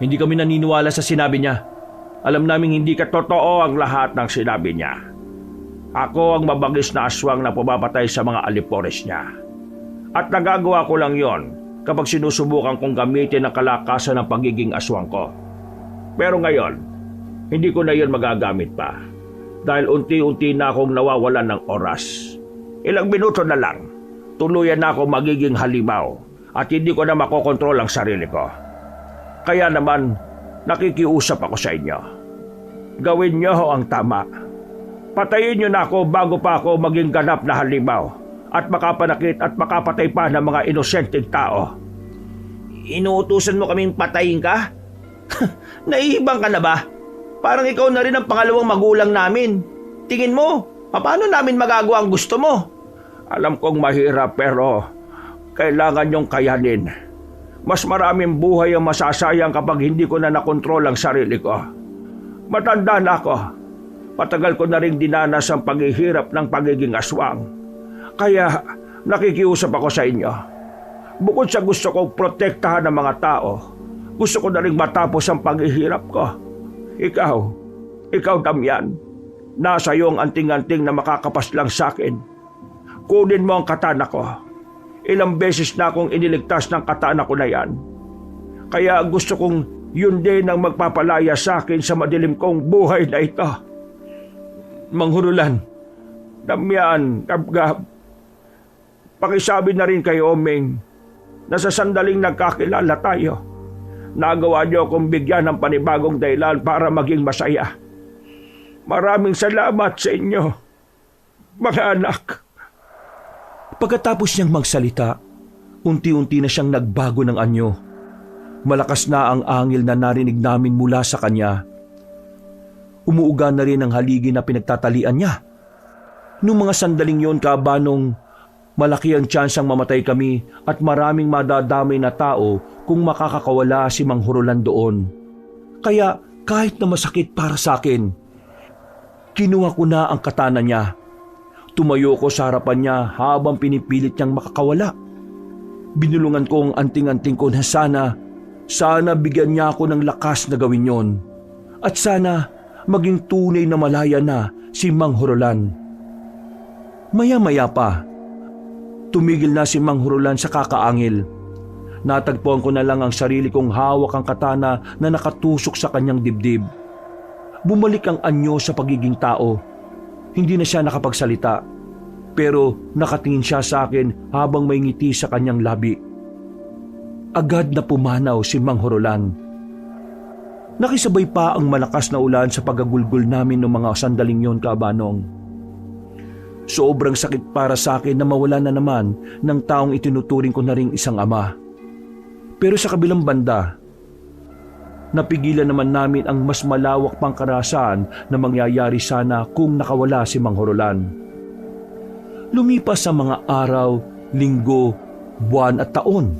Hindi kami naniniwala sa sinabi niya. Alam naming hindi katotoo ang lahat ng sinabi niya. Ako ang mabagis na aswang na pumapatay sa mga alipores niya. At nagagawa ko lang yon kapag sinusubukan kong gamitin ang kalakasan ng pagiging aswang ko. Pero ngayon, hindi ko na yon magagamit pa. Dahil unti-unti na akong nawawalan ng oras. Ilang minuto na lang, tuluyan na ako magiging halimaw at hindi ko na makokontrol ang sarili ko. Kaya naman, nakikiusap ako sa inyo. Gawin niyo ang tama. Patayin niyo na ako bago pa ako maging ganap na halimaw at makapanakit at makapatay pa ng mga inosenteng tao. Inuutusan mo kaming patayin ka? Naihibang ka na ba? Parang ikaw na rin ang pangalawang magulang namin. Tingin mo, paano namin magagawa ang gusto mo? Alam kong mahirap pero kailangan niyong kayanin. Mas maraming buhay ang masasayang kapag hindi ko na nakontrol ang sarili ko. Matanda na ako. Patagal ko na rin dinanas ang paghihirap ng pagiging aswang. Kaya nakikiusap ako sa inyo. Bukod sa gusto kong protektahan ng mga tao, gusto ko na rin matapos ang paghihirap ko. Ikaw Damian, nasa iyo ang anting-anting na makakapaslang sa akin. Kunin mo ang katana ko. Ilang beses na akong iniligtas ng katana ko na yan. Kaya gusto kong yun din ang magpapalaya sa akin sa madilim kong buhay na ito. Manghurulan, Damian, Gab-Gab, pakisabi na rin kay Omeng na sa sandaling nagkakilala tayo, nagawa niyo akong bigyan ng panibagong dahilan para maging masaya. Maraming salamat sa inyo, mga anak. Pagkatapos niyang magsalita, unti-unti na siyang nagbago ng anyo. Malakas na ang angil na narinig namin mula sa kanya. Umuuga na rin ang haligi na pinagtatalian niya. Noong mga sandaling yon, Kabanong, malaki ang tsansang mamatay kami at maraming madadamay na tao kung makakakawala si Manghurulan doon. Kaya kahit na masakit para sa akin, kinuha ko na ang katana niya. Tumayo ko sa harapan niya habang pinipilit niyang makakawala. Binulungan ko ang anting-anting ko na sana bigyan niya ako ng lakas na gawin yon. At sana maging tunay na malaya na si Manghurulan. Maya-maya pa, tumigil na si Manghurulan sa kakaangil. Natagpuan ko na lang ang sarili kong hawak ang katana na nakatusok sa kanyang dibdib. Bumalik ang anyo sa pagiging tao. Hindi na siya nakapagsalita, pero nakatingin siya sa akin habang may ngiti sa kanyang labi. Agad na pumanaw si Manghurulan. Nakisabay pa ang malakas na ulan sa pagagulgol namin ng mga sandaling yon, Kabanong. Sobrang sakit para sa akin na mawala na naman ng taong itinuturing ko na ring isang ama. Pero sa kabilang banda, napigilan naman namin ang mas malawak pang karahasan na mangyayari sana kung nakawala si Manghurulan. Lumipas sa mga araw, linggo, buwan at taon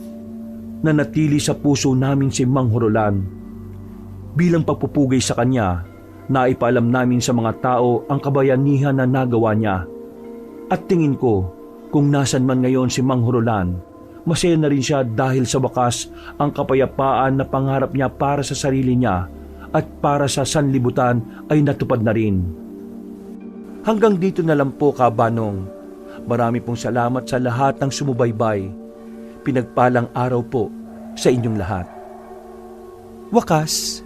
na natili sa puso namin si Manghurulan. Bilang pagpupugay sa kanya, naipaalam namin sa mga tao ang kabayanihan na nagawa niya. At tingin ko, kung nasan man ngayon si Manghurulan, masaya na rin siya dahil sa wakas ang kapayapaan na pangarap niya para sa sarili niya at para sa sanlibutan ay natupad na rin. Hanggang dito na lang po, Kabanong. Marami pong salamat sa lahat ng sumubaybay. Pinagpalang araw po sa inyong lahat. Wakas.